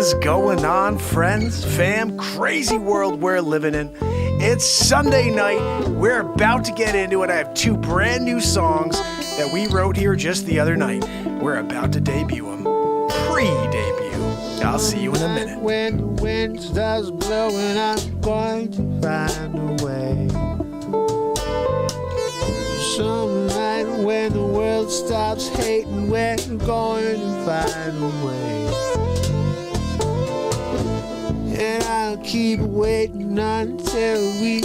is going on, friends, fam, crazy world we're living in? It's Sunday night. We're about to get into it. I have two brand new songs that we wrote here just the other night. We're about to debut them. Pre-debut. I'll see you in a minute. When the wind starts blowing, I'm going to find a way. Some night when the world stops hating, we're going to find a way. And I'll keep waiting until we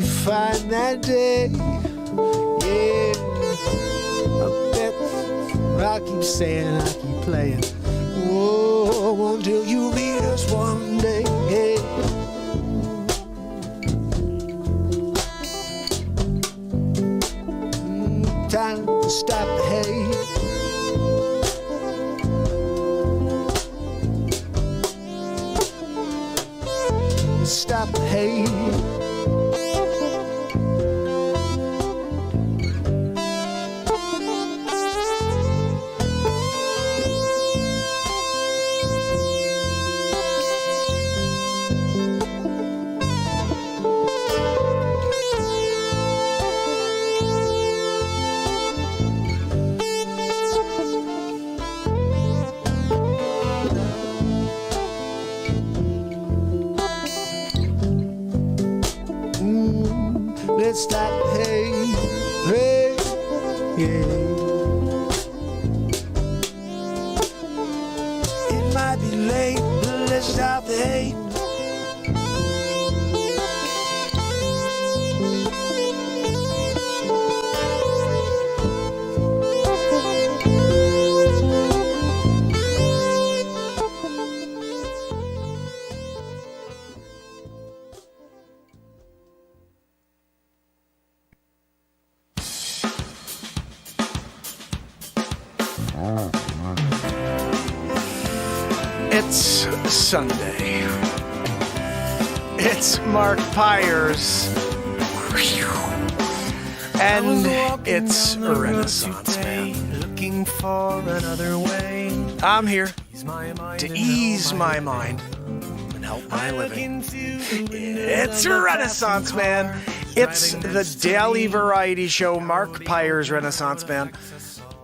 find that day. Yeah, I bet I'll keep saying, I'll keep playing. Oh, until you meet us one day. Yeah. Time to stop the hate. Stop the hate. Let's stop the hate, hey, yeah. It might be late, but let's stop the hate. It's Sunday. It's Mark Pires. And it's a Renaissance man. Looking for another way. I'm here to ease my mind and help my living. It's a Renaissance man. It's the daily variety show, Mark Pires Renaissance man.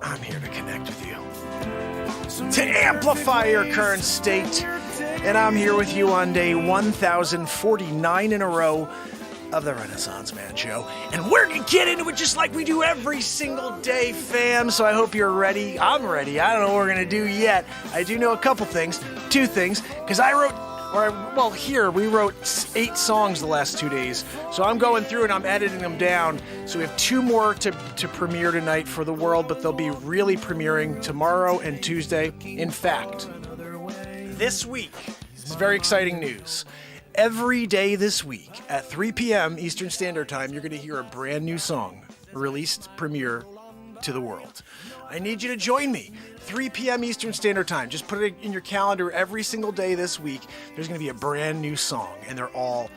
I'm here to connect with you, to amplify your current state. And I'm here with you on day 1049 in a row of the Renaissance Man Show. And we're going to get into it just like we do every single day, fam. So I hope you're ready. I'm ready. I don't know what we're going to do yet. I do know a couple things, two things, because we wrote 8 songs the last 2 days. So I'm going through and I'm editing them down. So we have 2 more to premiere tonight for the world, but they'll be really premiering tomorrow and Tuesday. In fact, this week, this is very exciting news. Every day this week at 3 p.m. Eastern Standard Time, you're going to hear a brand new song released premiere to the world. I need you to join me. 3 p.m. Eastern Standard Time. Just put it in your calendar every single day this week. There's going to be a brand new song, and they're all...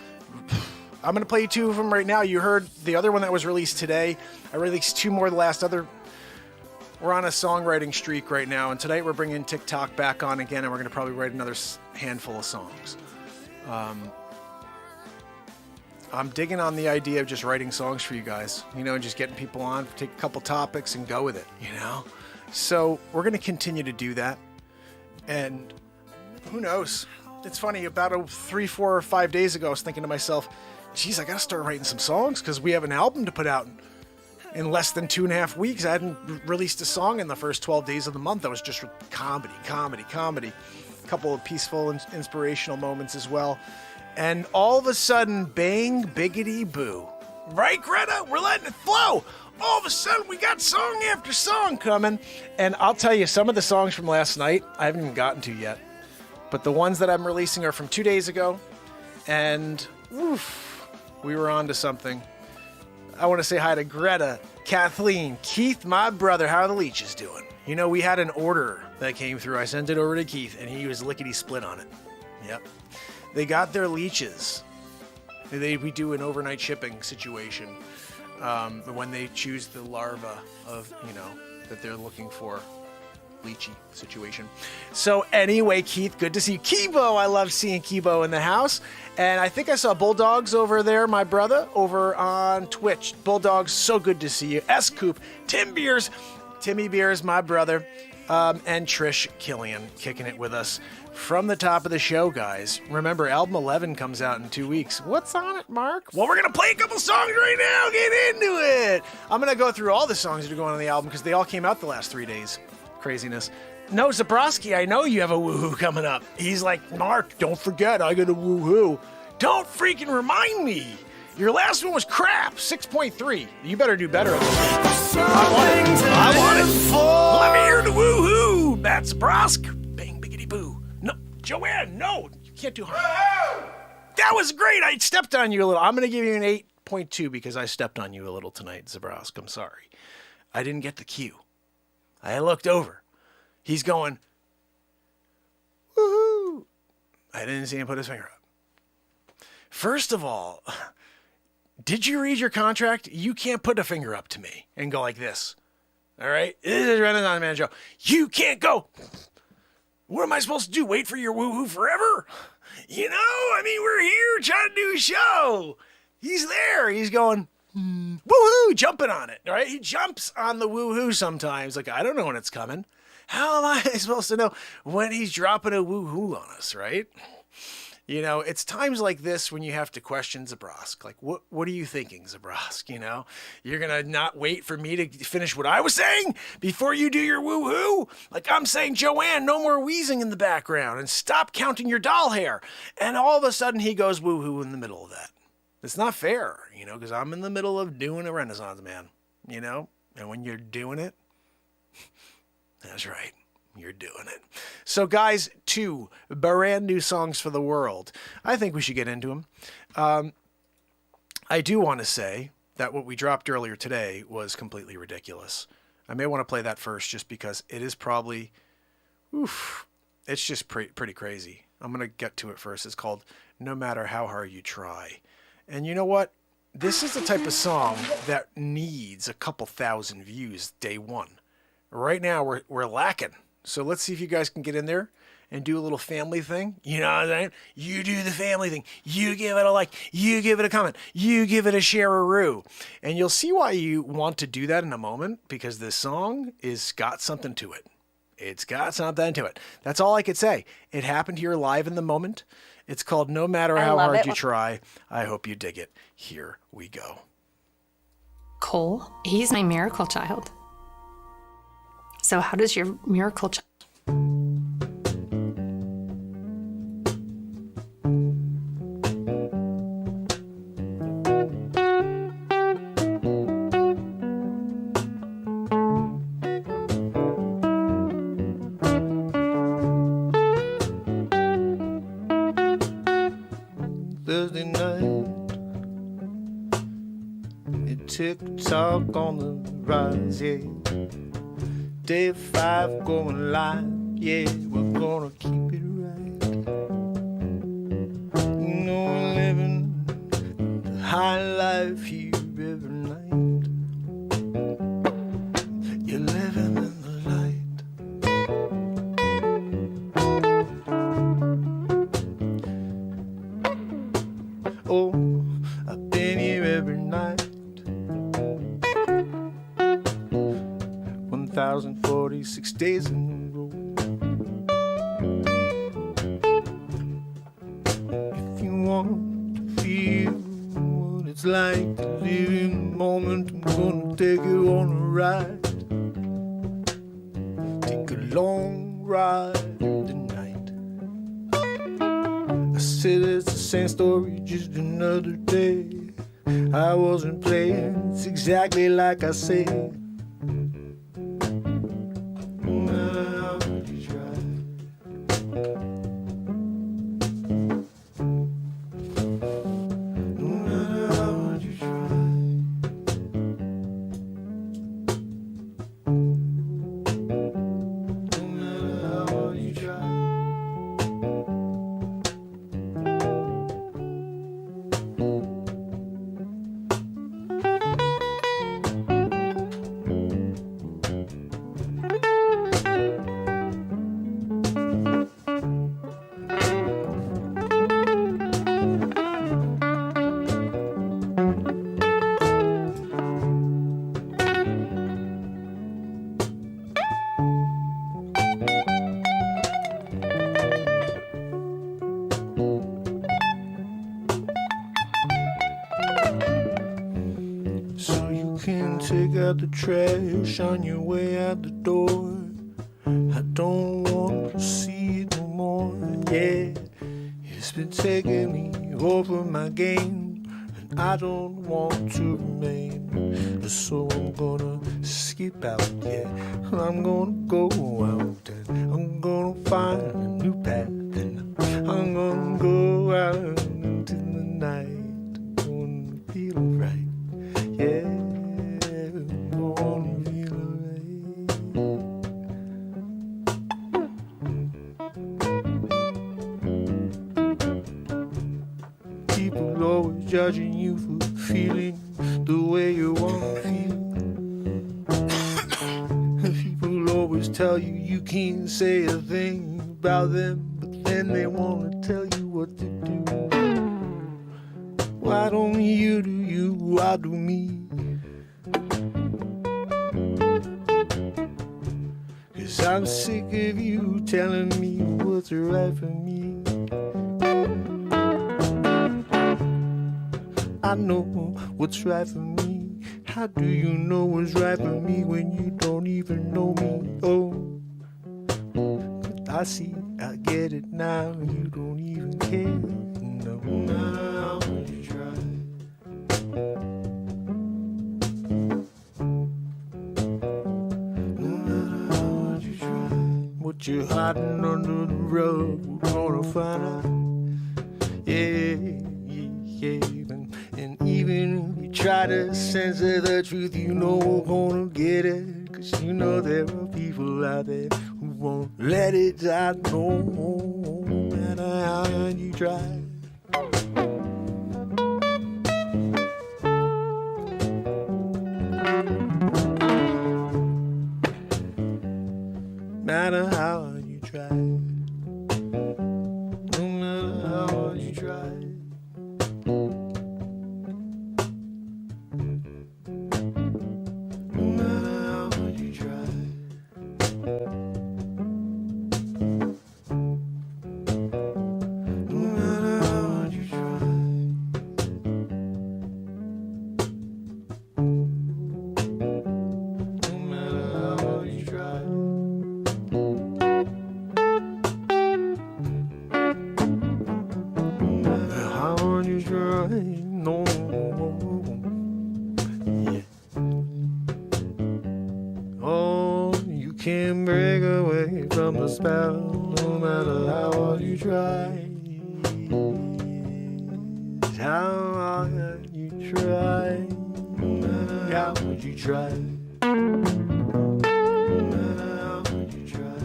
I'm going to play you 2 of them right now. You heard the other one that was released today. I released 2 more the last other... We're on a songwriting streak right now, and tonight we're bringing TikTok back on again, and we're going to probably write another handful of songs. I'm digging on the idea of just writing songs for you guys, and just getting people on, take a couple topics and go with it, So we're going to continue to do that. And who knows? It's funny, about 3, 4, or 5 days ago, I was thinking to myself, geez, I got to start writing some songs because we have an album to put out in less than 2.5 weeks. I hadn't released a song in the first 12 days of the month. I was just comedy. A couple of peaceful and inspirational moments as well. And all of a sudden, bang, biggity, boo. Right, Greta? We're letting it flow. All of a sudden, we got song after song coming. And I'll tell you, some of the songs from last night, I haven't even gotten to yet. But the ones that I'm releasing are from 2 days ago. And, oof, we were on to something. I want to say hi to Greta, Kathleen, Keith, my brother. How are the leeches doing? We had an order that came through. I sent it over to Keith, and he was lickety-split on it. Yep. They got their leeches. We do an overnight shipping situation when they choose the larva of, that they're looking for. Leechy situation. So anyway, Keith, good to see you. Kibo, I love seeing Kibo in the house. And I think I saw Bulldogs over there, my brother, over on Twitch. Bulldogs, so good to see you. S-Coop, Timmy Beers, my brother, and Trish Killian kicking it with us from the top of the show, guys. Remember, album 11 comes out in 2 weeks. What's on it, Mark? Well, we're going to play a couple songs right now. Get into it. I'm going to go through all the songs that are going on the album because they all came out the last 3 days. Craziness. No, Zabrowski, I know you have a woohoo coming up. He's like, Mark, don't forget, I got a woohoo. Don't freaking remind me. Your last one was crap, 6.3. You better do better. I want it. Let me hear the woohoo. That's Zabrowski. Bang, biggity boo. No, Joanne, no. You can't do hard. That was great. I stepped on you a little. I'm going to give you an 8.2 because I stepped on you a little tonight, Zabrowski. I'm sorry. I didn't get the cue. I looked over. He's going, woohoo. I didn't see him put his finger up. First of all, did you read your contract? You can't put a finger up to me and go like this. All right? This is Renaissance Man Show. You can't go. What am I supposed to do? Wait for your woohoo forever? You know, I mean, we're here trying to do a show. He's there. He's going, woohoo, jumping on it. All right? He jumps on the woohoo sometimes. Like, I don't know when it's coming. How am I supposed to know when he's dropping a woohoo on us, right? You know, it's times like this when you have to question Zabrowski. Like, what are you thinking, Zabrowski? You know, you're going to not wait for me to finish what I was saying before you do your woohoo? Like I'm saying, Joanne, no more wheezing in the background and stop counting your doll hair. And all of a sudden he goes woohoo in the middle of that. It's not fair, you know, because I'm in the middle of doing a Renaissance Man, you know, and when you're doing it, that's right. You're doing it. So, guys, 2 brand new songs for the world. I think we should get into them. I do want to say that what we dropped earlier today was completely ridiculous. I may want to play that first just because it is probably, it's just pretty crazy. I'm going to get to it first. It's called No Matter How Hard You Try. And you know what? This is the type of song that needs a couple thousand views day one. Right now, we're lacking. So let's see if you guys can get in there and do a little family thing. You know what I'm saying? You do the family thing. You give it a like. You give it a comment. You give it a share-a-roo. And you'll see why you want to do that in a moment because this song is got something to it. It's got something to it. That's all I could say. It happened here live in the moment. It's called No Matter How Hard You Try. I hope you dig it. Here we go. Cole, he's my miracle child. So how does your miracle child... Thursday night, tick-tock on the rise, yeah. Day 5 going live, yeah, we're gonna keep it right. You know we're living the high life here every night. You're living in the light. Oh, I've been here every night. 1,046 days in a row. If you want to feel what it's like to live in the moment, I'm gonna take you on a ride. Take a long ride in the night. I said it's the same story, just another day. I wasn't playing, it's exactly like I said. take out the trash on your way out the door. I don't want to see it no more. Yeah, it's been taking me over my game, and I don't want to remain. So I'm gonna skip out, yeah. I'm gonna go out and I'm gonna find a new path, and I'm gonna go out into the night. I'm gonna feel right, yeah. I'm gonna feel right. People always judging you for feeling the way you wanna feel. People always tell you you can't say a thing about them, but then they wanna tell you what to do. Why don't you do you? Why do me? 'Cause I'm sick of you telling me what's right for me. I know what's right for me. How do you know what's right for me when you don't even know me? Oh, but I see, I get it now. You don't even care. No matter how much you try. No matter how much you try. What you're hiding under the rug, we're gonna find out. Yeah, yeah, yeah. And even if you try to censor the truth, you know we're gonna get it. 'Cause you know there are people out there who won't let it die. No matter how hard you try. Matter how hard you try. No matter how hard you try. Can't break away from the spell, no matter how hard you try. How hard you try, no matter how hard you try. No matter how hard you try.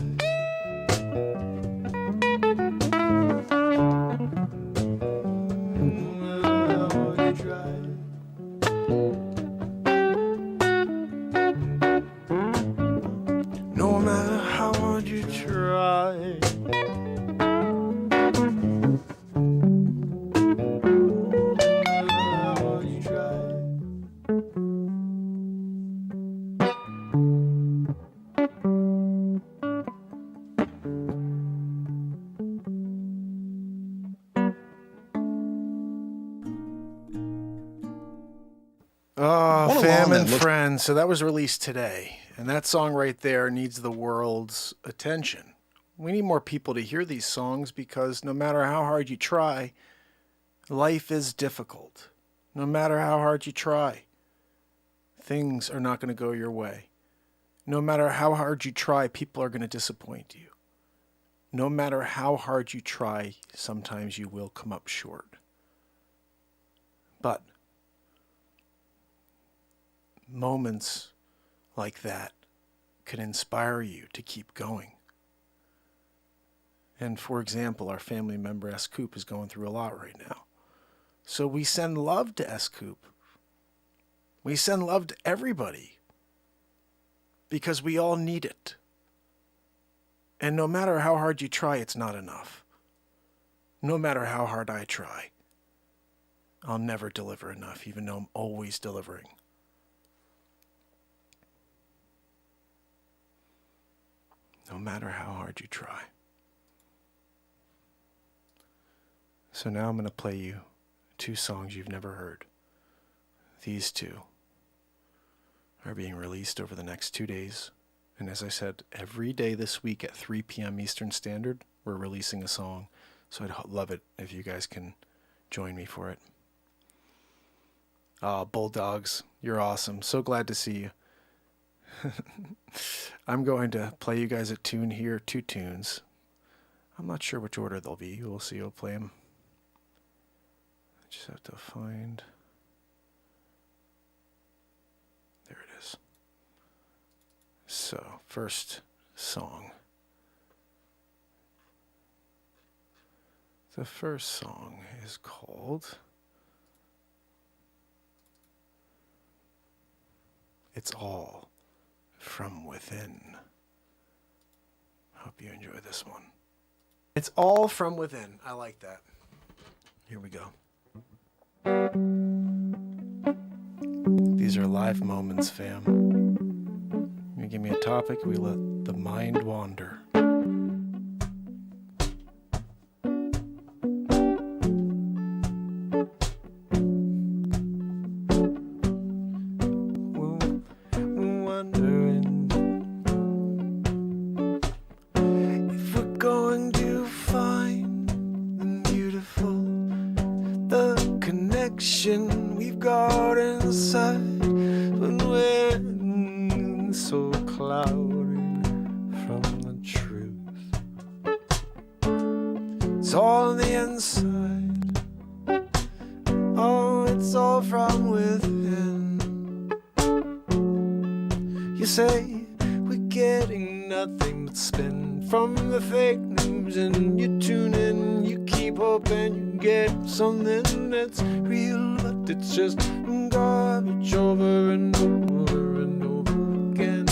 No matter how hard you try. No matter how hard you try. Oh, Fam and Friends. So that was released today. And that song right there needs the world's attention. We need more people to hear these songs because no matter how hard you try, life is difficult. No matter how hard you try, things are not going to go your way. No matter how hard you try, people are going to disappoint you. No matter how hard you try, sometimes you will come up short. But moments like that can inspire you to keep going. And for example, our family member S. Coop is going through a lot right now. So we send love to S. Coop. We send love to everybody because we all need it. And no matter how hard you try, it's not enough. No matter how hard I try, I'll never deliver enough, even though I'm always delivering. No matter how hard you try. So now I'm going to play you 2 songs you've never heard. These 2 are being released over the next 2 days. And as I said, every day this week at 3 p.m. Eastern Standard, we're releasing a song. So I'd love it if you guys can join me for it. Bulldogs, you're awesome. So glad to see you. I'm going to play you guys a tune here, 2 tunes. I'm not sure which order they'll be. We'll see. I'll play them. I just have to find... There it is. So, first song. The first song is called It's All From Within. Hope you enjoy this one. It's all from within. I like that. Here we go. These are live moments, fam. You give me a topic, we let the mind wander. We've got inside when we're so clouded from the truth. It's all on the inside. Oh, it's all from within. You say we're getting nothing but spin from the fake news, and you tune in, you keep hoping you get something that's real, but it's just garbage over and over and over again.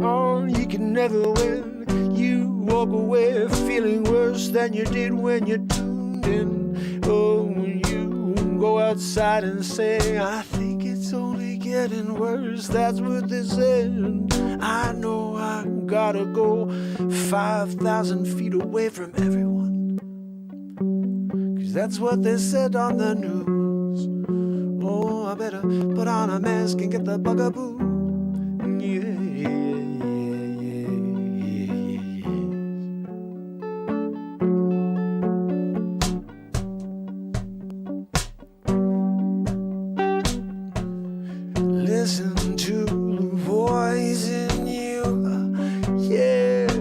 Oh, you can never win. You walk away feeling worse than you did when you tuned in. Oh, when you go outside and say, I think it's only getting worse. That's what they said. I know I gotta go 5,000 feet away from everyone. That's what they said on the news. Oh, I better put on a mask and get the bugaboo. Yeah, yeah, yeah, yeah, yeah. Listen to the voice in you. Yeah.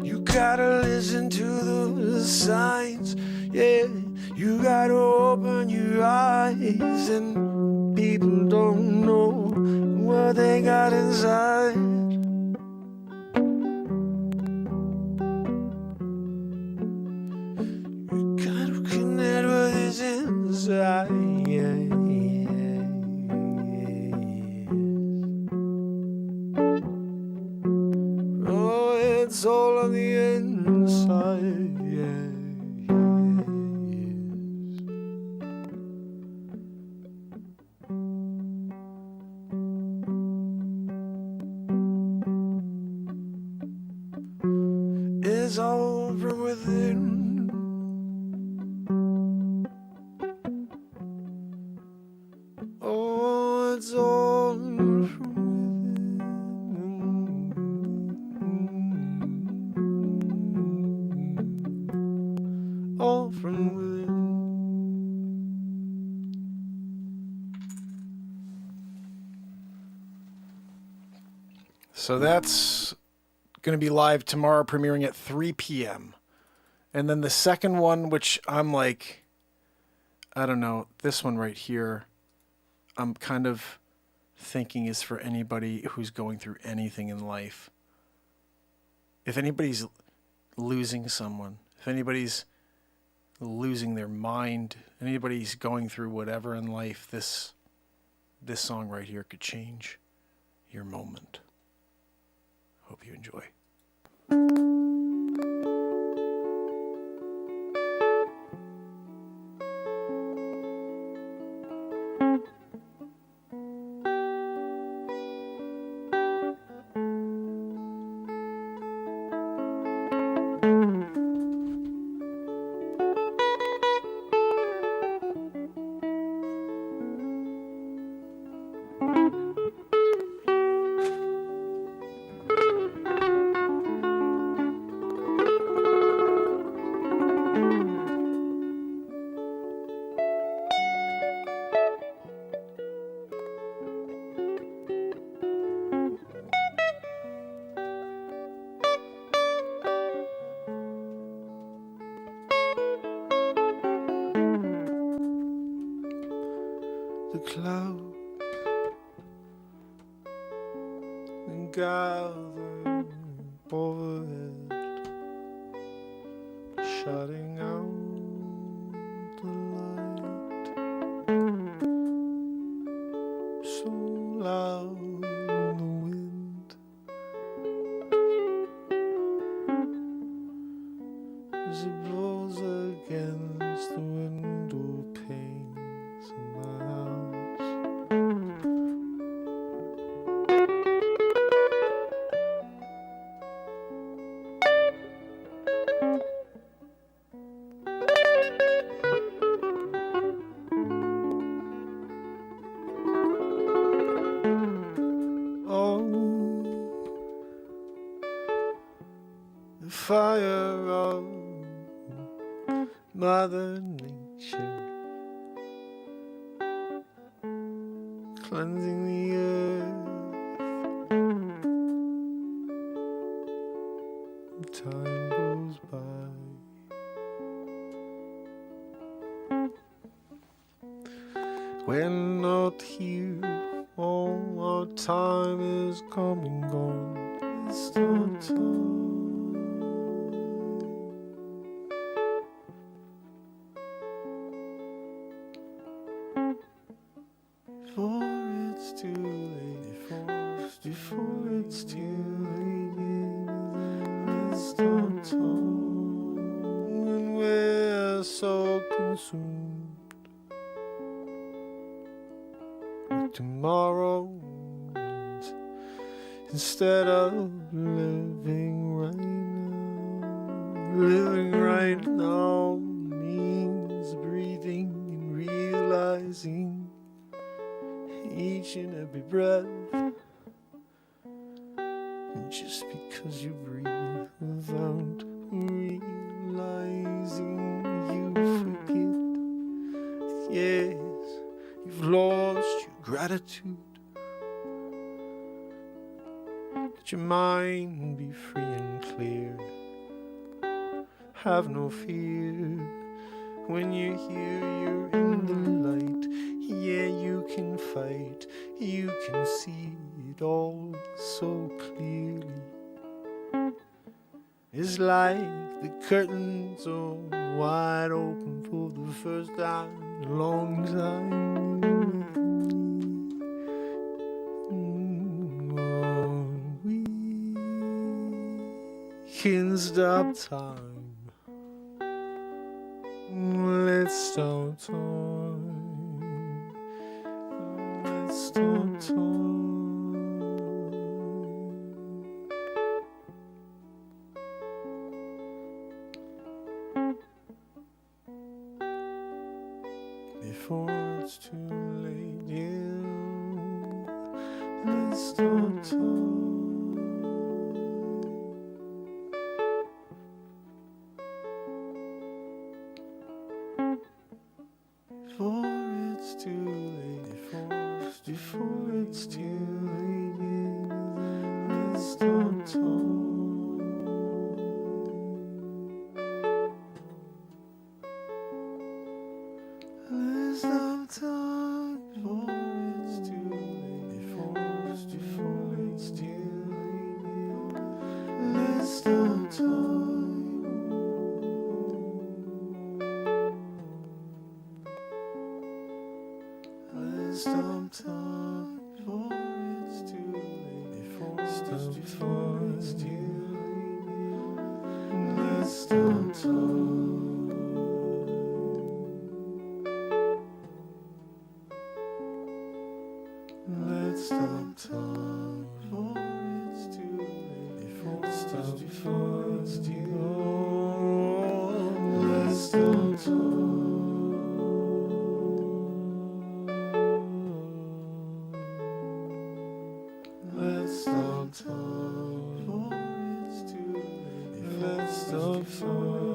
You gotta listen to the signs, yeah. You gotta open your eyes, and people don't know what they got inside. You gotta connect with this inside, yeah, yeah, yeah. Oh, it's all on the inside, yeah. It's all from within. Oh, it's all from within. All from within. So that's going to be live tomorrow, premiering at 3 p.m. And then the second one, which I'm like, I don't know, this one right here, I'm kind of thinking is for anybody who's going through anything in life. If anybody's losing someone, if anybody's losing their mind, anybody's going through whatever in life, this song right here could change your moment. Hope you enjoy. cloud and gather overhead, shutting out the light. So loud in the wind as it blows against the window panes in my house. Oh, the fire of Mother Nature, cleansing the earth. Time goes by. We're not here, all our time is come and gone. It's not time. Before it's too late, before it's too late, it's not time. When we're so consumed with tomorrows instead of living right now means breathing and realizing each and every breath. And just because you breathe without realizing, you forget. Yes, you've lost your gratitude. Let your mind be free and clear. Have no fear. When you're here, you're in the light. Yeah, you can fight. You can see it all so clearly. It's like the curtains are wide open for the first time in a long time. We can stop time. Let's stop time. Let's stop time. Before it's too late, yeah. Let's stop time. Before it's too late, before it's too late, yeah, let's stop time. Let's stop time. Before it's too late, before it's too late, yeah, let's stop time. Let's stop time before it's too late. Before it's too late. Let's stop time. Let's stop time before it's too late. Before it's too late. Let's stop time. Let's stop time before it's too late. Let's stop time.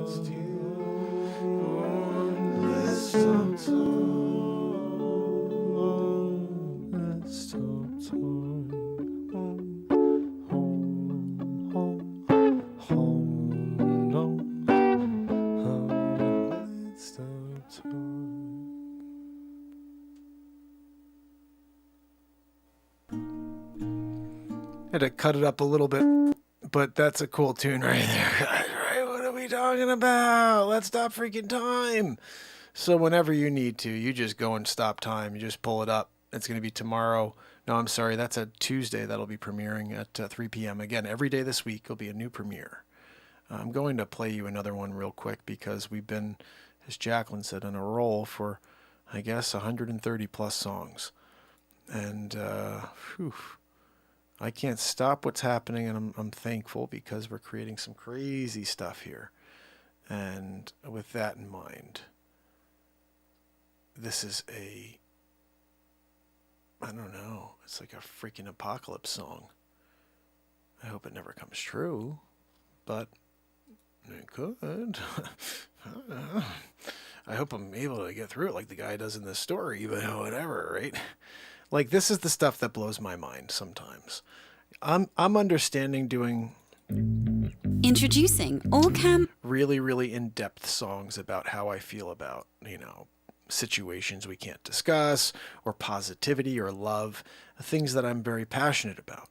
Let's stop time. Let's stop time. Home, no. Let's stop time. Had to cut it up a little bit, but that's a cool tune right there. Right, what are we talking about? Let's stop freaking time. So whenever you need to, you just go and stop time. You just pull it up. It's going to be tomorrow. No, I'm sorry. That's a Tuesday. That'll be premiering at 3 p.m. Again, every day this week will be a new premiere. I'm going to play you another one real quick because we've been, as Jacqueline said, on a roll for, I guess, 130 plus songs. And, I can't stop what's happening, and I'm thankful because we're creating some crazy stuff here. And with that in mind, this is I don't know, it's like a freaking apocalypse song. I hope it never comes true, but it could. I hope I'm able to get through it like the guy does in this story, but whatever, right? Like, this is the stuff that blows my mind sometimes. I'm understanding doing Introducing Allcam really, really in-depth songs about how I feel about, situations we can't discuss, or positivity or love, things that I'm very passionate about.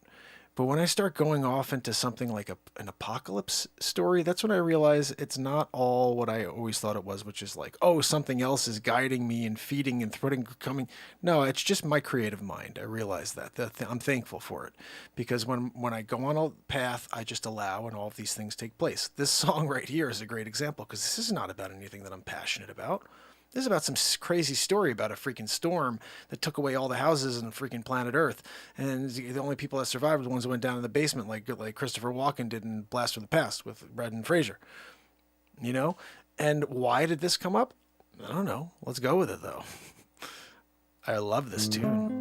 But when I start going off into something like an apocalypse story, that's when I realize it's not all what I always thought it was, which is like, oh, something else is guiding me and feeding and coming. No, it's just my creative mind. I realize that. I'm thankful for it. Because when I go on a path, I just allow and all of these things take place. This song right here is a great example because this is not about anything that I'm passionate about. This is about some crazy story about a freaking storm that took away all the houses on freaking planet Earth. And the only people that survived were the ones that went down in the basement like Christopher Walken did in Blast from the Past with Brendan Fraser. And why did this come up? I don't know. Let's go with it, though. I love this tune.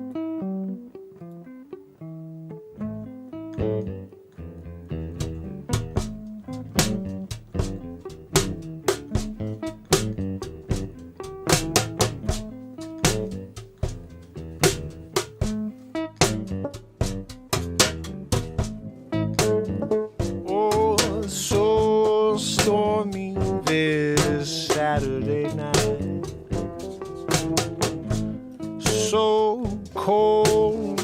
Saturday night, so cold,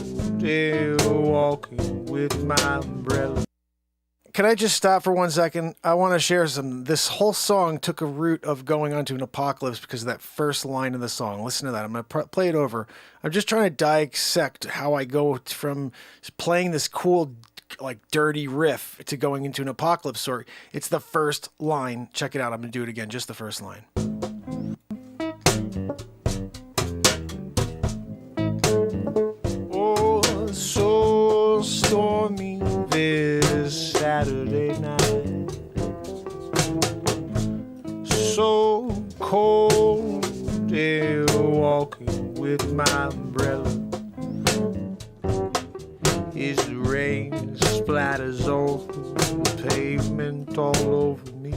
walking with my umbrella. Can I just stop for 1 second? I want to share this whole song took a root of going onto an apocalypse because of that first line of the song. Listen to that. I'm going to play it over. I'm just trying to dissect how I go from playing this cool, like, dirty riff to going into an apocalypse story. It's the first line. Check it out. I'm going to do it again. Just the first line. Oh, so stormy this Saturday night, so cold, walking with my umbrella. As the rain splatters over the pavement all over me.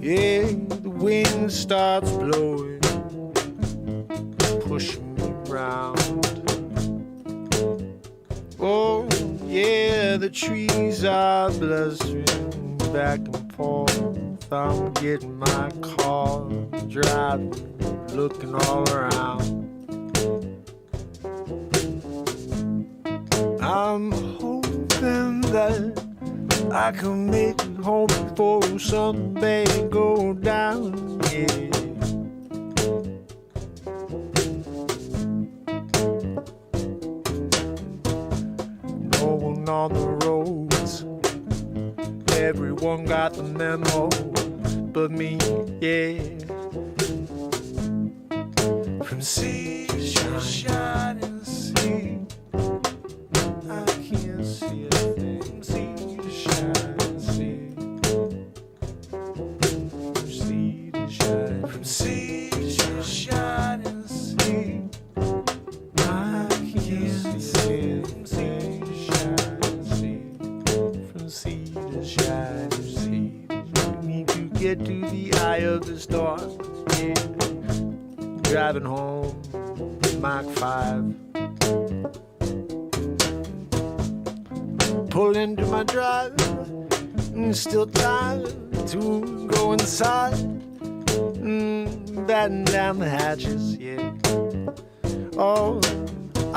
Yeah, the wind starts blowing, pushing me round. Oh, yeah, the trees are blustering back and forth. I'm getting my car, driving, looking all around. I'm hoping that I can make it home before something bad go down, yeah. No one on the roads, everyone got the memo, but me, yeah. From sea to shining sea, I can't see a thing. Sea to shining sea, from sea to shining, from sea to shining sea, I can't see a thing. From sea to shining sea, from sea to shining sea. We need to get to the eye of the storm, yeah. Driving home, Mach 5. Pull into my drive, still time to go inside. Batten down the hatches, yeah. Oh,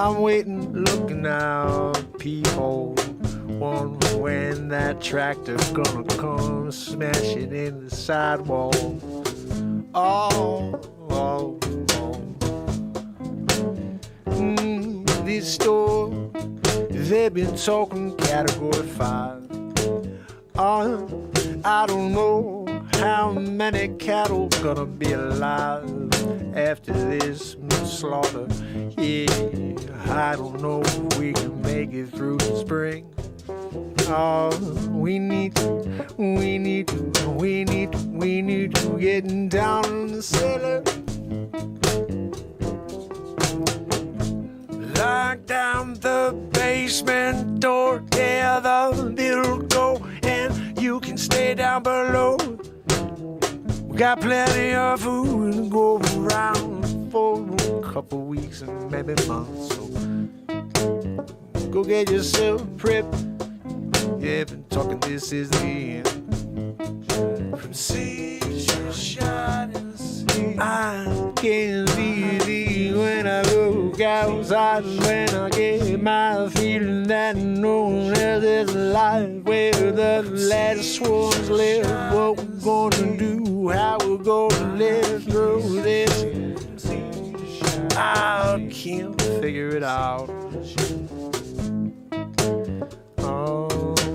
I'm waiting, looking out, peephole. Wondering when that tractor's gonna come smashing in the sidewalk. Oh. This store, they've been talking category 5. I don't know how many cattle gonna be alive after this slaughter. Yeah, I don't know if we can make it through the spring. We need to get down in the cellar. Lock down the basement door, yeah, the bill'll go, and you can stay down below. We got plenty of food to go around for a couple weeks and maybe months, so go get yourself prepped. Yeah, been talking, this is the end. From sea to shining sea, I can see thee when I look outside, when I get my feeling that no one else is alive. Where the last ones live, what we're gonna do, how we're gonna live through this. I can't figure it out.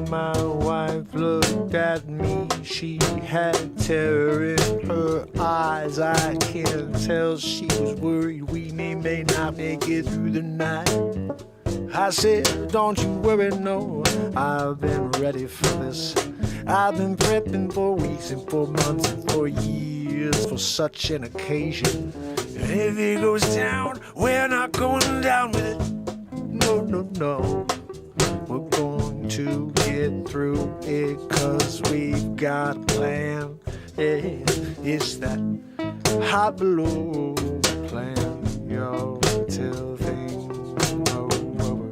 My wife looked at me, she had terror in her eyes. I can tell she was worried we may not make it through the night. I said, don't you worry, no, I've been ready for this. I've been prepping for weeks and for months and for years for such an occasion. And if it goes down, we're not going down with it. No. We're going to get through it, 'cause we've got a plan. Yeah, it's that hot below plan, yo, till things blow over.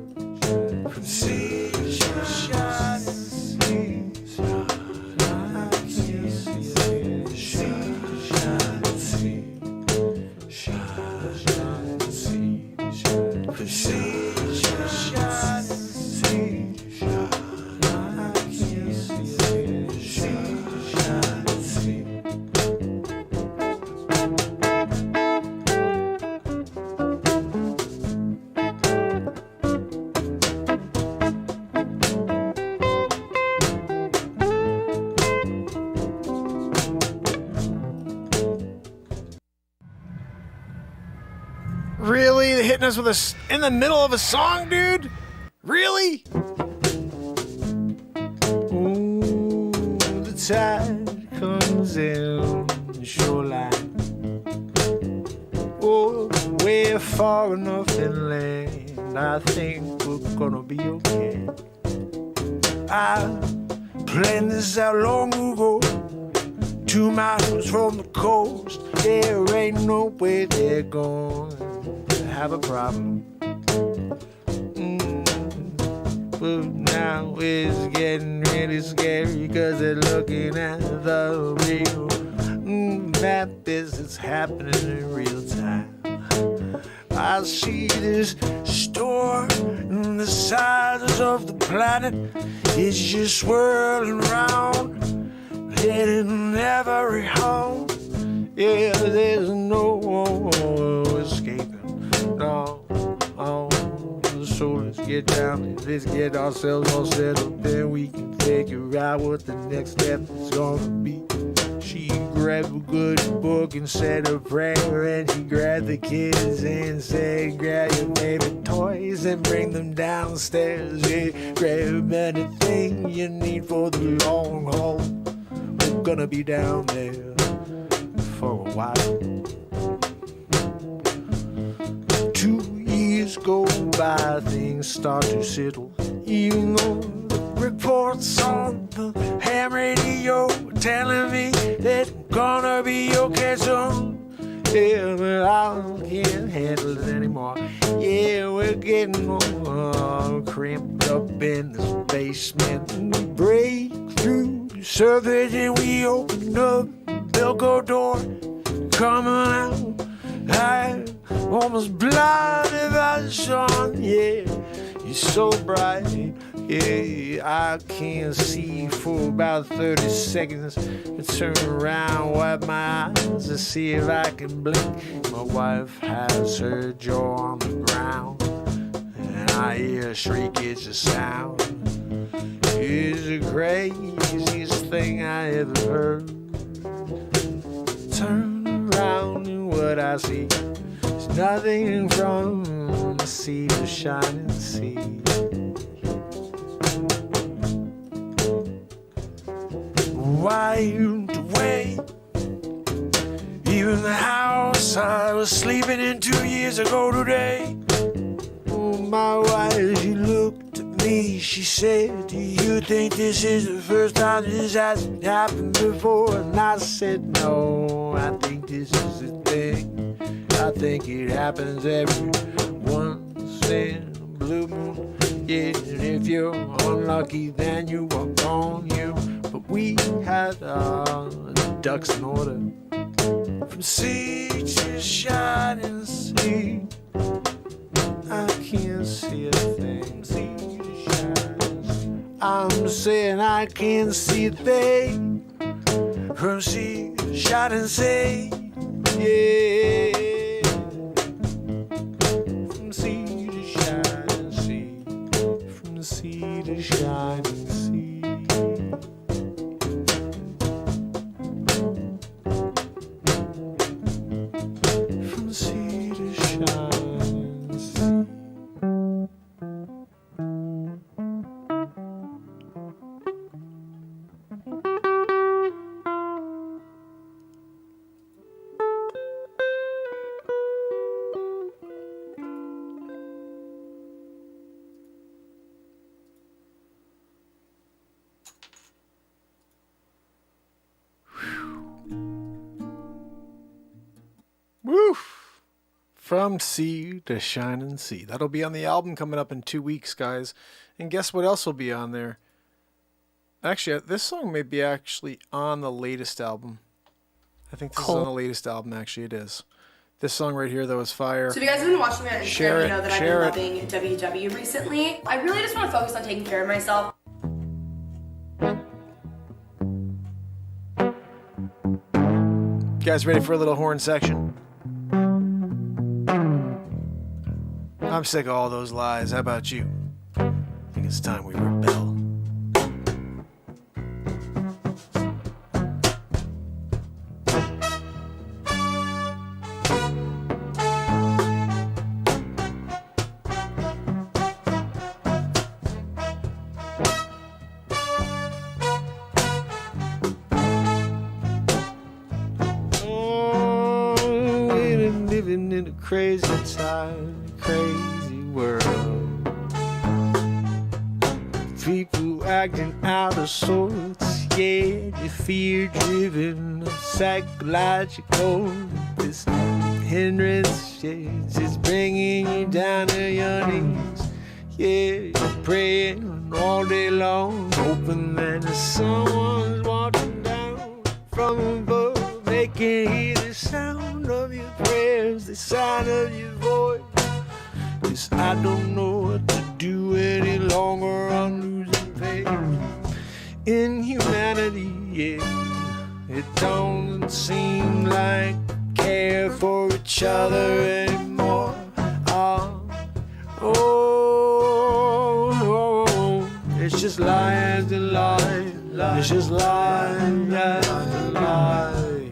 From sea to shining sea, shining sea, shining sea, shining sea, from sea to shining. Really? They're hitting us with in the middle of a song, dude? Really? Ooh, the tide comes in the shoreline. Oh, we're far enough inland, I think we're gonna be okay. I planned this out long ago, 2 miles from the coast. There ain't no way they're going to have a problem. But now it's getting really scary, 'cause they're looking at the real map as it's happening in real time. I see this storm on the sides of the planet. It's just swirling around, hitting every home. Yeah, there's no escaping. No. So let's get down, let's get ourselves all settled, then we can figure out what the next step is gonna be. She grabbed a good book and said a prayer, and she grabbed the kids and said, grab your favorite toys and bring them downstairs. Yeah, grab anything you need for the long haul. We're gonna be down there for a while. 2 years go by, things start to settle. Even though the reports on the ham radio telling me that I'm gonna be okay soon. Yeah, but I can't handle it anymore. Yeah, we're getting all cramped up in this basement. We break through the surface and we open up the Belco door. Coming out, I almost blinded by the sun. Yeah, you're so bright. Yeah, I can't see for about 30 seconds. I turn around, wipe my eyes to see if I can blink. My wife has her jaw on the ground, and I hear a shriek, it's a sound. It's the craziest thing I ever heard. Turn around and what I see is nothing from the sea to shining sea. Wiped away even the house I was sleeping in 2 years ago today. Oh, my wife, she looked at me, she said, do you think this is the first time this hasn't happened before? And I said, no, I think this is the thing. I think it happens every once in a blue moon. Yeah, and if you're unlucky, then you are gone, you. But we had our ducks in order. From sea to shining sea, I can't see a thing. Sea to shining sea. I'm saying I can't see a thing. From sea to shining sea, yeah. From sea to shining sea, from the sea to shining sea. Woof! From sea to shining sea. That'll be on the album coming up in 2 weeks, guys. And guess what else will be on there? Actually, this song may be actually on the latest album. I think this is on the latest album, actually. It is. This song right here, though, is fire. So if you guys have been watching me on Instagram, you know that I've been it. loving WW recently. I really just want to focus on taking care of myself. You guys ready for a little horn section? I'm sick of all those lies. How about you? I think it's time we rebel. Living in a crazy time, crazy world. People acting out of sorts, yeah, they're fear-driven, psychological. This hindrance is bringing you down to your knees. Yeah, you're praying all day long, hoping that someone's watching down from above. They can hear the sound of your prayers, the sound of your voice. 'Cause I don't know what to do any longer, I'm losing faith in humanity, yeah. It don't seem like we care for each other anymore. It's just lie after lie, it's just lie after lie.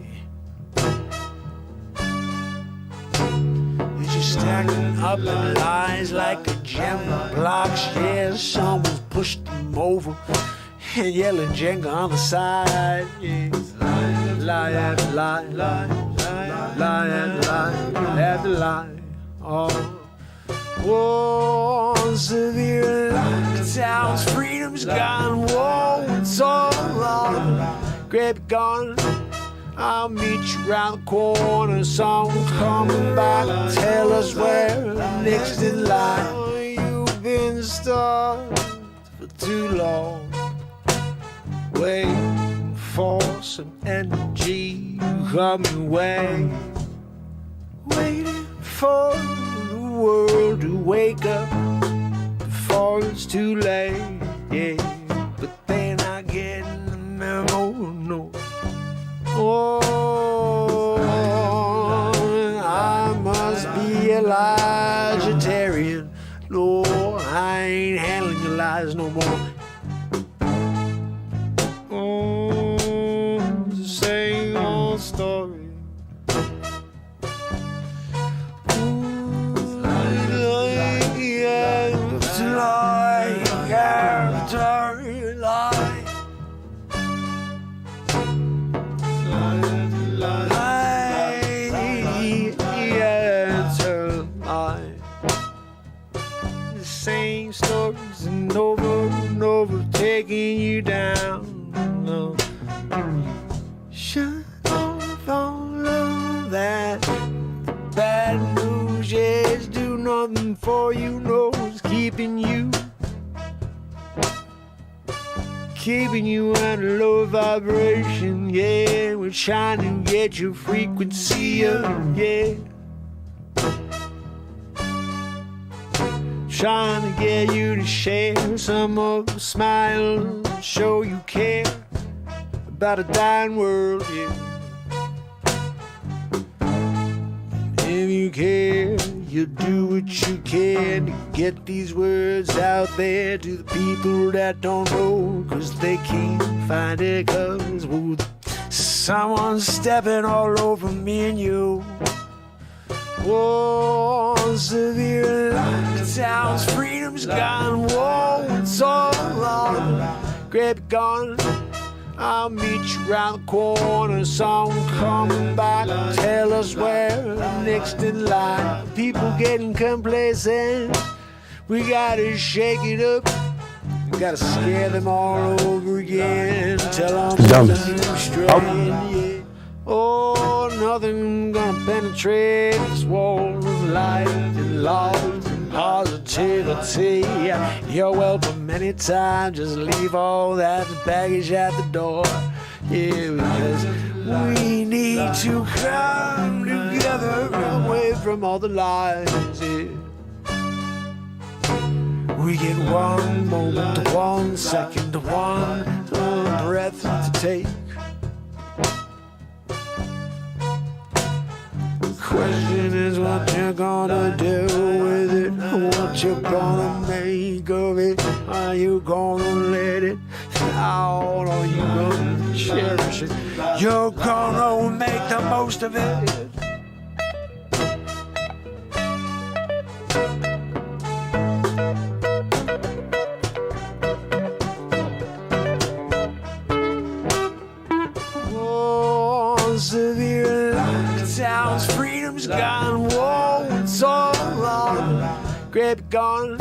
It's just stacking up in lies like a gem blocks. Yeah, someone's pushed them over and yelling Jenga on the side. Yeah, lie after lie, lie after lie after lie. Whoa, severe lockdowns, freedom's gone. Whoa, it's all wrong. Grab your gun, I'll meet you round the corner. Someone's coming back, tell us where next in line. You've been starved for too long, waiting for some energy to come your way. Waiting for the world to wake up before it's too late, yeah. But they're not getting the memo, no. Oh, I must be a Elijah-tarian. No, I ain't handling your lies no more. Oh, it's the same old story. Same stories and over taking you down. No. Shut off all of that bad news. Yes, do nothing for you. No, it's keeping you at a low vibration. Yeah, we're trying to get your frequency up. Yeah. Trying to get you to share some of a smile, show you care about a dying world, yeah. If you care, you do what you can to get these words out there to the people that don't know, 'cause they can't find it, 'cause someone's stepping all over me and you. Whoa, severe lockdowns, freedom's gone. Whoa, it's all wrong. Grab your gun, I'll meet you around the corner. Someone coming back, tell us where next in line. People getting complacent, we gotta shake it up. We gotta scare them all over again. Tell them to keep straight, yeah. Oh, nothing gonna penetrate this wall of light and love and positivity. You're welcome anytime, just leave all that baggage at the door. Yeah, because we need to come together away from all the lies, yeah. We get one moment, 1 second, one breath to take. Question is what you're gonna do with it, what you're gonna make of it. Are you gonna let it out, or are you gonna cherish it? You're gonna make the most of it. Oh, severe lockdowns, freedom's gone. Whoa, it's all wrong. Grab your gun,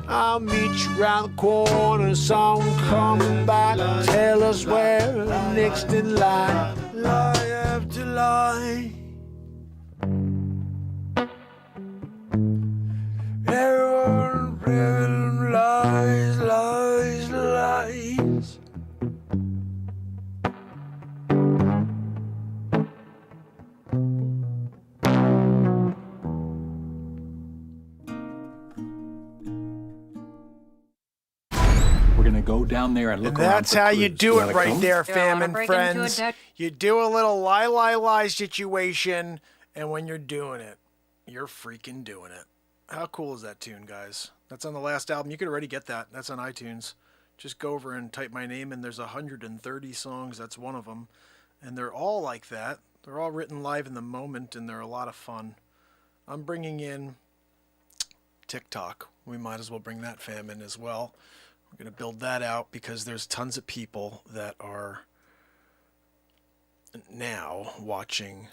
I'll meet you around the corner. Someone coming back, tell us where next in line. Lie after lie. Everyone living lies, lies, lies. We're going to go down there and look around. That's for how you clues. do it wanna right come? there, Do I wanna famine break into a friends. dead- You do a little lie situation, and when you're doing it, you're freaking doing it. How cool is that tune, guys? That's on the last album. You could already get that. That's on iTunes. Just go over and type my name, and there's 130 songs. That's one of them. And they're all like that. They're all written live in the moment, and they're a lot of fun. I'm bringing in TikTok. We might as well bring that fam in as well. We're going to build that out because there's tons of people that are now watching,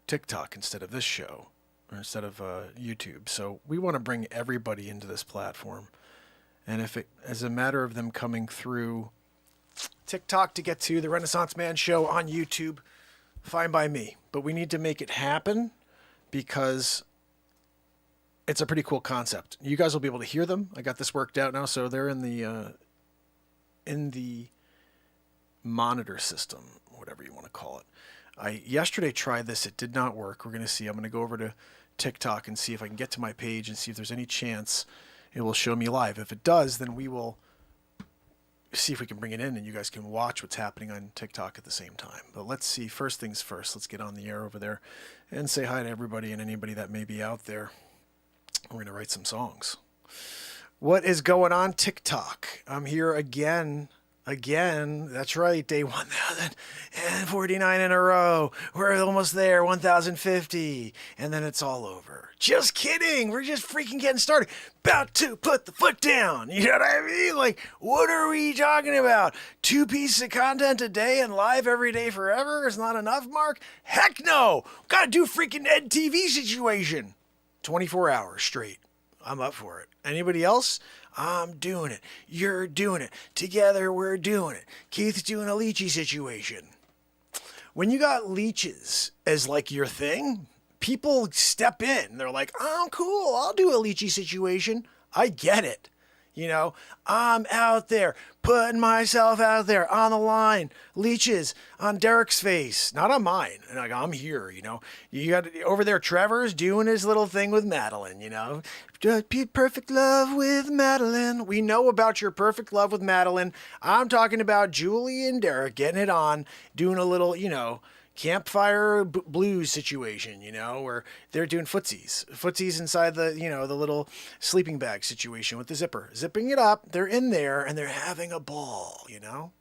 TikTok instead of this show or instead of YouTube. So we want to bring everybody into this platform. And if it, as a matter of them coming through TikTok to get to the Renaissance Man show on YouTube, fine by me. But we need to make it happen because it's a pretty cool concept. You guys will be able to hear them. I got this worked out now, so they're in the monitor system, whatever you want to call it. I yesterday tried this. It did not work. We're going to see. I'm going to go over to TikTok and see if I can get to my page and see if there's any chance it will show me live. If it does, then we will see if we can bring it in and you guys can watch what's happening on TikTok at the same time. But let's see, first things first, let's get on the air over there and say hi to everybody and anybody that may be out there. We're going to write some songs. What is going on TikTok? I'm here again. That's right, day 1,049 in a row. We're almost there, 1,050, and then it's all over. Just kidding, we're just freaking getting started. About to put the foot down, you know what I mean? Like, what are we talking about? 2 pieces of content a day and live every day forever is not enough, Mark? Heck no, gotta do freaking Ed TV situation. 24 hours straight, I'm up for it. Anybody else? I'm doing it. You're doing it. Together, we're doing it. Keith's doing a leechy situation. When you got leeches as like your thing, people step in. They're like, oh, cool. I'll do a leechy situation. I get it. You know, I'm out there, putting myself out there on the line. Leeches on Derek's face, not on mine. And like, I'm here, you know. You got over there, Trevor's doing his little thing with Madeline, you know. Perfect love with Madeline. We know about your perfect love with Madeline. I'm talking about Julie and Derek getting it on, doing a little, you know, campfire blues situation, you know, where they're doing footsies inside the, you know, the little sleeping bag situation with the zipper, zipping it up. They're in there and they're having a ball, you know.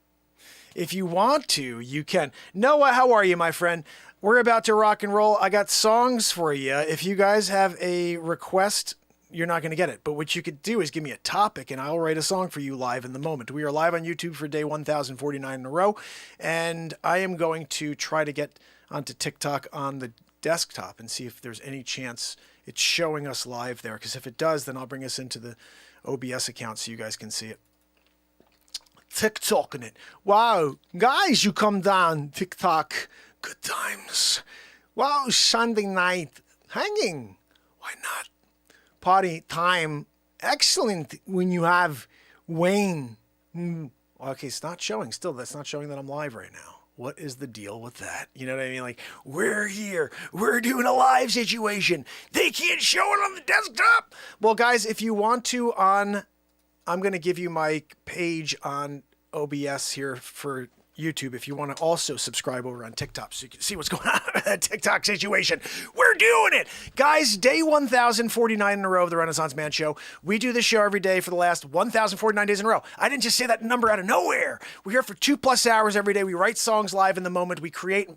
If you want to, you can. Noah, how are you, my friend? We're about to rock and roll. I got songs for you. If you guys have a request, you're not going to get it. But what you could do is give me a topic and I'll write a song for you live in the moment. We are live on YouTube for day 1,049 in a row. And I am going to try to get onto TikTok on the desktop and see if there's any chance it's showing us live there. Because if it does, then I'll bring us into the OBS account so you guys can see it. TikToking it. Wow. Guys, you come down. TikTok. Good times. Wow. Sunday night. Hanging. Why not? Party time, excellent when you have Wayne. Okay, it's not showing still. That's not showing that I'm live right now. What is the deal with that? You know what I mean? Like, we're here. We're doing a live situation. They can't show it on the desktop. Well, guys, if you want to I'm going to give you my page on OBS here for YouTube if you want to also subscribe over on TikTok so you can see what's going on with that TikTok situation. We're doing it. Guys, day 1,049 in a row of the Renaissance Man Show. We do this show every day for the last 1,049 days in a row. I didn't just say that number out of nowhere. We're here for 2+ hours every day. We write songs live in the moment. We create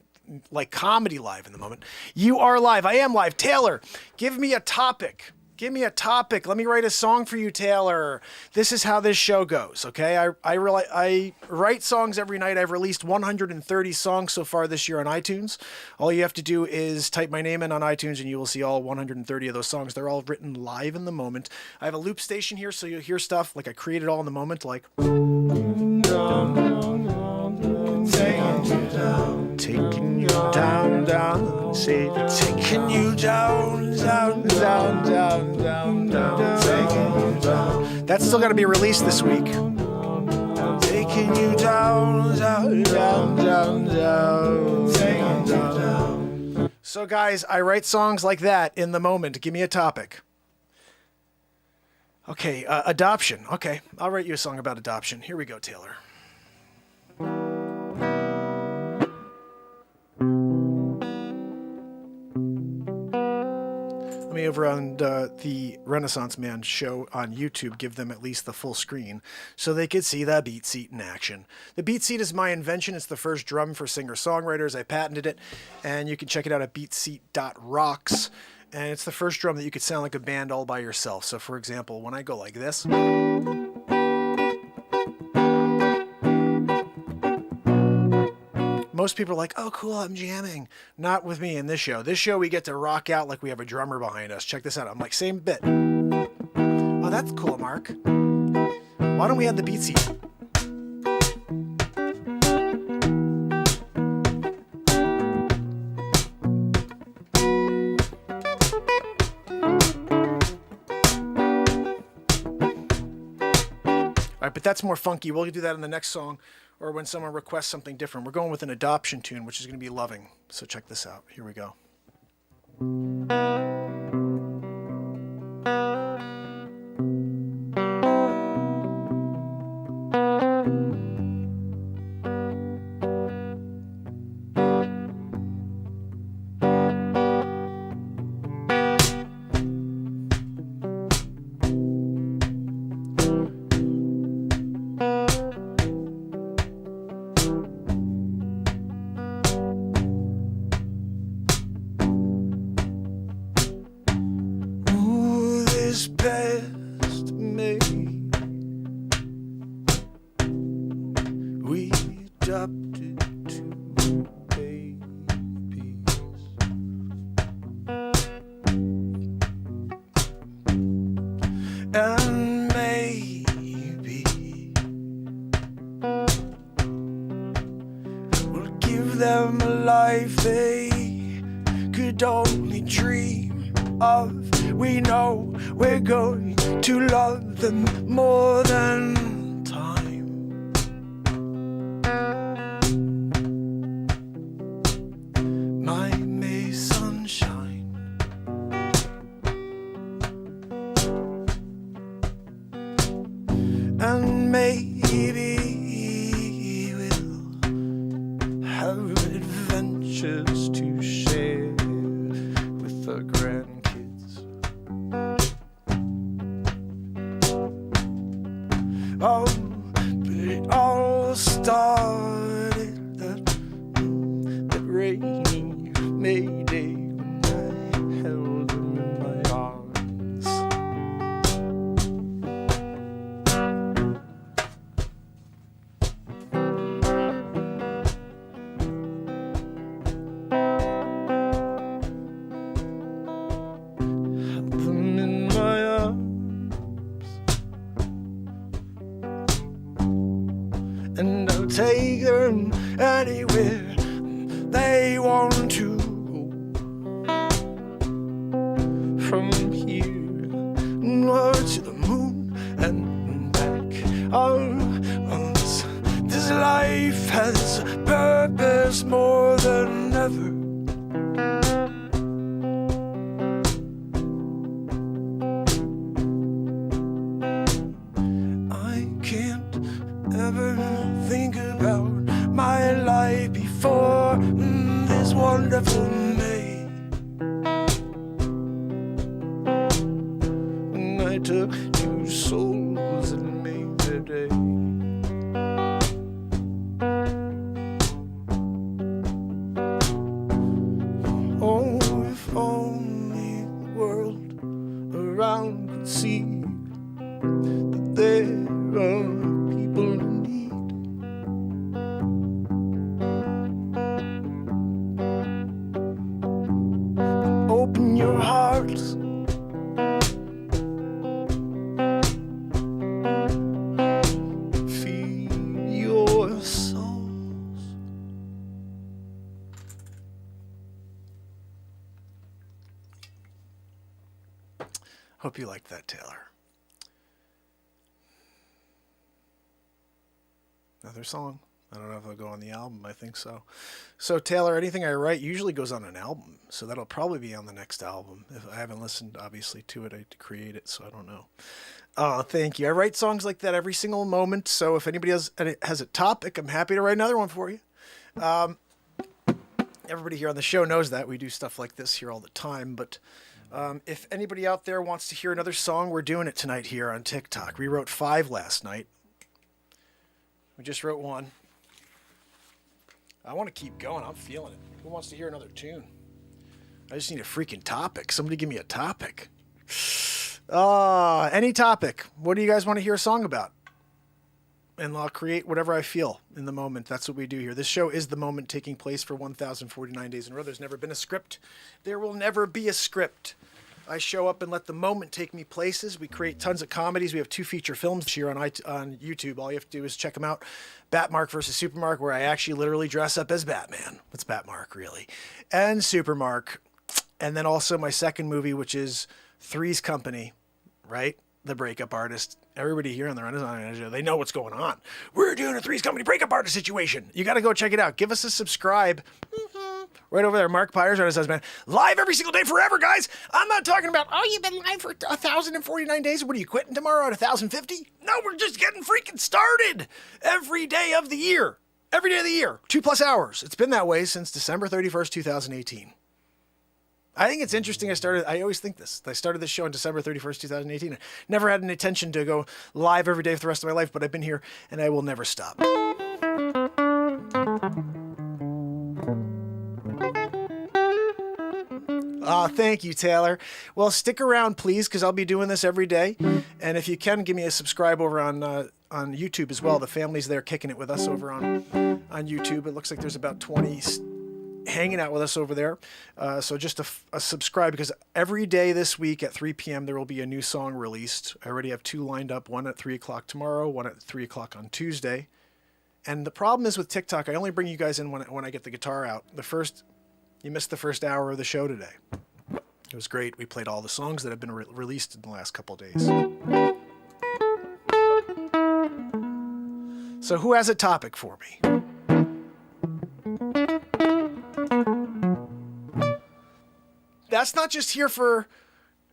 like comedy live in the moment. You are live. I am live. Taylor, give me a topic. Give me a topic. Let me write a song for you, Taylor. This is how this show goes, okay? I write songs every night. I've released 130 songs so far this year on iTunes. All you have to do is type my name in on iTunes and you will see all 130 of those songs. They're all written live in the moment. I have a loop station here so you'll hear stuff like I created all in the moment, like taking you down, down, say, taking you down, down, down, down, down, down, taking you down. That's still got to be released this week. Taking you down, down, down, down, down, taking you down. So, guys, I write songs like that in the moment. Give me a topic. Okay, adoption. Okay, I'll write you a song about adoption. Here we go, Taylor. Let me over on the Renaissance Man show on YouTube give them at least the full screen so they could see the beat seat in action. The beat seat is my invention. It's the first drum for singer-songwriters. I patented it, and you can check it out at beatseat.rocks. And it's the first drum that you could sound like a band all by yourself. So, for example, when I go like this... Most people are like, oh, cool, I'm jamming. Not with me in this show. This show, we get to rock out like we have a drummer behind us. Check this out. I'm like, same bit. Oh, that's cool, Mark. Why don't we have the beat seat? All right, but that's more funky. We'll do that in the next song. Or when someone requests something different. We're going with an adoption tune, which is going to be Loving. So check this out. Here we go. them a life they could only dream of. We know we're going to love them more than time. My May sunshine, and maybe have adventures to share with the grandkids. Oh, but it all started that rainy May day when I held him in my arms. And I'll take them anywhere they want to go. From here to the moon and back. Oh, this life has purpose more than ever. I can't ever think about my life before this wonderful May, when I took two souls and made their day. Oh, if only the world around could see that there are people in need. Open your hearts, feed your souls. Hope you liked that, Taylor. Another song. I don't know if it'll go on the album. I think so. So Taylor, anything I write usually goes on an album, so that'll probably be on the next album. If I haven't listened, obviously, to it, I had to create it, so I don't know. Thank you. I write songs like that every single moment. So if anybody has a topic, I'm happy to write another one for you. Everybody here on the show knows that we do stuff like this here all the time. But if anybody out there wants to hear another song, we're doing it tonight here on TikTok. We wrote 5 last night. We just wrote 1. I want to keep going. I'm feeling it. Who wants to hear another tune? I just need a freaking topic. Somebody give me a topic. Any topic. What do you guys want to hear a song about? And I'll create whatever I feel in the moment. That's what we do here. This show is the moment taking place for 1,049 days in a row. There's never been a script. There will never be a script. I show up and let the moment take me places. We create tons of comedies. We have 2 feature films here on YouTube. All you have to do is check them out. Batmark versus Supermark, where I actually literally dress up as Batman. It's Batmark, really. And Supermark. And then also my second movie, which is Three's Company, right? The breakup artist. Everybody here on the Renaissance show, they know what's going on. We're doing a Three's Company breakup artist situation. You got to go check it out. Give us a subscribe. Right over there, Mark Pires, Renaissance Man. Live every single day forever, guys. I'm not talking about, oh, you've been live for 1,049 days. What are you quitting tomorrow at 1,050? No, we're just getting freaking started. Every day of the year. Every day of the year. 2+ hours. It's been that way since December 31st, 2018. I think it's interesting. I always think this. I started this show on December 31st, 2018. I never had an intention to go live every day for the rest of my life, but I've been here and I will never stop. Thank you, Taylor. Well, stick around, please, because I'll be doing this every day. And if you can, give me a subscribe over on YouTube as well. The family's there kicking it with us over on YouTube. It looks like there's about 20 hanging out with us over there. So just a subscribe, because every day this week at 3 p.m. there will be a new song released. I already have 2 lined up, one at 3 o'clock tomorrow, one at 3 o'clock on Tuesday. And the problem is with TikTok, I only bring you guys in when I get the guitar out. You missed the first hour of the show today. It was great. We played all the songs that have been released in the last couple of days. So who has a topic for me? That's not just here for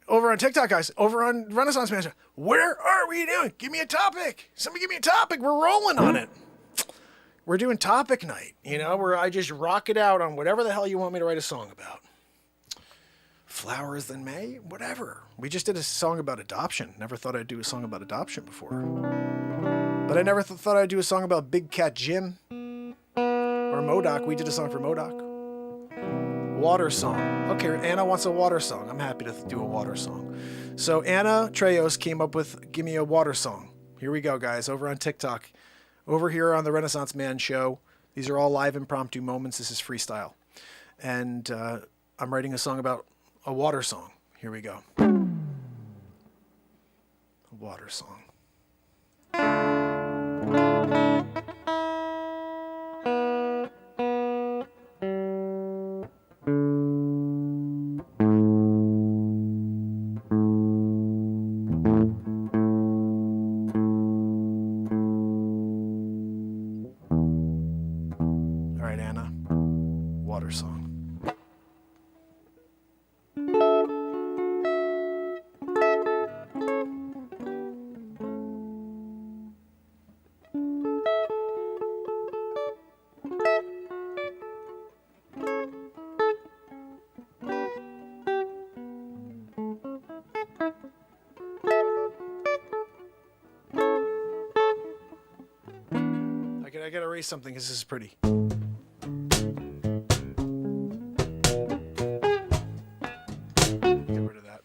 over on TikTok, guys. Over on Renaissance Man. Where are we doing? Give me a topic. Somebody give me a topic. We're rolling on it. We're doing topic night, where I just rock it out on whatever the hell you want me to write a song about. Flowers in May? Whatever. We just did a song about adoption. Never thought I'd do a song about adoption before. But I never thought I'd do a song about Big Cat Jim. Or MODOK. We did a song for MODOK. Water song. Okay, Anna wants a water song. I'm happy to do a water song. So Anna Trejos came up with Give Me a Water Song. Here we go, guys, over on TikTok. Over here on the Renaissance Man Show. These are all live impromptu moments. This is freestyle. And I'm writing a song about a water song. Here we go. A water song. All right, Anna. Water song. I gotta erase something because this is pretty. Get rid of that.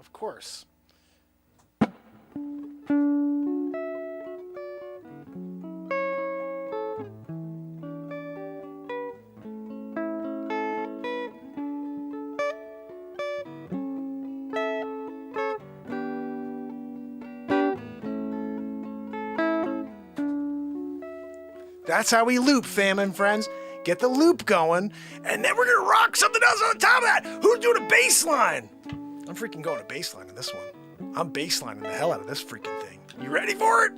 Of course. That's how we loop, fam and friends. Get the loop going, and then we're gonna rock something else on top of that. Who's doing a bass line? I'm freaking going to baseline in this one. I'm baselining the hell out of this freaking thing. You ready for it?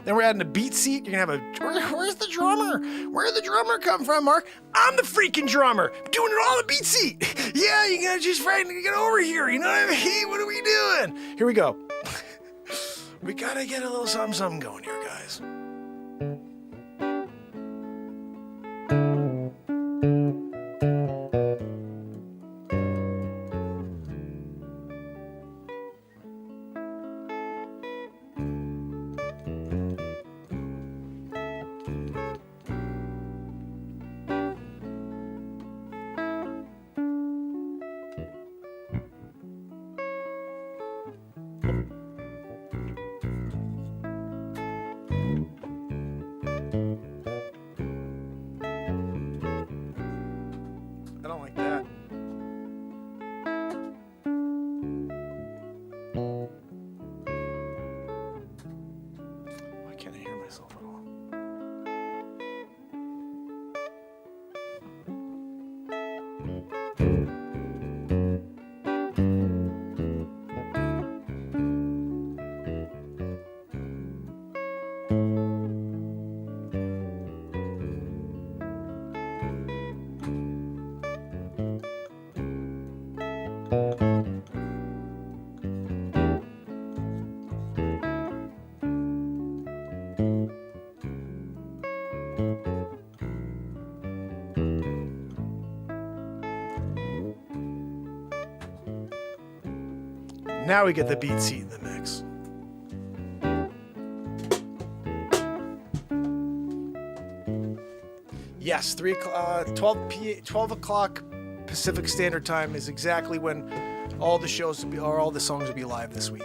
Then we're adding a beat seat. You're gonna have where's the drummer? Where'd the drummer come from, Mark? I'm the freaking drummer. I'm doing it all the beat seat. Yeah, you gotta just get over here. You know what I mean? What are we doing? Here we go. We gotta get a little something going here, guys. Now we get the beat seat in the mix. Yes, 12 o'clock Pacific Standard Time is exactly when all the shows will be, or all the songs will be live this week.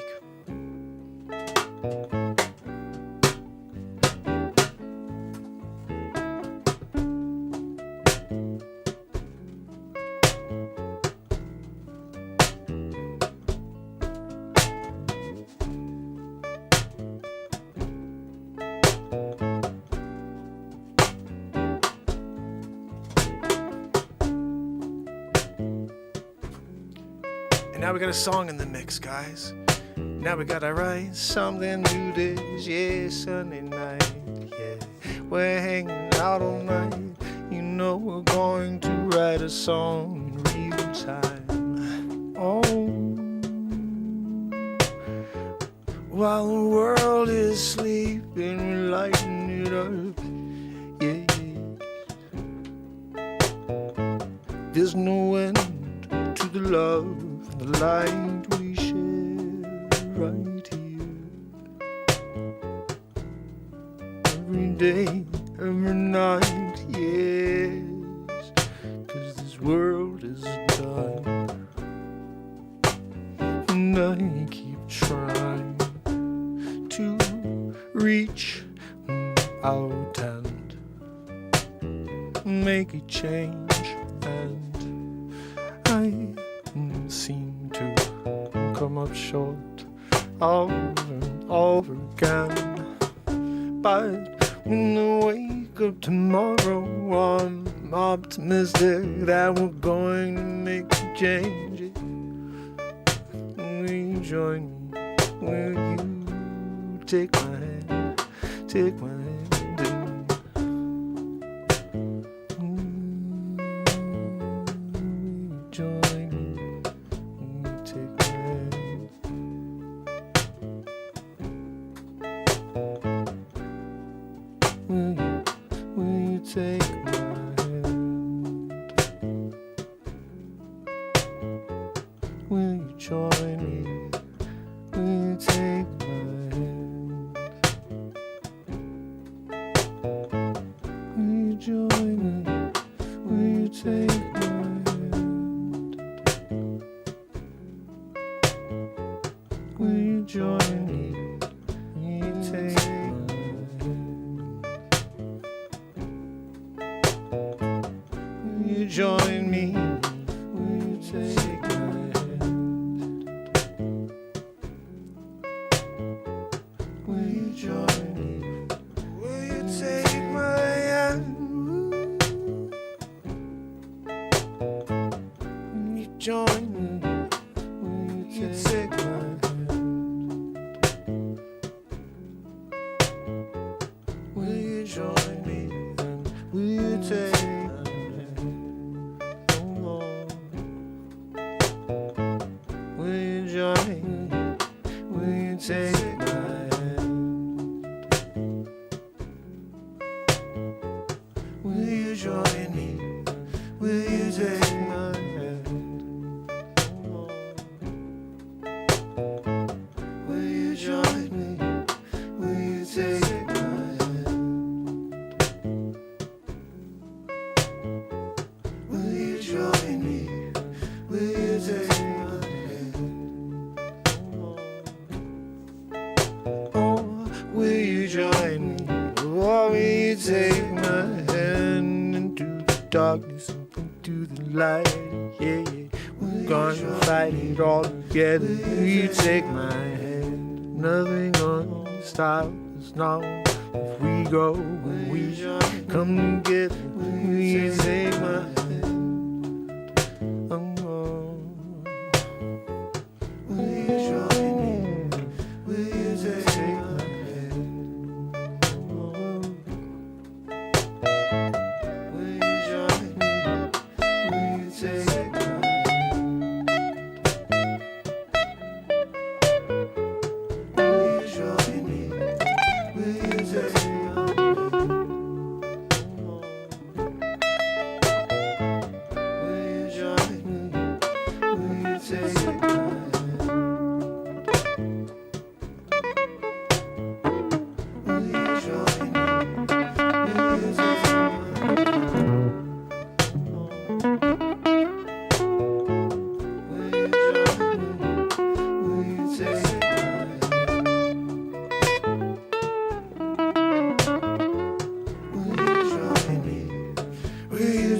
And now we got a song in the mix, guys. Now we gotta write something new this, yeah, Sunday night, yeah. We're hanging out all night, you know we're going to write a song in real time. Oh, while the world is sleeping, we're lighting it up, yeah. There's no end to the love, the light we share right here. Every day, every night, yes, 'cause this world is done. And I keep trying to reach out and make a change, and I seem to come up short over and over again. But when I wake up tomorrow, I'm optimistic that we're going to make a change. Will you join me? Will you take my hand? Take my hand. Join me, will you take my hand? Will you join me? Will you take my hand? Will you join me? Will you take my hand? Will you join me? And will you take take my hand? Will you join me? Will you take my hand? Will you join me? Will you take my hand? Will you join me? Will you take my hand? Will you join me? Or will you take my hand into the darkness and into the light? Yeah, yeah. We're gonna fight it all together. Will you take my hand? Nothing gonna stop us now. If we go, when we come together, will you take my hand? Will you join me? Will you take my hand? Will you join me? Will you take my hand?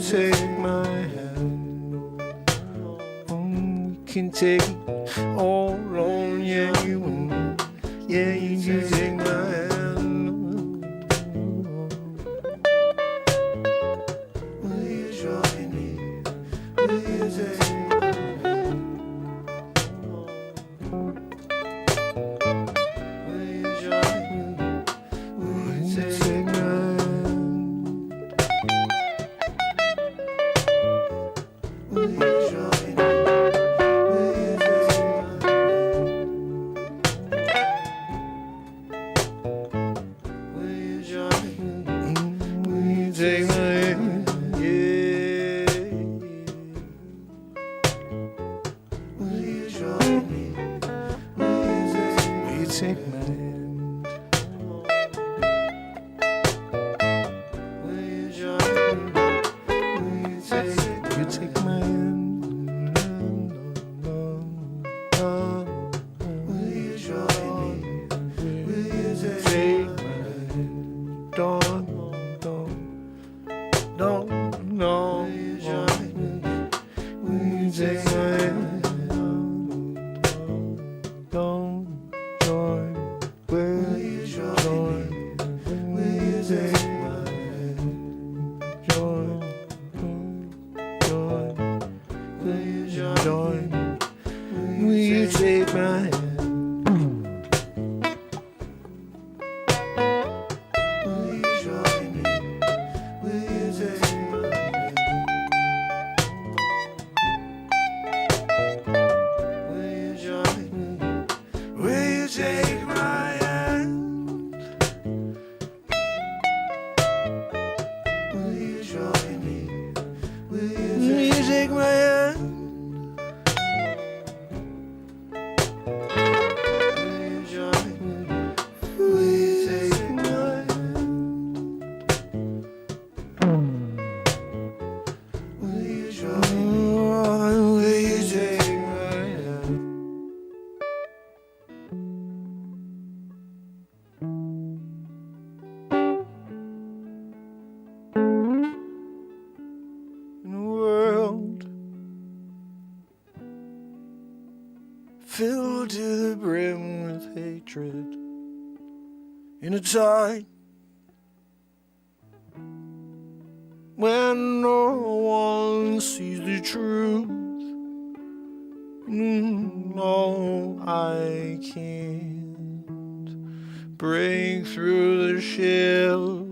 Take my hand, we can take it all on, yeah, you and me, yeah, you take my hand. Will you join me? Will you take my hand? Will you join me? Will you take my hand? Will you join me? Will you take my hand? Will you join me? Will you take my hand? Yeah. Will you join me? Will you take my hand? Will you join me? Will you take my hand? Will you join me? Will you take my hand? Don't. Will you join me? Will you take my hand? Don't join. Will you join me? Will you take my hand? Join. Will you join me? Will you take my hand? Will you join me? Will you take my hand? Will you join me? Will you take my hand? Will you join me? Will you take my hand? Will you join me? Will you take my hand? Will you join me? Will you take my hand? In a world filled to the brim with hatred, in a time when no one sees the truth. No, I can't break through the shell.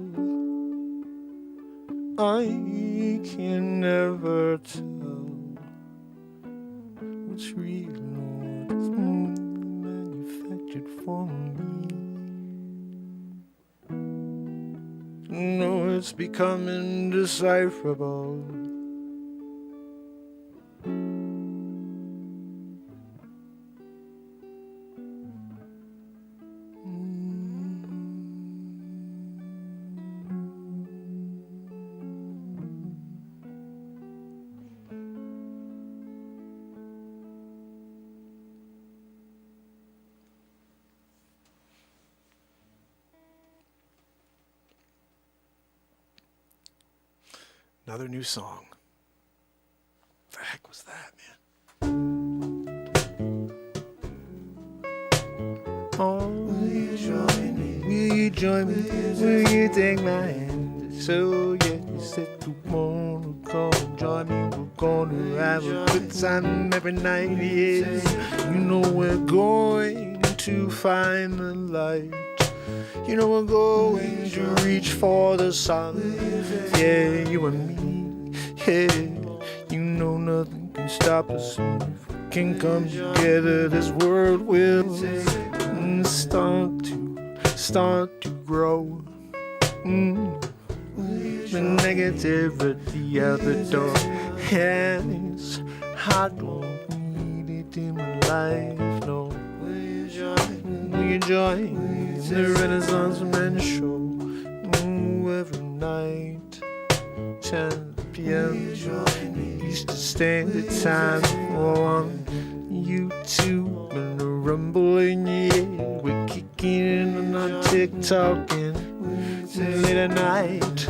I can never tell what's real or what's manufactured for me. No, it's become indecipherable. Another new song. What the heck was that, man? Oh, will you join me? Will you join me? Will you take my hand? So yeah, you said you wanna come and join me. We're gonna have a good time every night, yeah. You know we're going to find the light. You know we're going to reach for the sun. Yeah, you and me. Yeah, you know nothing can stop us. If we can come together, this world will start to grow. The negativity out the door. Yes, I don't need in my life. No, will you join the Renaissance Man show? Every night, 10 p.m. Eastern Standard Time on YouTube and the rumbling, yeah. We're kicking in on TikTok and late at night.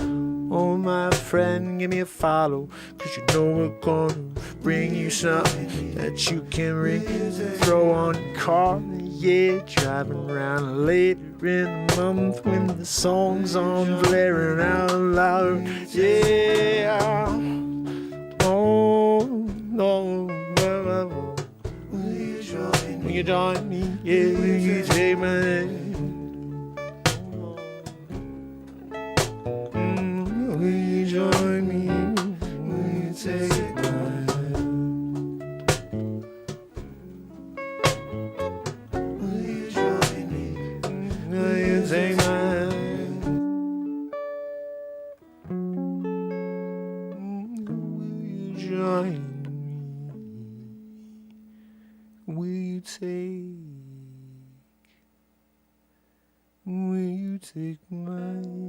Oh, my friend, give me a follow, 'cause you know we're gonna bring you something that you can ring, throw on your car, yeah, driving around later in the month when the song's on, blaring out loud, yeah. Oh, no, will you join me? Yeah, will you take my hand? Will you join me? Will you take my hand? Will you join me? Will you take my hand? Will you join me? Will you take? Will you take my hand?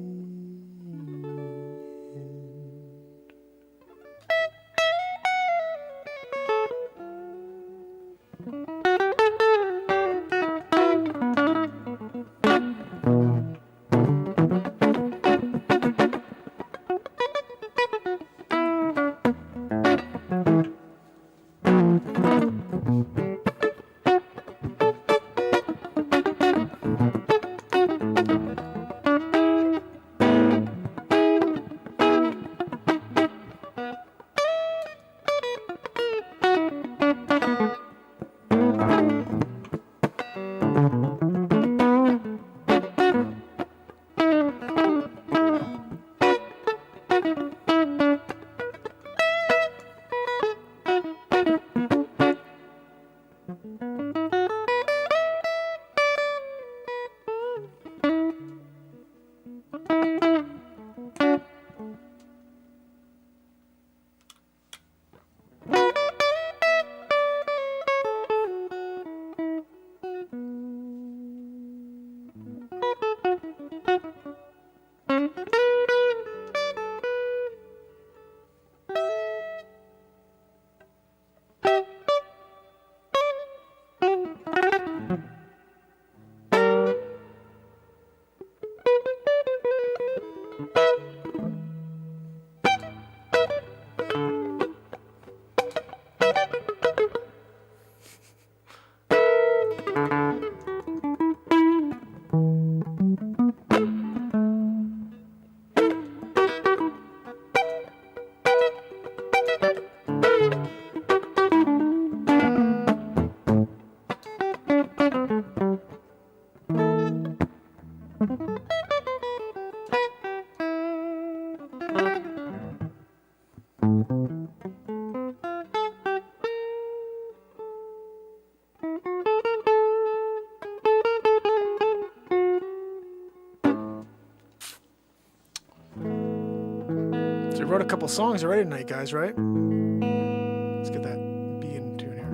So we wrote a couple songs already tonight, guys, right? Let's get that B in tune here.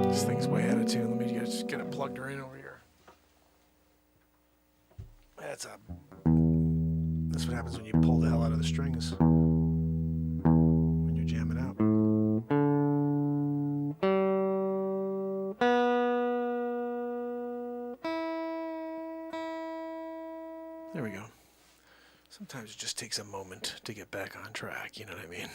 This thing's way out of tune. Let me just get it plugged her in over here. That's what happens when you pull the hell out of the strings when you're jamming out. There we go. Sometimes it just takes a moment to get back on track, you know what I mean?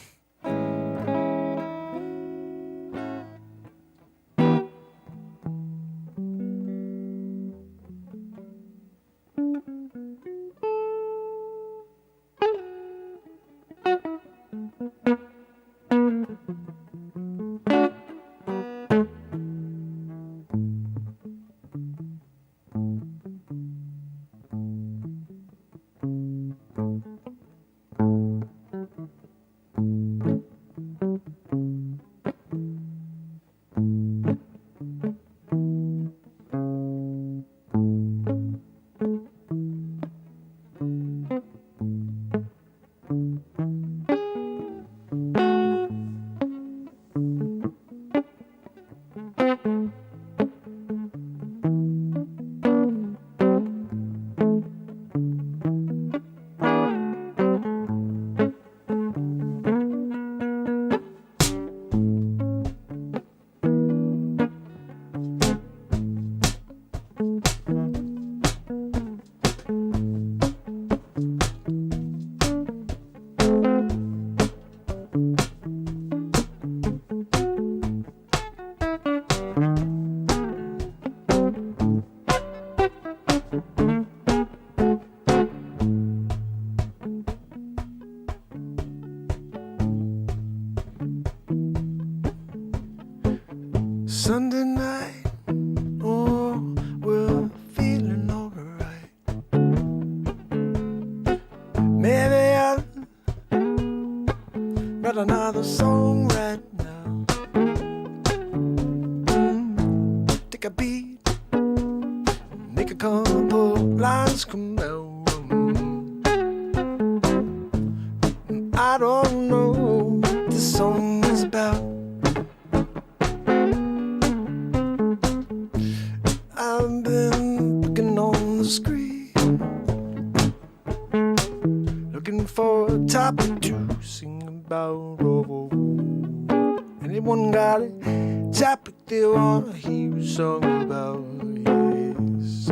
Sunday night, oh, we're feeling alright. Maybe I'll write another song right now. Take a beat, make a couple lines come out. I don't know what this song is about. I've been looking on the screen, looking for a topic to sing about. Oh, anyone got a topic they want to hear a song about? Yes.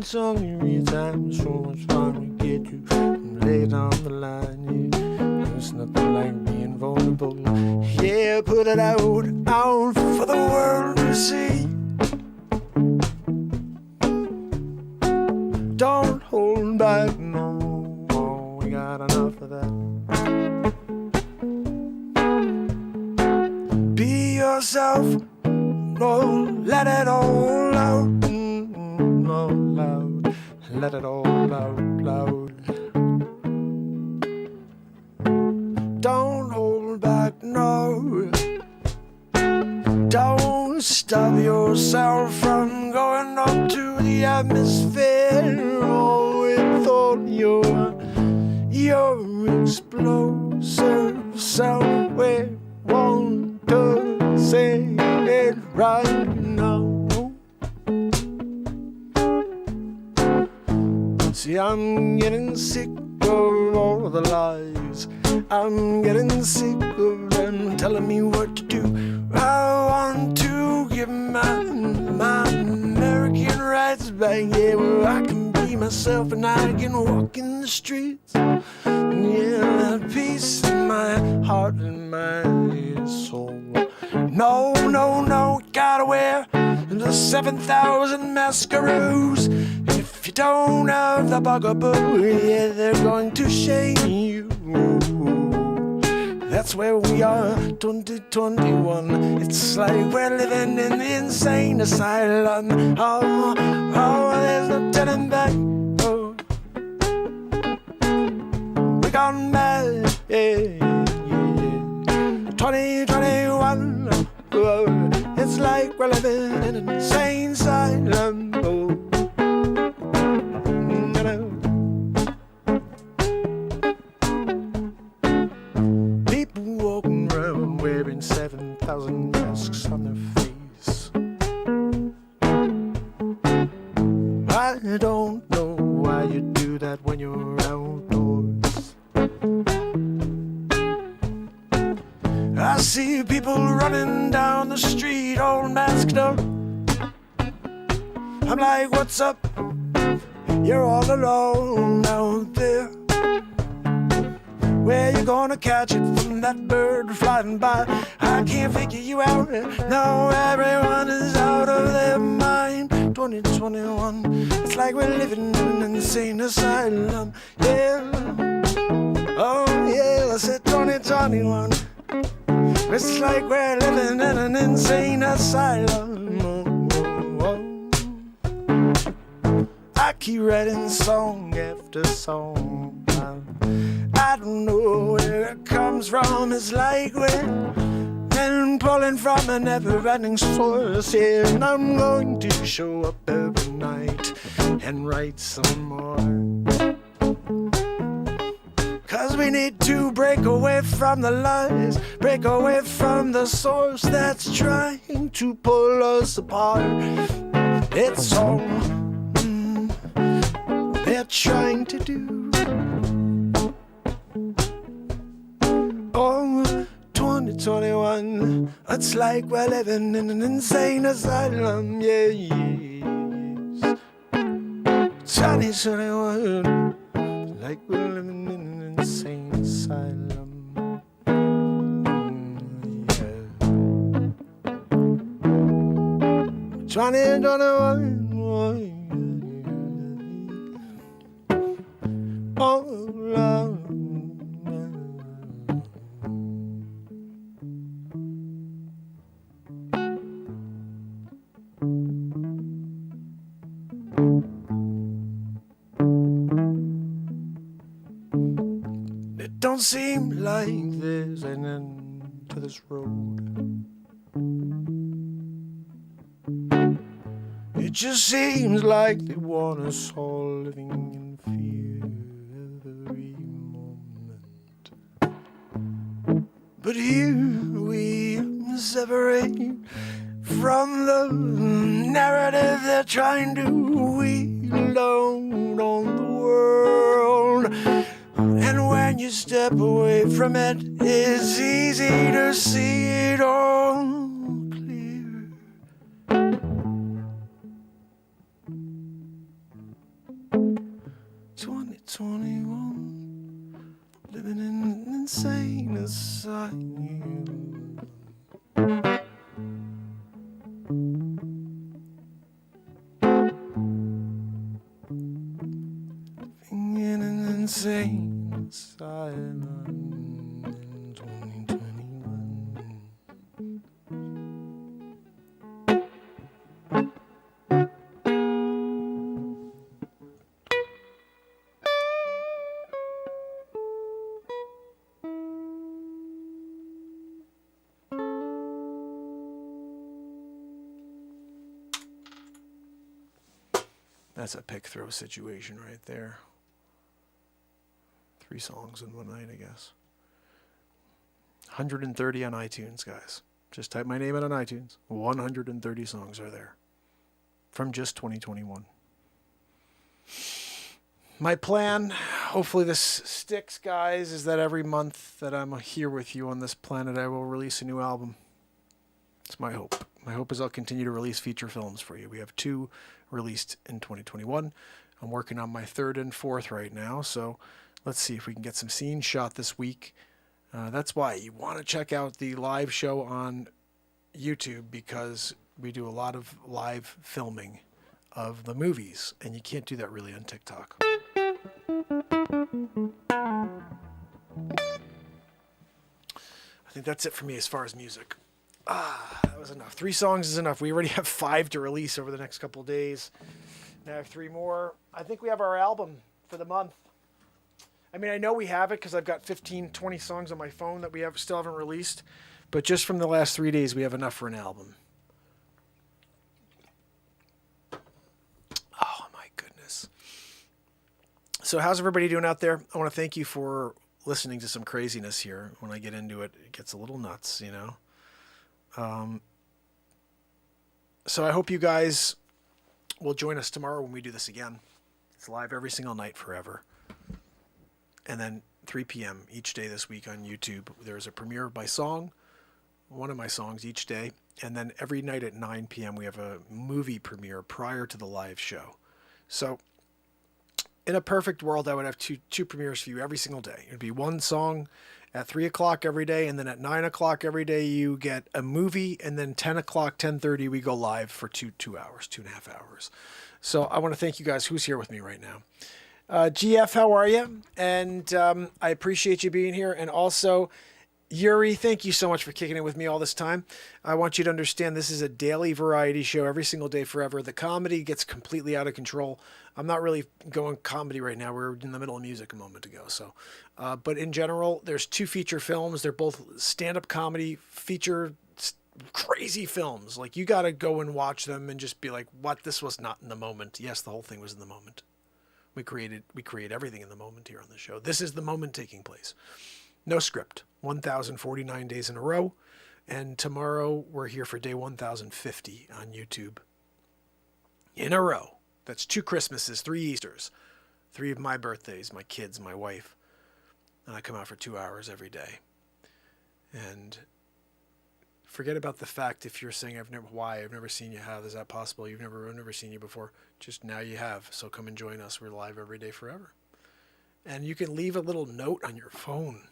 Song every time, so much fun to get you laid on the line. Yeah, there's nothing like being vulnerable. Yeah, put it out for the world to see. Don't hold back, no, we got enough of that. Be yourself, no, let it all out. No, loud, let it all out loud. Don't hold back, no. Don't stop yourself from going up to the atmosphere. Oh, with all your explosive self, we want to say it right now. See, I'm getting sick of all the lies. I'm getting sick of them telling me what to do. I want to give my American rights back, yeah, where I can be myself and I can walk in the streets. Yeah, peace in my heart and my soul. No, no, no, gotta wear the 7,000 mascaroos. If you don't have the bugaboo, yeah, they're going to shame you. That's where we are, 2021. It's like we're living in the insane asylum. Oh, there's no turning back. Oh, we gone mad, yeah. 2021. Oh, it's like we're living in an insane asylum. Oh. People walking around wearing 7,000 masks on their face. I don't know why you do that when you're outdoors. I see people running down the street all masked up. I'm like, what's up? You're all alone out there. Where you gonna catch it from that bird flying by? I can't figure you out. No, everyone is out of their mind. 2021, it's like we're living in an insane asylum. Yeah, oh yeah, I said 2021. It's like we're living in an insane asylum. Oh. I keep writing song after song. I don't know where it comes from. It's like we're been pulling from a never-ending source. Yeah, and I'm going to show up every night and write some more. 'Cause we need to break away from the lies, break away from the source that's trying to pull us apart. It's all they're trying to do. Oh, 2021, it's like we're living in an insane asylum, yeah, yes. 2021, like we're living in an insane asylum. Yeah. 2021. all alone. It don't seem like there's an end to this road. It just seems like they want us all living in fear every moment. But here we separate from the narrative they're trying to wheel out on the world. And when you step away from it, it's easy to see it all clear. 2021, living in an insane asylum. Living in an insane asylum in 2021. That's a pick throw situation right there. 3 songs in one night, I guess. 130 on iTunes, guys. Just type my name in on iTunes. 130 songs are there from just 2021. My plan, hopefully this sticks, guys, is that every month that I'm here with you on this planet, I will release a new album. It's my hope. My hope is I'll continue to release feature films for you. We have 2 released in 2021. I'm working on my 3rd and 4th right now, so let's see if we can get some scenes shot this week. That's why you want to check out the live show on YouTube, because we do a lot of live filming of the movies, and you can't do that really on TikTok. I think that's it for me as far as music. That was enough. 3 songs is enough. We already have 5 to release over the next couple of days. Now I have 3 more. I think we have our album for the month. I mean, I know we have it because I've got 15, 20 songs on my phone that we still haven't released. But just from the last 3 days, we have enough for an album. Oh, my goodness. So how's everybody doing out there? I want to thank you for listening to some craziness here. When I get into it, it gets a little nuts, you know. So I hope you guys will join us tomorrow when we do this again. It's live every single night forever. And then 3 p.m. each day this week on YouTube. There's a premiere of my song, one of my songs each day. And then every night at 9 p.m. we have a movie premiere prior to the live show. So in a perfect world, I would have two premieres for you every single day. It would be one song at 3 o'clock every day, and then at 9 o'clock every day you get a movie, and then 10 o'clock, 10:30 we go live for 2 hours, 2.5 hours. So I want to thank you guys. Who's here with me right now? GF, how are you? And I appreciate you being here. And also, Yuri, thank you so much for kicking it with me all this time. I want you to understand this is a daily variety show every single day forever. The comedy gets completely out of control. I'm not really going comedy right now. We're in the middle of music a moment ago. So, but in general, there's 2 feature films. They're both stand-up comedy, feature crazy films. Like, you got to go and watch them and just be like, what? This was not in the moment. Yes, the whole thing was in the moment. We create everything in the moment here on the show. This is the moment taking place. No script. 1,049 days in a row. And tomorrow we're here for day 1,050 on YouTube. In a row. That's 2 Christmases, 3 Easters, 3 of my birthdays, my kids, my wife. And I come out for 2 hours every day. And forget about the fact if you're saying, I've never seen you. How is that possible? I've never seen you before. Just now you have. So come and join us. We're live every day forever. And you can leave a little note on your phone.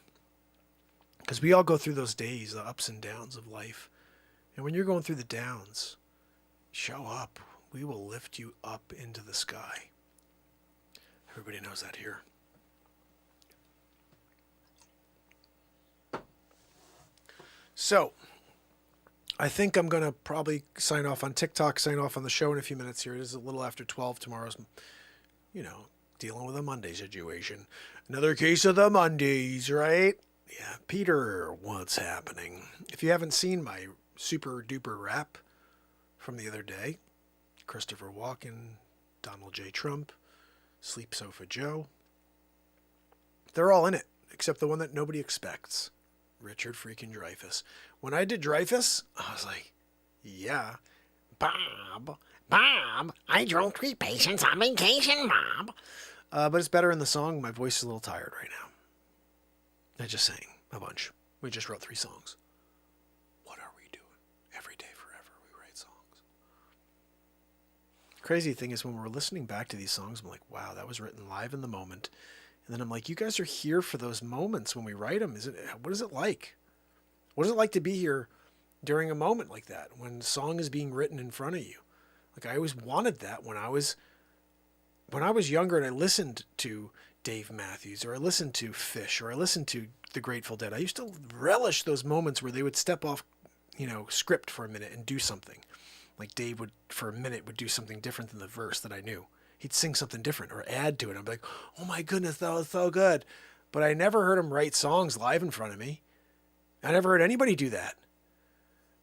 Because we all go through those days, the ups and downs of life. And when you're going through the downs, show up. We will lift you up into the sky. Everybody knows that here. So, I think I'm going to probably sign off on TikTok, sign off on the show in a few minutes here. It is a little after 12. Tomorrow's, dealing with a Monday situation. Another case of the Mondays, right? Yeah, Peter, what's happening? If you haven't seen my super duper rap from the other day, Christopher Walken, Donald J. Trump, Sleep Sofa Joe, they're all in it, except the one that nobody expects, Richard freaking Dreyfuss. When I did Dreyfuss, I was like, yeah, Bob, I drove 3 patients on vacation, Bob. But it's better in the song. My voice is a little tired right now. I just sang a bunch. We just wrote 3 songs. What are we doing? Every day forever we write songs. Crazy thing is when we're listening back to these songs, I'm like, wow, that was written live in the moment. And then I'm like, you guys are here for those moments when we write them. What is it like? What is it like to be here during a moment like that when the song is being written in front of you? Like I always wanted that when I was younger and I listened to Dave Matthews or I listened to Fish or I listened to the Grateful Dead. I used to relish those moments where they would step off, script for a minute and do something. Like Dave would, for a minute, would do something different than the verse that I knew. He'd sing something different or add to it. I'd be like, oh my goodness, that was so good. But I never heard him write songs live in front of me. I never heard anybody do that.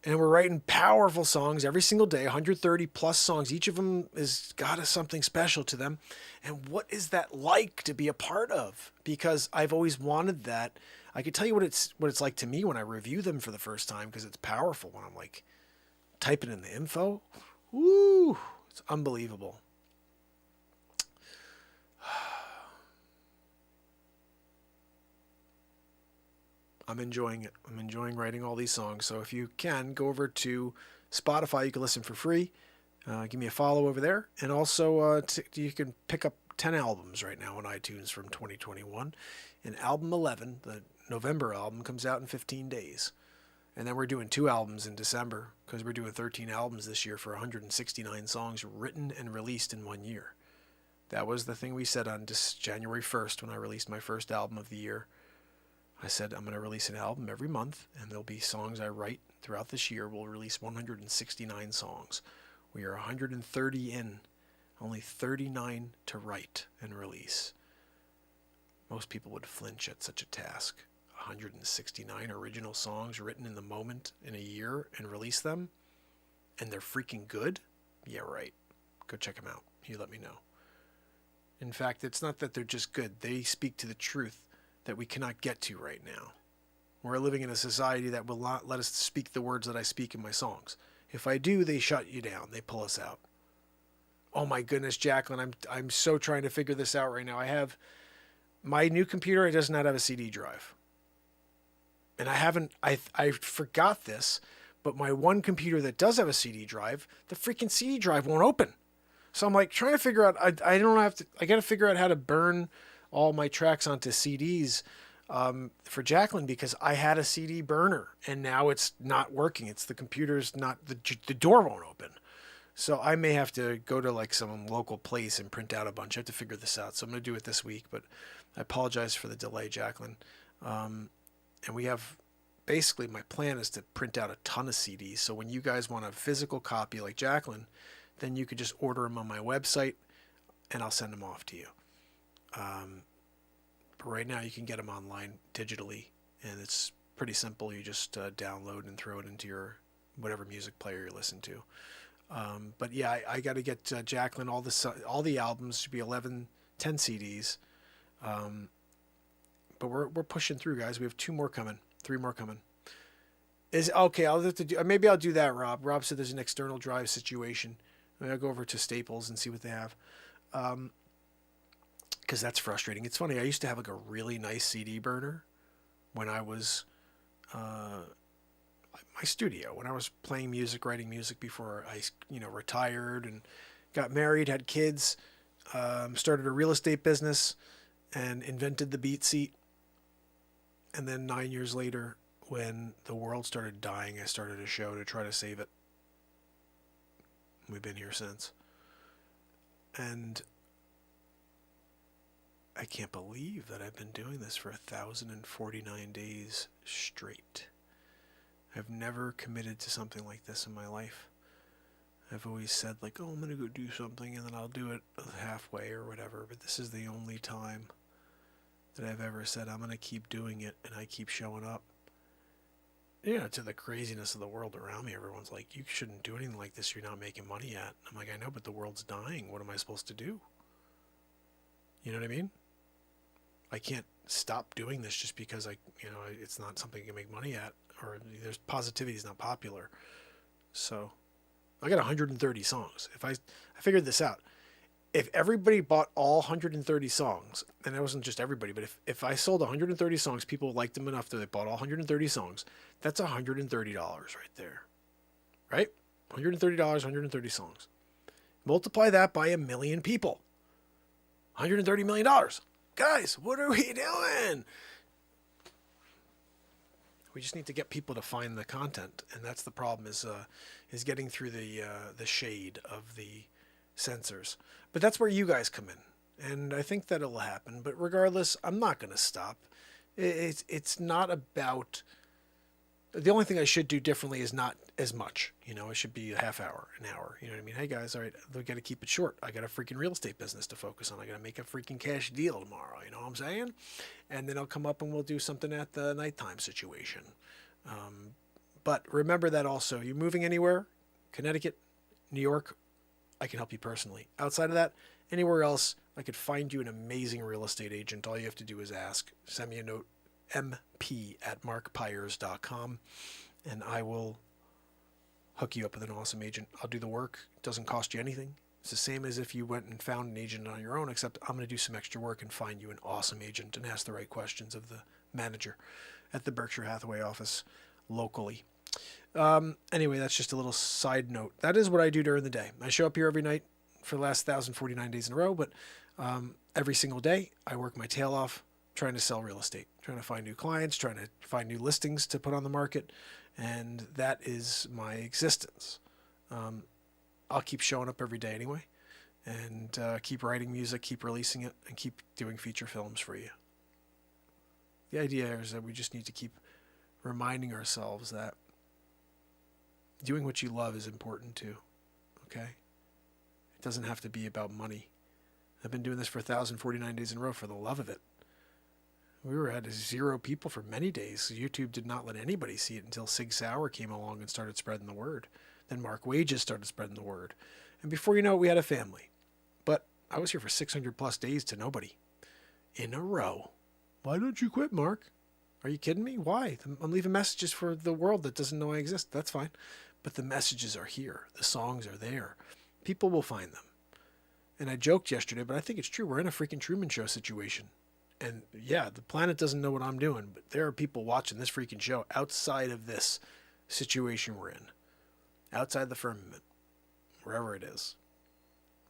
And we're writing powerful songs every single day, 130 plus songs. Each of them has got something special to them. And what is that like to be a part of? Because I've always wanted that. I could tell you what it's like to me when I review them for the first time because it's powerful when I'm like typing in the info. Woo! It's unbelievable. I'm enjoying it. I'm enjoying writing all these songs. So if you can, go over to Spotify. You can listen for free. Give me a follow over there. And also, you can pick up 10 albums right now on iTunes from 2021. And album 11, the November album, comes out in 15 days. And then we're doing 2 albums in December because we're doing 13 albums this year for 169 songs written and released in 1 year. That was the thing we said on January 1st when I released my first album of the year. I said I'm going to release an album every month, and there'll be songs I write throughout this year. We'll release 169 songs. We are 130 in, only 39 to write and release. Most people would flinch at such a task. 169 original songs written in the moment in a year and release them, and they're freaking good? Yeah, right. Go check them out. You let me know. In fact, it's not that they're just good. They speak to the truth that we cannot get to right now. We're living in a society that will not let us speak the words that I speak in my songs. If I do, they shut you down. They pull us out. Oh my goodness, Jacqueline, I'm so trying to figure this out right now. I have my new computer. It does not have a CD drive. And I forgot this, but my one computer that does have a CD drive, the freaking CD drive won't open. So I'm like trying to figure out, I got to figure out how to burn all my tracks onto CDs for Jacqueline because I had a CD burner and now it's not working. It's the computer's not, the door won't open. So I may have to go to like some local place and print out a bunch. I have to figure this out. So I'm going to do it this week, but I apologize for the delay, Jacqueline. And we have, basically my plan is to print out a ton of CDs. So when you guys want a physical copy like Jacqueline, then you could just order them on my website and I'll send them off to you. But right now you can get them online digitally and it's pretty simple. You just download and throw it into your whatever music player you listen to. But yeah, I got to get Jacqueline all the albums. Should be 10 CDs. But we're pushing through, guys. We have 2 more coming, 3 more coming. Is okay. Maybe I'll do that, Rob. Rob said there's an external drive situation. I'll go over to Staples and see what they have. Because that's frustrating. It's funny. I used to have like a really nice CD burner when I was my studio, when I was playing music, writing music before I retired and got married, had kids, started a real estate business, and invented the beat seat. And then 9 years later, when the world started dying, I started a show to try to save it. We've been here since. And I can't believe that I've been doing this for 1,049 days straight. I've never committed to something like this in my life. I've always said, like, oh, I'm going to go do something, and then I'll do it halfway or whatever. But this is the only time that I've ever said I'm going to keep doing it, and I keep showing up. You know, to the craziness of the world around me, everyone's like, you shouldn't do anything like this. You're not making money yet. I'm like, I know, but the world's dying. What am I supposed to do? You know what I mean? I can't stop doing this just because it's not something you can make money at, or there's positivity is not popular. So I got 130 songs. I figured this out. If everybody bought all 130 songs, and it wasn't just everybody, but if I sold 130 songs, people liked them enough that they bought all 130 songs, that's $130 right there. Right? $130, 130 songs. Multiply that by 1 million people. $130 million. Guys, what are we doing? We just need to get people to find the content, and that's the problem is getting through the shade of the censors. But that's where you guys come in, and I think that it'll happen. But regardless, I'm not going to stop. It's not about. The only thing I should do differently is not as much. You know, it should be a half hour, an hour. You know what I mean? Hey guys, all right, we got to keep it short. I got a freaking real estate business to focus on. I got to make a freaking cash deal tomorrow. You know what I'm saying? And then I'll come up and we'll do something at the nighttime situation. But remember that also. You're moving anywhere, Connecticut, New York, I can help you personally. Outside of that, anywhere else, I could find you an amazing real estate agent. All you have to do is ask. Send me a note, mp@markpires.com, and I will hook you up with an awesome agent. I'll do the work. It doesn't cost you anything. It's the same as if you went and found an agent on your own, except I'm going to do some extra work and find you an awesome agent and ask the right questions of the manager at the Berkshire Hathaway office locally. Anyway, that's just a little side note. That is what I do during the day. I show up here every night for the last 1,049 days in a row, but every single day I work my tail off trying to sell real estate, trying to find new clients, trying to find new listings to put on the market, and that is my existence. I'll keep showing up every day anyway, and keep writing music, keep releasing it, and keep doing feature films for you. The idea is that we just need to keep reminding ourselves that doing what you love is important too, okay? It doesn't have to be about money. I've been doing this for 1,049 days in a row for the love of it. We were at 0 people for many days. YouTube did not let anybody see it until Sig Sauer came along and started spreading the word. Then Mark Wages started spreading the word. And before you know it, we had a family. But I was here for 600 plus days to nobody. In a row. Why don't you quit, Mark? Are you kidding me? Why? I'm leaving messages for the world that doesn't know I exist. That's fine. But the messages are here. The songs are there. People will find them. And I joked yesterday, but I think it's true. We're in a freaking Truman Show situation. And yeah, the planet doesn't know what I'm doing, but there are people watching this freaking show outside of this situation we're in. Outside the firmament. Wherever it is.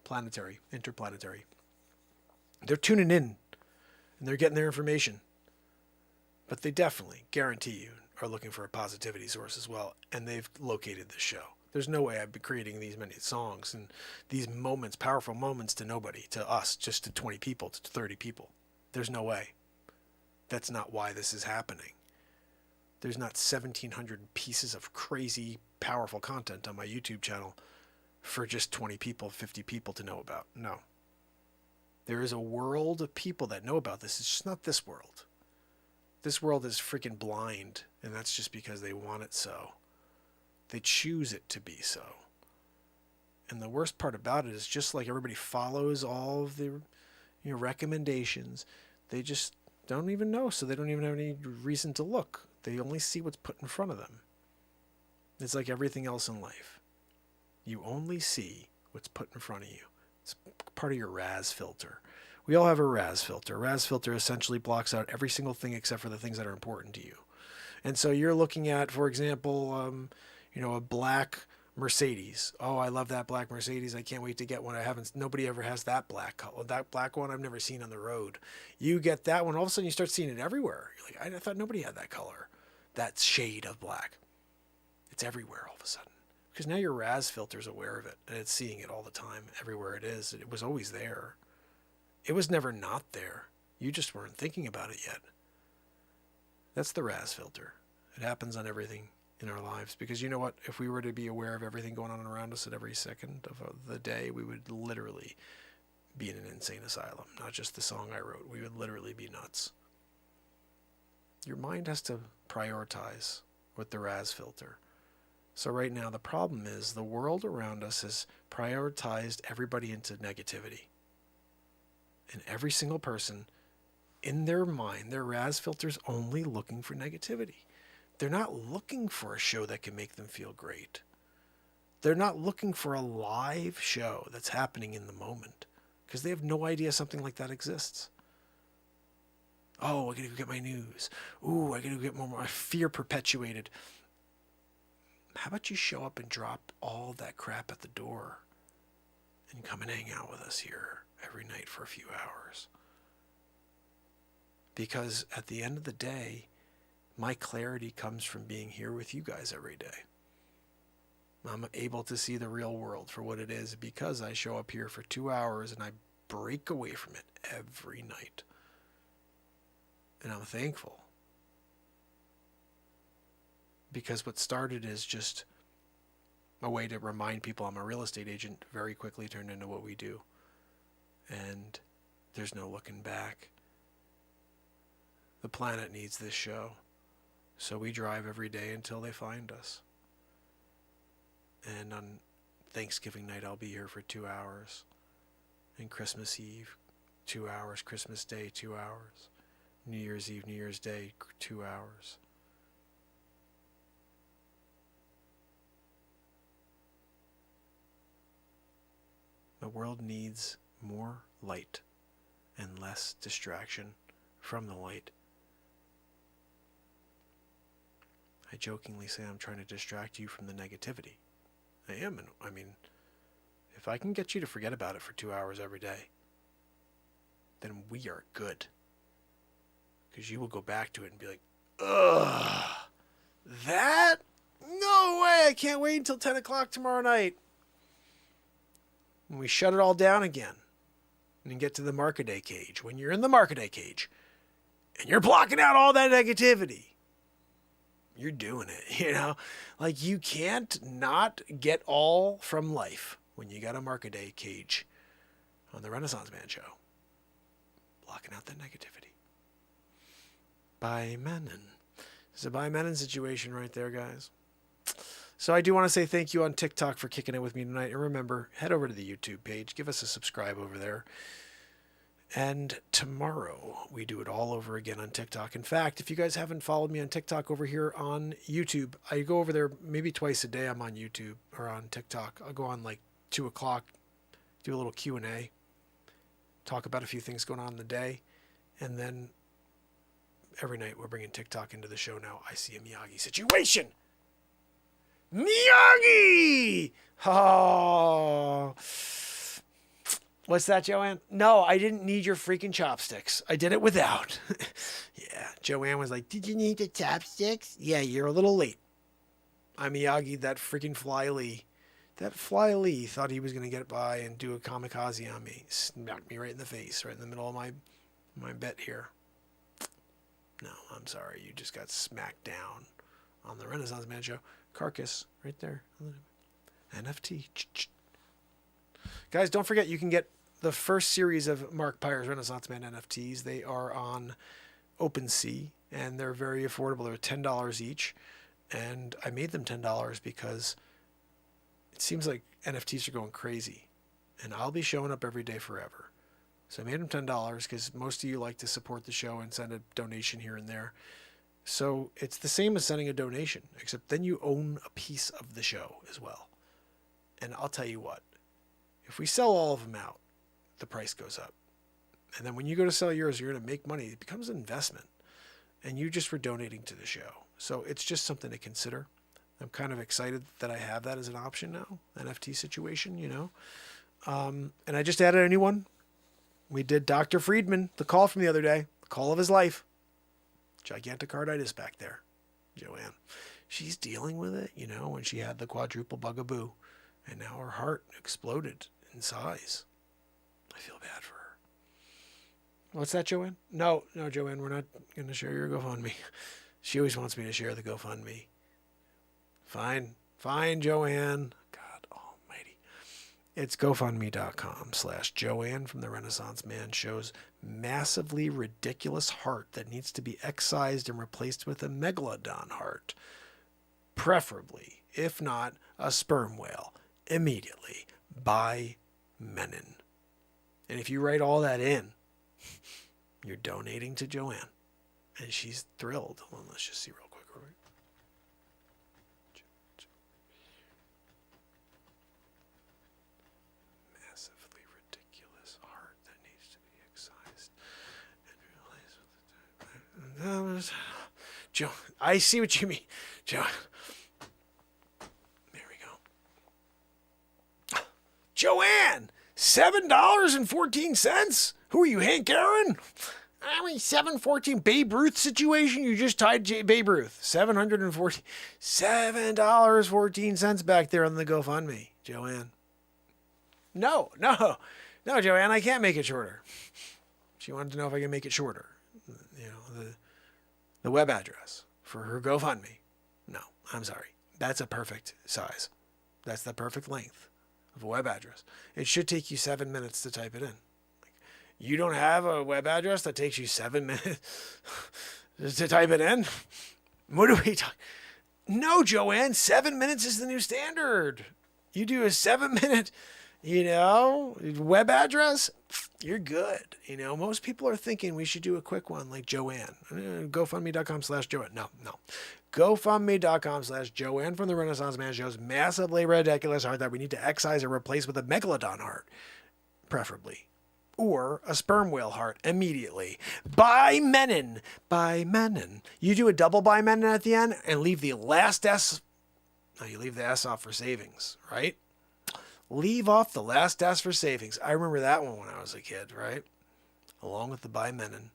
Planetary. Interplanetary. They're tuning in. And they're getting their information. But they definitely, guarantee you, are looking for a positivity source as well. And they've located this show. There's no way I'd be creating these many songs and these moments, powerful moments to nobody, to us, just to 20 people, to 30 people. There's no way. That's not why this is happening. There's not 1,700 pieces of crazy, powerful content on my YouTube channel for just 20 people, 50 people to know about. No. There is a world of people that know about this. It's just not this world. This world is freaking blind, and that's just because they want it so. They choose it to be so. And the worst part about it is just like everybody follows all of the recommendations, they just don't even know, so they don't even have any reason to look. They only see what's put in front of them. It's like everything else in life. You only see what's put in front of you. It's part of your RAS filter. We all have a RAS filter. A RAS filter essentially blocks out every single thing except for the things that are important to you. And so you're looking at, for example, a black Mercedes. Oh, I love that black Mercedes. I can't wait to get one. Nobody ever has that black color. That black one I've never seen on the road. You get that one, all of a sudden you start seeing it everywhere. You're like, I thought nobody had that color. That shade of black. It's everywhere all of a sudden. Because now your RAS filter is aware of it, and it's seeing it all the time, everywhere it is. It was always there. It was never not there. You just weren't thinking about it yet. That's the RAS filter. It happens on everything in our lives. Because you know what? If we were to be aware of everything going on around us at every second of the day, we would literally be in an insane asylum. Not just the song I wrote. We would literally be nuts. Your mind has to prioritize with the RAS filter. So right now, the problem is the world around us has prioritized everybody into negativity. And every single person, in their mind, their RAS filter's only looking for negativity. They're not looking for a show that can make them feel great. They're not looking for a live show that's happening in the moment because they have no idea something like that exists. Oh, I gotta go get my news. Ooh, I gotta go get more fear perpetuated. How about you show up and drop all that crap at the door and come and hang out with us here every night for a few hours? Because at the end of the day, my clarity comes from being here with you guys every day. I'm able to see the real world for what it is because I show up here for 2 hours and I break away from it every night. And I'm thankful. Because what started as just a way to remind people I'm a real estate agent very quickly turned into what we do. And there's no looking back. The planet needs this show. So we drive every day until they find us. And on Thanksgiving night, I'll be here for 2 hours. And Christmas Eve, 2 hours. Christmas Day, 2 hours. New Year's Eve, New Year's Day, 2 hours. The world needs more light and less distraction from the light. I jokingly say I'm trying to distract you from the negativity. I am. And I mean, if I can get you to forget about it for 2 hours every day, then we are good. Because you will go back to it and be like, ugh, that? No way, I can't wait until 10 o'clock tomorrow night. When we shut it all down again and get to the market day cage. When you're in the market day cage and you're blocking out all that negativity, you're doing it, you know? Like, you can't not get all from life when you got a market day cage on the Renaissance Man show. Blocking out that negativity. By Menon. It's a by Menon situation right there, guys. So I do want to say thank you on TikTok for kicking it with me tonight. And remember, head over to the YouTube page. Give us a subscribe over there. And tomorrow, we do it all over again on TikTok. In fact, if you guys haven't followed me on TikTok over here on YouTube, I go over there maybe twice a day. I'm on YouTube or on TikTok. I'll go on like 2 o'clock, do a little Q&A, talk about a few things going on in the day. And then every night we're bringing TikTok into the show now. I see a Miyagi situation. Miyagi! Oh. What's that, Joanne? No, I didn't need your freaking chopsticks. I did it without. Yeah, Joanne was like, did you need the chopsticks? Yeah, you're a little late. I Miyagi, that freaking Fly Lee. That Fly Lee thought he was going to get by and do a kamikaze on me. Smacked me right in the face, right in the middle of my bet here. No, I'm sorry. You just got smacked down on the Renaissance Man show. Carcass, right there. NFT. Guys, don't forget you can get the first series of Mark Pires Renaissance Man NFTs. They are on OpenSea, and they're very affordable. They're $10 each, and I made them $10 because it seems like NFTs are going crazy, and I'll be showing up every day forever. So I made them $10 because most of you like to support the show and send a donation here and there. So it's the same as sending a donation, except then you own a piece of the show as well. And I'll tell you what, if we sell all of them out, the price goes up. And then when you go to sell yours, you're going to make money. It becomes an investment. And you just were donating to the show. So it's just something to consider. I'm kind of excited that I have that as an option now. NFT situation, you know. And I just added a new one. We did Dr. Friedman, the call from the other day. The call of his life. Gigantocarditis back there. Joanne. She's dealing with it, you know, when she had the quadruple bugaboo. And now her heart exploded in size. I feel bad for her. What's that, Joanne? No, Joanne, we're not going to share your GoFundMe. She always wants me to share the GoFundMe. Fine, Joanne. God almighty. It's GoFundMe.com/Joanne from the Renaissance Man Show's massively ridiculous heart that needs to be excised and replaced with a megalodon heart. Preferably, if not a sperm whale, immediately by Menon. And if you write all that in, you're donating to Joanne. And she's thrilled. Well, let's just see real quick. Massively ridiculous heart that needs to be excised and replaced with Joe. I see what you mean, Joe. There we go. Joanne, $7.14. Who are you, Hank Aaron? I mean, 714 Babe Ruth situation. You just tied Babe Ruth. $714 back there on the GoFundMe, Joanne. No, Joanne, I can't make it shorter. She wanted to know if I can make it shorter. You know, the web address for her GoFundMe. No, I'm sorry. That's a perfect size. That's the perfect length of a web address. It should take you 7 minutes to type it in. You don't have a web address that takes you 7 minutes to type it in? What are we talking? No, Joanne, 7 minutes is the new standard. You do a 7-minute, web address, you're good. Most people are thinking we should do a quick one like Joanne. GoFundMe.com/Joanne. No. GoFundMe.com/Joanne from the Renaissance Man Show's massively ridiculous heart that we need to excise and replace with a megalodon heart, preferably. Or a sperm whale heart immediately. By Menon. You do a double by Menon at the end and leave the last S. No, you leave the S off for savings, right? Leave off the last S for savings. I remember that one when I was a kid, right? Along with the by Menon.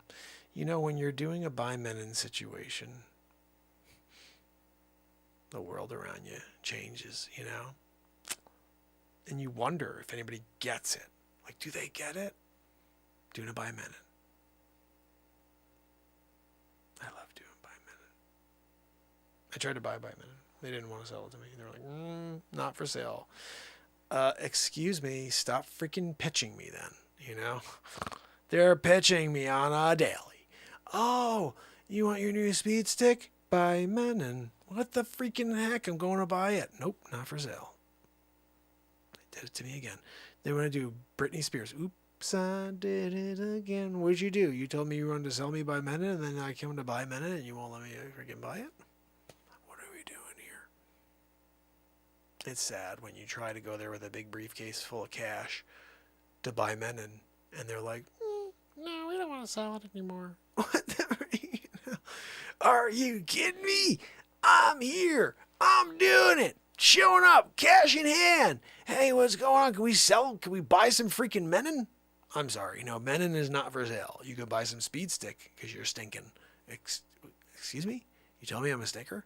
When you're doing a by Menon situation, the world around you changes, And you wonder if anybody gets it. Like, do they get it? Doing a by Menon. I love doing by Menon. I tried to buy by Menon. They didn't want to sell it to me. They're like, not for sale. Excuse me, stop freaking pitching me then, They're pitching me on a daily. Oh, you want your new speed stick? By Menon. What the freaking heck? I'm going to buy it. Nope, not for sale. They did it to me again. They want to do Britney Spears. Oops, I did it again. What'd you do? You told me you wanted to sell me by Menon, and then I came to buy Menon, and you won't let me freaking buy it? What are we doing here? It's sad when you try to go there with a big briefcase full of cash to buy Menon, and they're like, no, we don't want to sell it anymore. What the? Are you kidding me? I'm here. I'm doing it. Showing up, cash in hand. Hey, what's going on? Can we buy some freaking Menon? I'm sorry, Menon is not for sale. You can buy some speed stick because you're stinking. Excuse me? You tell me I'm a stinker?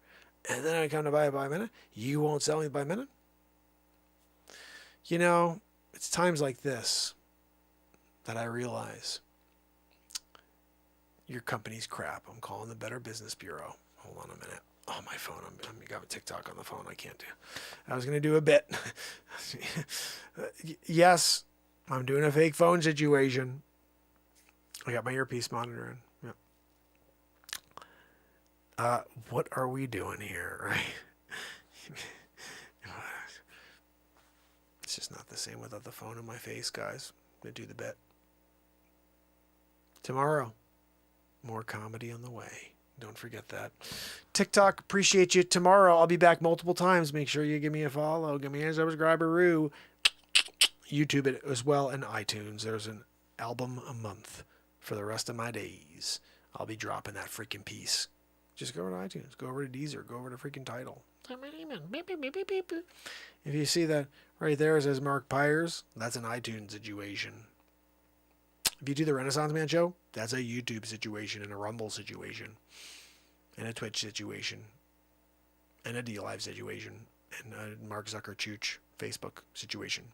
And then I come to buy a by Menon? You won't sell me by Menon? It's times like this that I realize your company's crap. I'm calling the Better Business Bureau. Hold on a minute. Oh, my phone. I'm got a TikTok on the phone. I can't do. I was going to do a bit. Yes, I'm doing a fake phone situation. I got my earpiece monitor in. Yep. What are we doing here, right? It's just not the same without the phone in my face, guys. I'm going to do the bit. Tomorrow, more comedy on the way. Don't forget that. TikTok, appreciate you. Tomorrow, I'll be back multiple times. Make sure you give me a follow. Give me a subscriber-oo. YouTube it as well, and iTunes. There's an album a month for the rest of my days. I'll be dropping that freaking piece. Just go over to iTunes. Go over to Deezer. Go over to freaking Tidal. If you see that right there, it says Mark Pires. That's an iTunes situation. If you do the Renaissance Man Show, that's a YouTube situation and a Rumble situation and a Twitch situation and a D-Live situation and a Mark Zuckerchooch Facebook situation,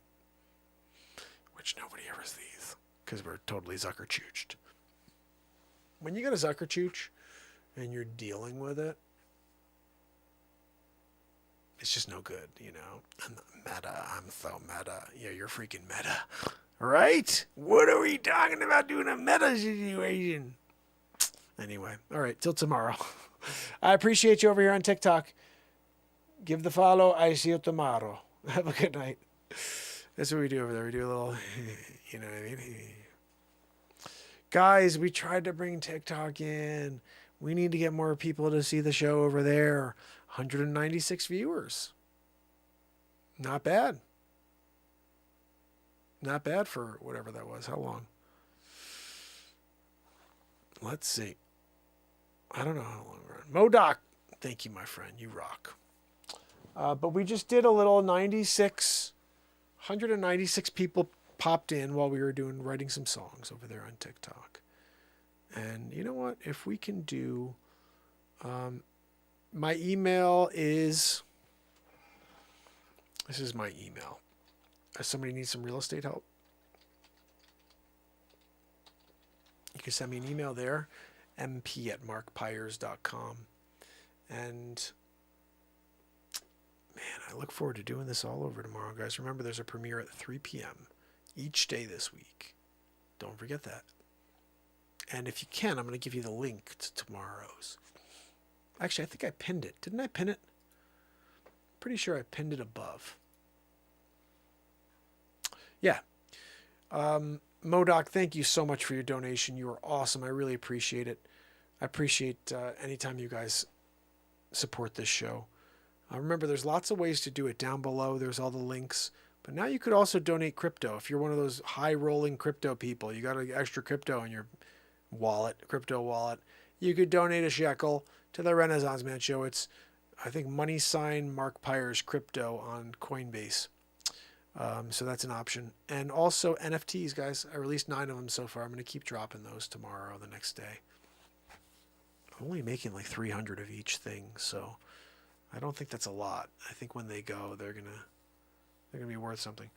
which nobody ever sees because we're totally Zuckerchooched. When you get a Zuckerchooch and you're dealing with it, It's just no good, you know. I'm meta. I'm so meta. Yeah, you're freaking meta. Right? What are we talking about doing a meta situation? Anyway, all right, till tomorrow. I appreciate you over here on TikTok. Give the follow. I see you tomorrow. Have a good night. That's what we do over there. We do a little, you know what I mean? Guys, we tried to bring TikTok in. We need to get more people to see the show over there. 196 viewers. Not bad. Not bad for whatever that was. How long? Let's see. I don't know how long we're on. Modoc, thank you, my friend. You rock. But we just did a little 196 people popped in while we were writing some songs over there on TikTok. And you know what? If we can do, my email is, this is my email. If somebody needs some real estate help, you can send me an email there, mp@markpires.com. And man, I look forward to doing this all over tomorrow, guys. Remember, there's a premiere at 3 p.m. each day this week. Don't forget that. And if you can, I'm going to give you the link to tomorrow's. Actually, I think I pinned it. Didn't I pin it? Pretty sure I pinned it above. Yeah. Modoc, thank you so much for your donation. You are awesome. I really appreciate it. I appreciate anytime you guys support this show. Remember, there's lots of ways to do it. Down below, there's all the links. But now you could also donate crypto. If you're one of those high-rolling crypto people, you got extra crypto in your wallet, crypto wallet, you could donate a shekel to the Renaissance Man Show. It's, I think, $ Mark Pires crypto on Coinbase. So that's an option. And also NFTs, guys. I released 9 of them so far. I'm going to keep dropping those tomorrow, the next day. I'm only making like 300 of each thing, so I don't think that's a lot. I think when they go, they're gonna be worth something.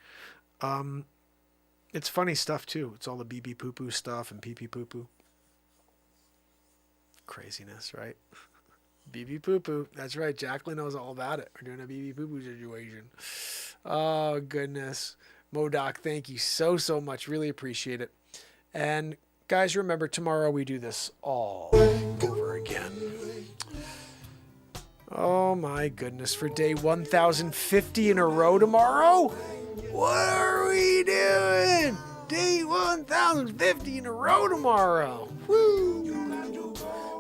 It's funny stuff too. It's all the BB poo poo stuff and pee pee poo poo. Craziness, right? BB poo poo. That's right. Jacqueline knows all about it. We're doing a BB poo poo situation. Oh goodness, Modoc, thank you so much. Really appreciate it. And guys, remember, tomorrow we do this all over again. Oh my goodness, for day 1050 in a row tomorrow? What are we doing? Day 1050 in a row tomorrow. Woo!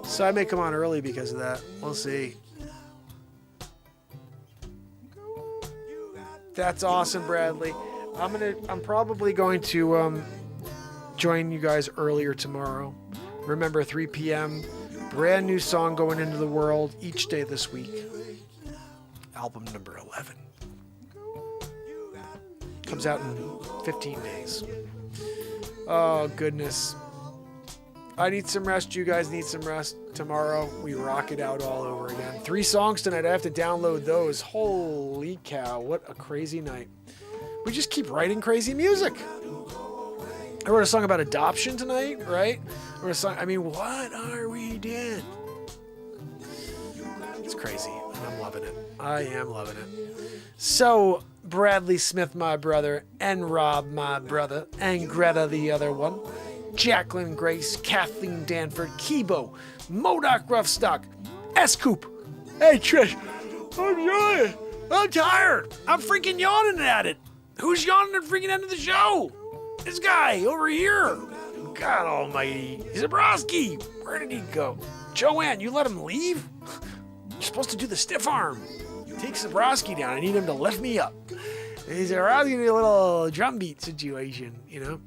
So I may come on early because of that. We'll see. That's awesome, Bradley. I'm probably going to join you guys earlier tomorrow. Remember, 3 p.m. Brand new song going into the world each day this week. Album number 11. Comes out in 15 days. Oh, goodness. I need some rest. You guys need some rest. Tomorrow, we rock it out all over again. 3 songs tonight. I have to download those. Holy cow. What a crazy night. We just keep writing crazy music. I wrote a song about adoption tonight, right? I wrote a song. I mean, what are we doing? It's crazy, and I'm loving it. I am loving it. So, Bradley Smith, my brother, and Rob, my brother, and Greta, the other one, Jacqueline Grace, Kathleen Danford, Kibo, Modoc Roughstock, S-Coop. Hey, Trish, I'm yawning. I'm tired. I'm freaking yawning at it. Who's yawning at the freaking end of the show? This guy over here. God almighty. Zabrowski. Where did he go? Joanne, you let him leave? You're supposed to do the stiff arm. Take Zabrowski down. I need him to lift me up. He's a little drum beat situation, you know?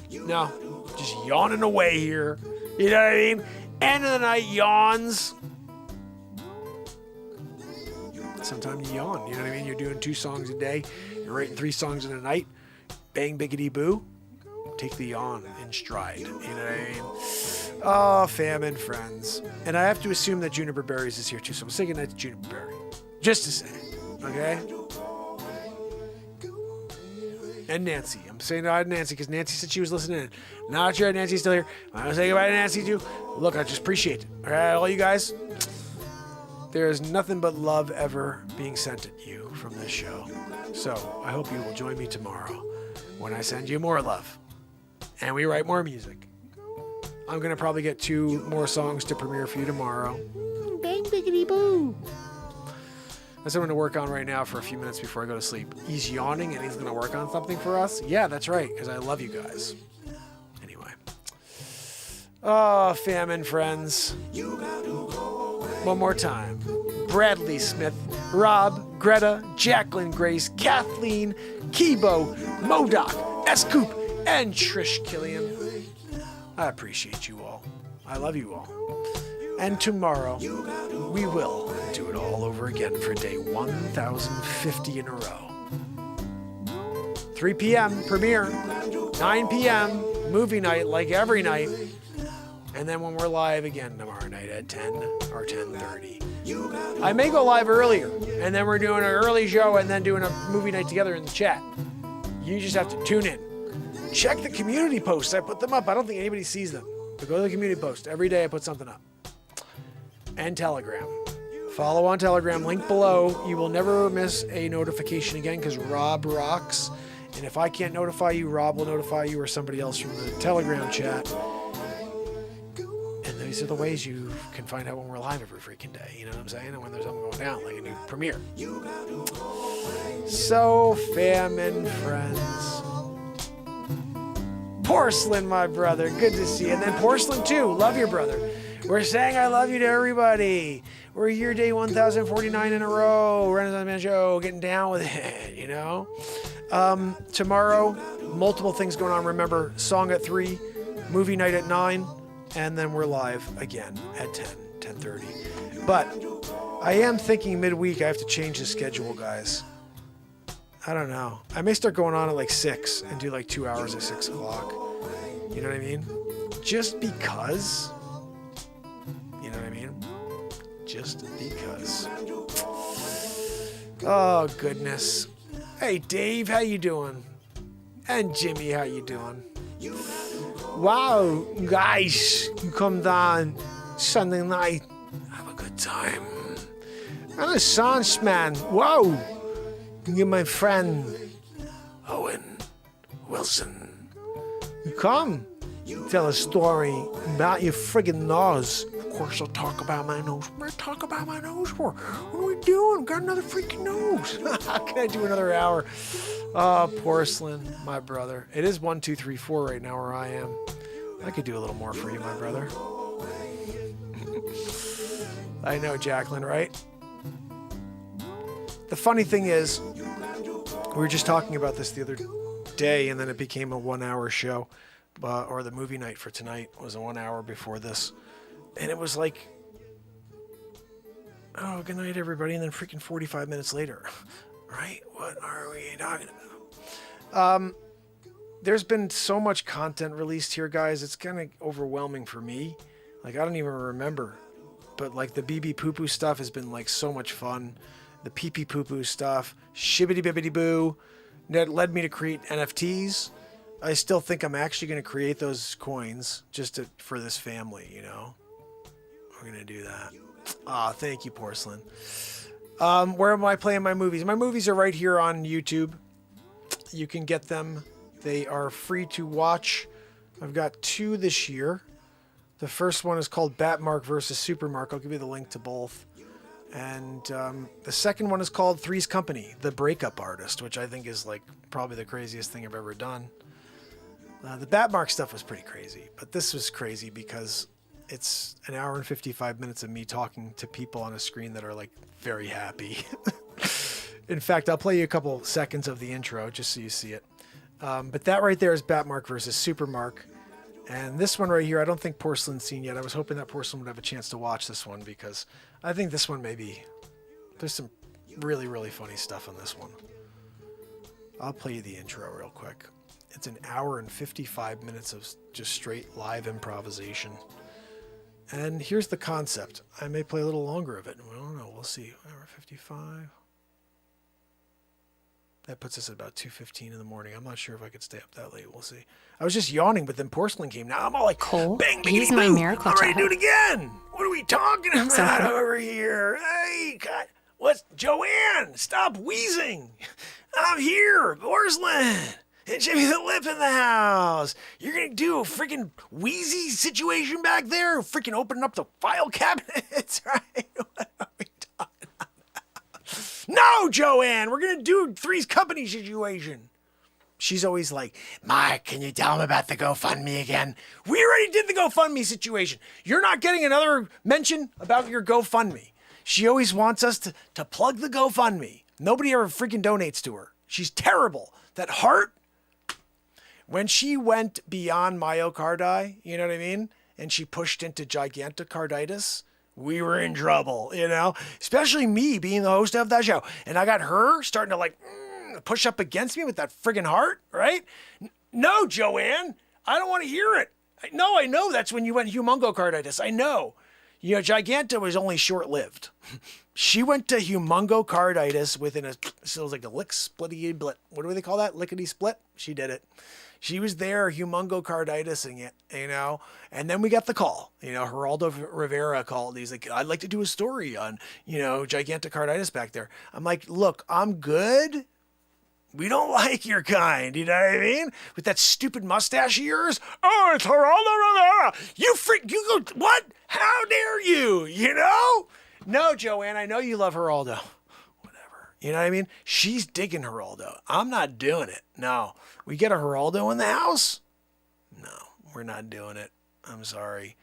No, just yawning away here. You know what I mean? End of the night yawns. Sometimes you yawn, you know what I mean? You're doing 2 songs a day. You're writing 3 songs in a night. Bang, biggity, boo. Take the yawn in stride. You know what I mean? Oh, fam and friends. And I have to assume that Juniper Berries is here too, so I'm saying goodnight to Juniper Berry. Just to say, okay? And Nancy. I'm saying goodbye to Nancy because Nancy said she was listening in. Not sure Nancy's still here. I'm going to say goodbye to Nancy too. Look, I just appreciate it. All right, all you guys. There's nothing but love ever being sent at you from this show. So I hope you will join me tomorrow when I send you more love and we write more music. I'm going to probably get 2 more songs to premiere for you tomorrow. Bang, biggity, boo. That's what I'm going to work on right now for a few minutes before I go to sleep. He's yawning and he's going to work on something for us? Yeah, that's right, because I love you guys. Anyway. Oh, famine friends. One more time. Bradley Smith, Rob, Greta, Jacqueline Grace, Kathleen, Kibo, Modoc, S-Coop, and Trish Killian. I appreciate you all. I love you all. And tomorrow, we will do it all over again for day 1050 in a row. 3 p.m. premiere, 9 p.m. movie night like every night, and then when we're live again tomorrow night at 10 or 10:30. I may go live earlier, and then we're doing an early show and then doing a movie night together in the chat. You just have to tune in. Check the community posts. I put them up. I don't think anybody sees them. But go to the community post. Every day I put something up. And Telegram. Follow on Telegram. Link below. You will never miss a notification again because Rob rocks. And if I can't notify you, Rob will notify you or somebody else from the Telegram chat. And these are the ways you can find out when we're live every freaking day. You know what I'm saying? And when there's something going down, like a new premiere. So, famine friends. Porcelain, my brother. Good to see you. And then Porcelain, too. Love your brother. We're saying I love you to everybody. We're here day 1049 in a row. Renaissance Man Show. Getting down with it, you know? Tomorrow, multiple things going on. Remember, song at 3, movie night at 9, and then we're live again at 10:30. But I am thinking midweek I have to change the schedule, guys. I don't know. I may start going on at like 6 and do like 2 hours at 6 o'clock. You know what I mean? Just because. You know what I mean? Just because. Oh, goodness. Hey, Dave, how you doing? And Jimmy, how you doing? Wow, guys, you come down Sunday night. Have a good time. Renaissance Man. Whoa. You're my friend, Owen Wilson. You come, tell a story about your friggin' nose. Of course, I'll talk about my nose. What am I talk about my nose for? What are we doing? Got another freaking nose. How can I do another hour? Oh, Porcelain, my brother. It is 1, 2, 3, 4 right now where I am. I could do a little more for you, my brother. I know, Jacqueline, right? The funny thing is, we were just talking about this the other day, and then it became a 1-hour show, or the movie night for tonight was a 1 hour before this, and it was like, oh, good night, everybody, and then freaking 45 minutes later, right? What are we talking about? There's been so much content released here, guys. It's kind of overwhelming for me. Like, I don't even remember, but like the BB Poo Poo stuff has been like so much fun. The pee pee poo poo stuff, shibbity bibbity boo, that led me to create NFTs. I still think I'm actually going to create those coins just for this family, you know? We're going to do that. Ah, thank you, Porcelain. Where am I playing my movies? My movies are right here on YouTube. You can get them. They are free to watch. I've got 2 this year. The first one is called Batmark versus Supermark. I'll give you the link to both. And the second one is called Three's Company, The Breakup Artist, which I think is like probably the craziest thing I've ever done. The Batmark stuff was pretty crazy, but this was crazy because it's an hour and 55 minutes of me talking to people on a screen that are like very happy. In fact, I'll play you a couple seconds of the intro just so you see it. But that right there is Batmark versus Supermark. And this one right here, I don't think Porcelain's seen yet. I was hoping that Porcelain would have a chance to watch this one because I think this one there's some really, really funny stuff on this one. I'll play you the intro real quick. It's an hour and 55 minutes of just straight live improvisation. And here's the concept. I may play a little longer of it. I don't know. We'll see. Hour 55. That puts us at about 2:15 in the morning. I'm not sure if I could stay up that late. We'll see. I was just yawning, but then Porcelain came. Now I'm all like, Cole, bang, bang, he's bang, my boo. miracle I'm ready to do child. it again. What are we talking about over here? Hey, God. What's Joanne? Stop wheezing. I'm here, Borsland. And Jimmy the Lip in the house. You're going to do a freaking wheezy situation back there? Freaking opening up the file cabinets, right? What are we talking about? No, Joanne. We're going to do Three's Company situation. She's always like, Mark, can you tell him about the GoFundMe again? We already did the GoFundMe situation. You're not getting another mention about your GoFundMe. She always wants us to plug the GoFundMe. Nobody ever freaking donates to her. She's terrible. That heart, when she went beyond myocardi, you know what I mean? And she pushed into gigantocarditis, we were in trouble, you know? Especially me being the host of that show. And I got her starting to like push up against me with that friggin' heart, right? No, Joanne, I don't want to hear it. No, I know that's when you went humongocarditis. I know. You know, Giganta was only short-lived. She went to humongocarditis within so it was like a lick-splitty blit. What do they call that? Lickety-split? She did it. She was there humongocarditising it, you know? And then we got the call. You know, Geraldo Rivera called. He's like, I'd like to do a story on, you know, gigantocarditis back there. I'm like, look, I'm good. We don't like your kind, you know what I mean? With that stupid mustache of yours. Oh, it's Geraldo Rivera. You go, what? How dare you, you know? No, Joanne, I know you love Geraldo. Whatever, you know what I mean? She's digging Geraldo. I'm not doing it. No. We get a Geraldo in the house? No, we're not doing it. I'm sorry.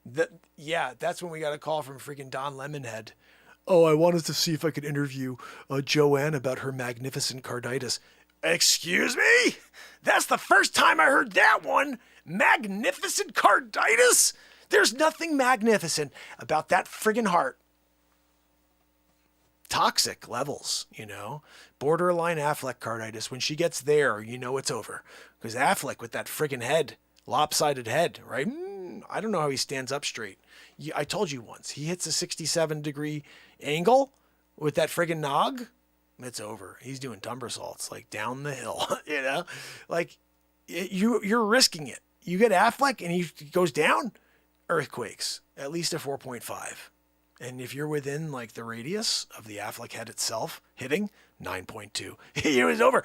That's when we got a call from freaking Don Lemonhead. Oh, I wanted to see if I could interview Joanne about her magnificent carditis. Excuse me? That's the first time I heard that one. Magnificent carditis? There's nothing magnificent about that friggin' heart. Toxic levels, you know. Borderline Affleck carditis. When she gets there, you know it's over. Because Affleck with that friggin' head, lopsided head, right? I don't know how he stands up straight. I told you once, he hits a 67-degree angle with that friggin' nog, it's over. He's doing tumbersaults, like down the hill, you know? Like, you're risking it. You get Affleck and he goes down, earthquakes, at least a 4.5. And if you're within, like, the radius of the Affleck head itself, hitting 9.2. It was over.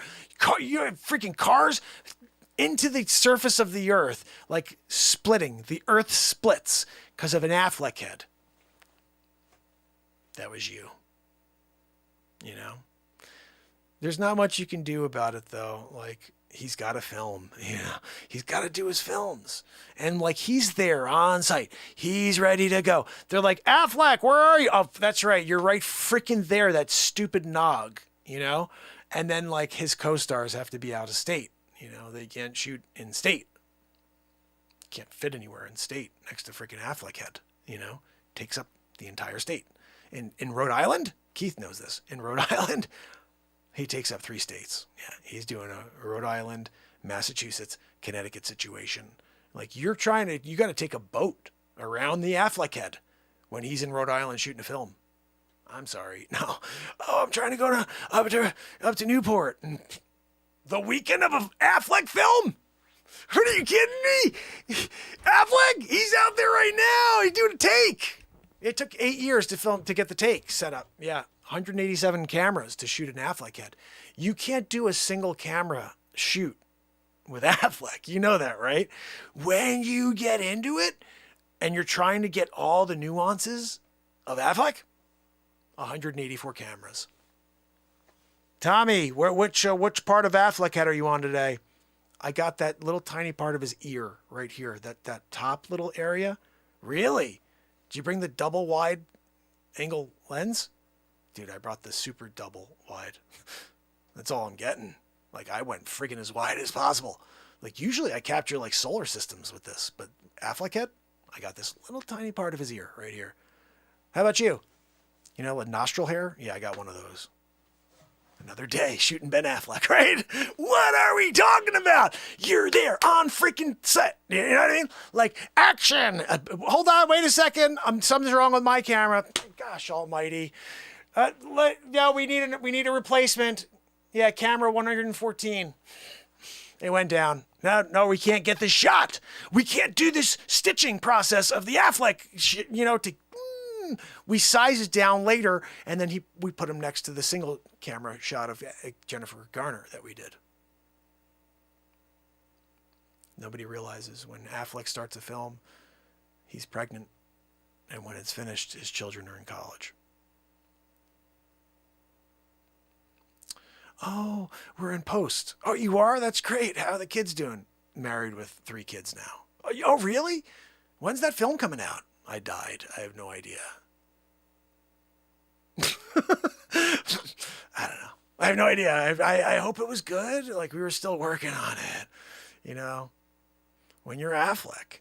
You have freaking cars into the surface of the earth, like splitting. The earth splits because of an Affleck head. That was you. You know? There's not much you can do about it, though. Like, he's got to film. You know? He's got to do his films. And, like, he's there on site. He's ready to go. They're like, Affleck, where are you? Oh, that's right. You're right freaking there, that stupid nog, you know? And then, like, his co-stars have to be out of state. You know, they can't shoot in state. Can't fit anywhere in state next to freaking Affleck head, you know? Takes up the entire state. In Rhode Island, Keith knows this. In Rhode Island, he takes up 3 states. Yeah, he's doing a Rhode Island, Massachusetts, Connecticut situation. Like, you got to take a boat around the Affleck head when he's in Rhode Island shooting a film. I'm sorry. No. Oh, I'm trying to go up to Newport. And the weekend of an Affleck film? Are you kidding me? Affleck, he's out there right now. He's doing a take. It took 8 years to get the take set up. Yeah, 187 cameras to shoot an Affleck head. You can't do a single camera shoot with Affleck. You know that, right? When you get into it and you're trying to get all the nuances of Affleck, 184 cameras. Tommy, which part of Affleck head are you on today? I got that little tiny part of his ear right here, that top little area. Really? Did you bring the double wide angle lens? Dude, I brought the super double wide. That's all I'm getting. Like, I went friggin' as wide as possible. Like, usually I capture like solar systems with this, but Affleck head, I got this little tiny part of his ear right here. How about you? You know, a nostril hair? Yeah, I got one of those. Another day shooting Ben Affleck, right? What are we talking about? You're there on freaking set. You know what I mean? Like, action. Hold on, wait a second. Something's wrong with my camera. Gosh almighty. We need a replacement. Yeah, camera 114. It went down. No, we can't get this shot. We can't do this stitching process of the Affleck, we size it down later, and then we put him next to the single camera shot of Jennifer Garner that we did. Nobody realizes when Affleck starts a film, he's pregnant, and when it's finished, his children are in college. Oh, we're in post. Oh, you are? That's great. How are the kids doing? Married with 3 kids now. Oh, really? When's that film coming out? I died. I have no idea. I don't know. I have no idea. I hope it was good. Like, we were still working on it. When you're Affleck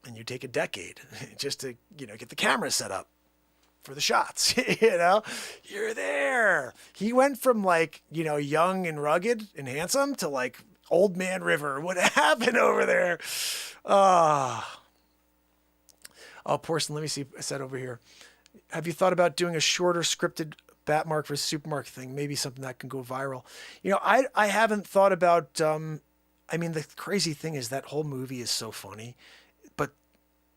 and you take a decade just to, get the camera set up for the shots, you're there. He went from young and rugged and handsome to old man River. What happened over there? Oh, Porcelain, let me see. I said over here. Have you thought about doing a shorter scripted Batmark versus Supermarket thing? Maybe something that can go viral. I haven't thought about, the crazy thing is that whole movie is so funny, but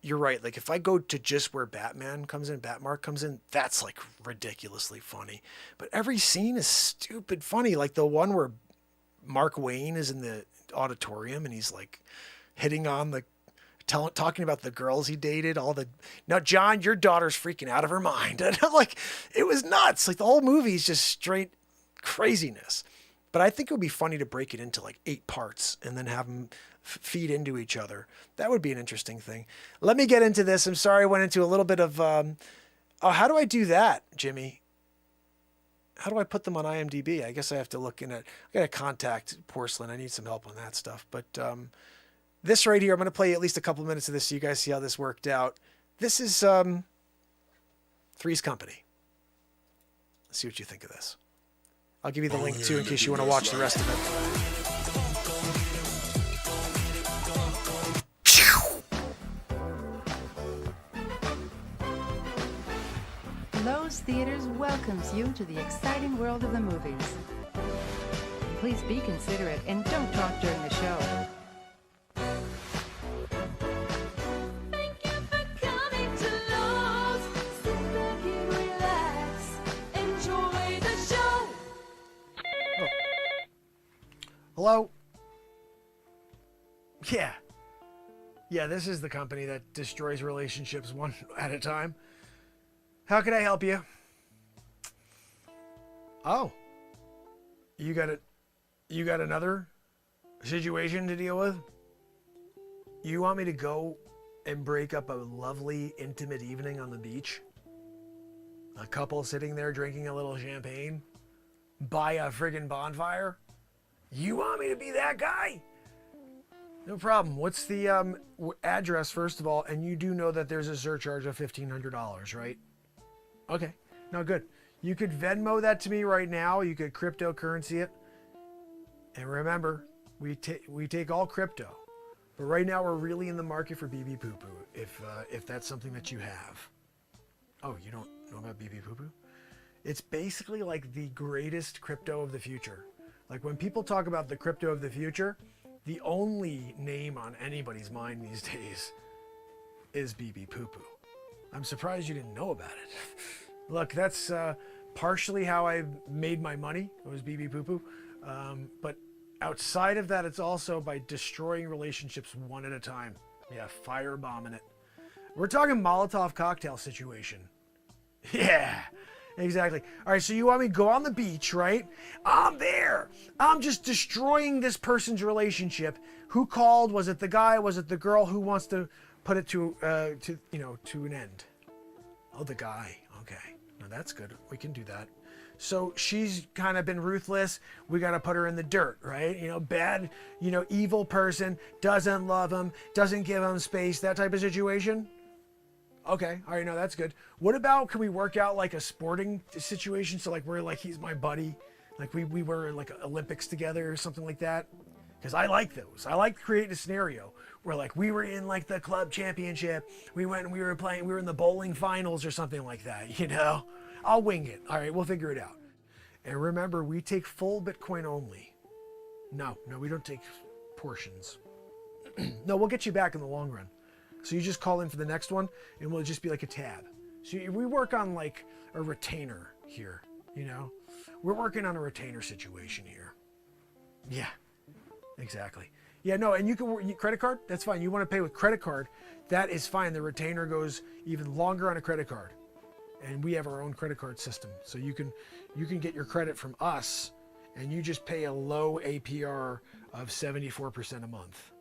you're right. If I go to just where Batman comes in, Batmark comes in, that's ridiculously funny. But every scene is stupid funny. Like the one where Mark Wayne is in the auditorium and he's hitting on talking about the girls he dated, now John, your daughter's freaking out of her mind. And I'm it was nuts. The whole movie is just straight craziness. But I think it would be funny to break it into 8 parts and then have them feed into each other. That would be an interesting thing. Let me get into this. I'm sorry I went into a little bit of, how do I do that, Jimmy? How do I put them on IMDb? I guess I have to look in at, I got to contact Porcelain. I need some help on that stuff. But this right here, I'm going to play at least a couple minutes of this so you guys see how this worked out. This is Three's Company. Let's see what you think of this. I'll give you the link too in case you want to watch the rest of it. Lowe's Theaters welcomes you to the exciting world of the movies. Please be considerate and don't talk during the show. Hello? Yeah, this is the company that destroys relationships one at a time. How can I help you? Oh. You got another situation to deal with? You want me to go and break up a lovely, intimate evening on the beach? A couple sitting there drinking a little champagne? By a friggin' bonfire? You want me to be that guy? No problem. What's the address, first of all? And you do know that there's a surcharge of $1,500, right? Okay. No, good. You could Venmo that to me right now. You could cryptocurrency it. And remember, we take all crypto. But right now, we're really in the market for BB Poo Poo, if that's something that you have. Oh, you don't know about BB Poo Poo? It's basically the greatest crypto of the future. When people talk about the crypto of the future, the only name on anybody's mind these days is BB Poo Poo. I'm surprised you didn't know about it. Look, that's partially how I made my money. It was BB Poo Poo. But outside of that, it's also by destroying relationships one at a time. Yeah, firebombing it. We're talking Molotov cocktail situation. Yeah. Exactly. All right, so you want me to go on the beach, right? I'm there. I'm just destroying this person's relationship. Who called? Was it the guy? Was it the girl? Who wants to put it to an end? Oh, the guy. Okay. Now that's good. We can do that. So she's kind of been ruthless. We got to put her in the dirt, right? Bad, evil person, doesn't love him, doesn't give him space, that type of situation. Okay, all right, no, that's good. What about, can we work out a sporting situation? So we're he's my buddy. We were Olympics together or something like that. Because I like those. I like creating a scenario where we were in the club championship. We went and we were in the bowling finals or something like that, I'll wing it. All right, we'll figure it out. And remember, we take full Bitcoin only. No, we don't take portions. No, we'll get you back in the long run. So you just call in for the next one, and we'll just be like a tab. So we work on like a retainer here, you know? We're working on a retainer situation here. Yeah, exactly. Yeah, no, and you can credit card, that's fine. You want to pay with credit card, that is fine. The retainer goes even longer on a credit card. And we have our own credit card system. So you can get your credit from us, and you just pay a low APR of 74% a month.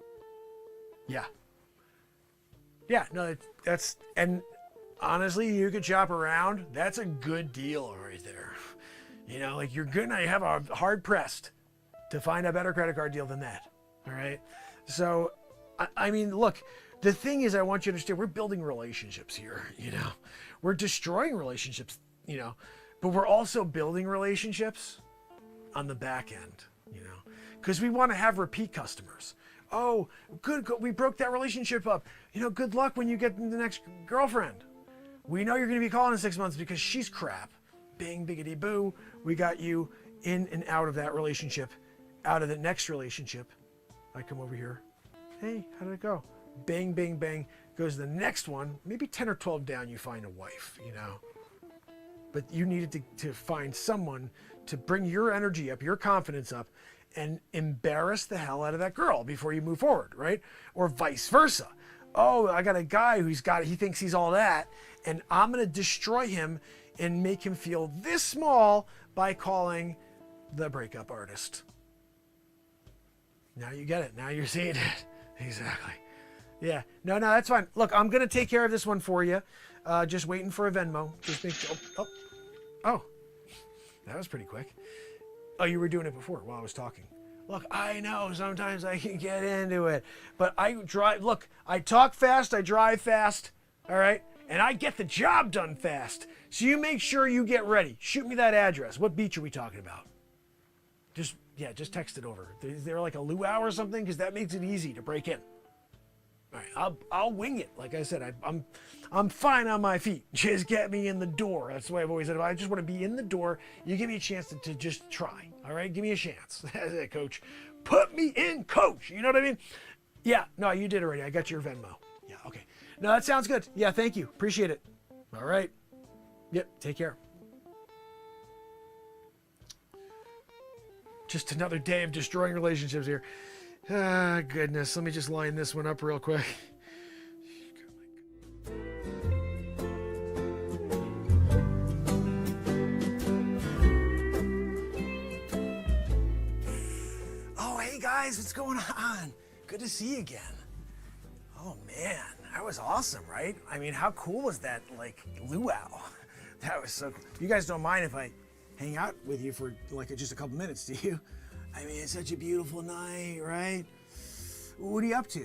Yeah. Yeah, no, that's, and honestly, you could shop around. That's a good deal right there. You know, like you're gonna have a hard pressed to find a better credit card deal than that. All right. So, I mean, look, the thing is, I want you to understand, we're building relationships here. You know, we're destroying relationships, you know, but we're also building relationships on the back end, you know, because we want to have repeat customers. Oh, good. We broke that relationship up. You know, good luck when you get the next girlfriend. We know you're going to be calling in 6 months because she's crap. Bing, biggity, boo. We got you in and out of that relationship, out of the next relationship. I come over here. Hey, how did it go? Bang, bang, bang. Goes to the next one. Maybe 10 or 12 down, you find a wife, you know. But you needed to find someone to bring your energy up, your confidence up, and embarrass the hell out of that girl before you move forward, right? Or vice versa. Oh, I got a guy he thinks he's all that, and I'm going to destroy him and make him feel this small by calling the breakup artist. Now you get it. Now you're seeing it. Exactly. Yeah. No, that's fine. Look, I'm going to take care of this one for you. Just waiting for a Venmo. Just make, oh, that was pretty quick. Oh, you were doing it before while I was talking. Look, I know sometimes I can get into it, but I talk fast, I drive fast, all right? And I get the job done fast. So you make sure you get ready. Shoot me that address. What beach are we talking about? Just text it over. Is there like a luau or something? Because that makes it easy to break in. All right, I'll wing it. Like I said, I'm fine on my feet. Just get me in the door. That's the way I've always said. I just want to be in the door. You give me a chance to just try. All right, give me a chance. That's it, coach. Put me in, coach. You know what I mean? Yeah. No, you did already. I got your Venmo. Yeah. Okay. No, that sounds good. Yeah. Thank you. Appreciate it. All right. Yep. Take care. Just another day of destroying relationships here. Ah, goodness. Let me just line this one up real quick. Oh, hey guys, what's going on? Good to see you again. Oh man, that was awesome, right? I mean, how cool was that, like, luau? That was so cool. You guys don't mind if I hang out with you for like just a couple minutes, do you? I mean, it's such a beautiful night, right? What are you up to?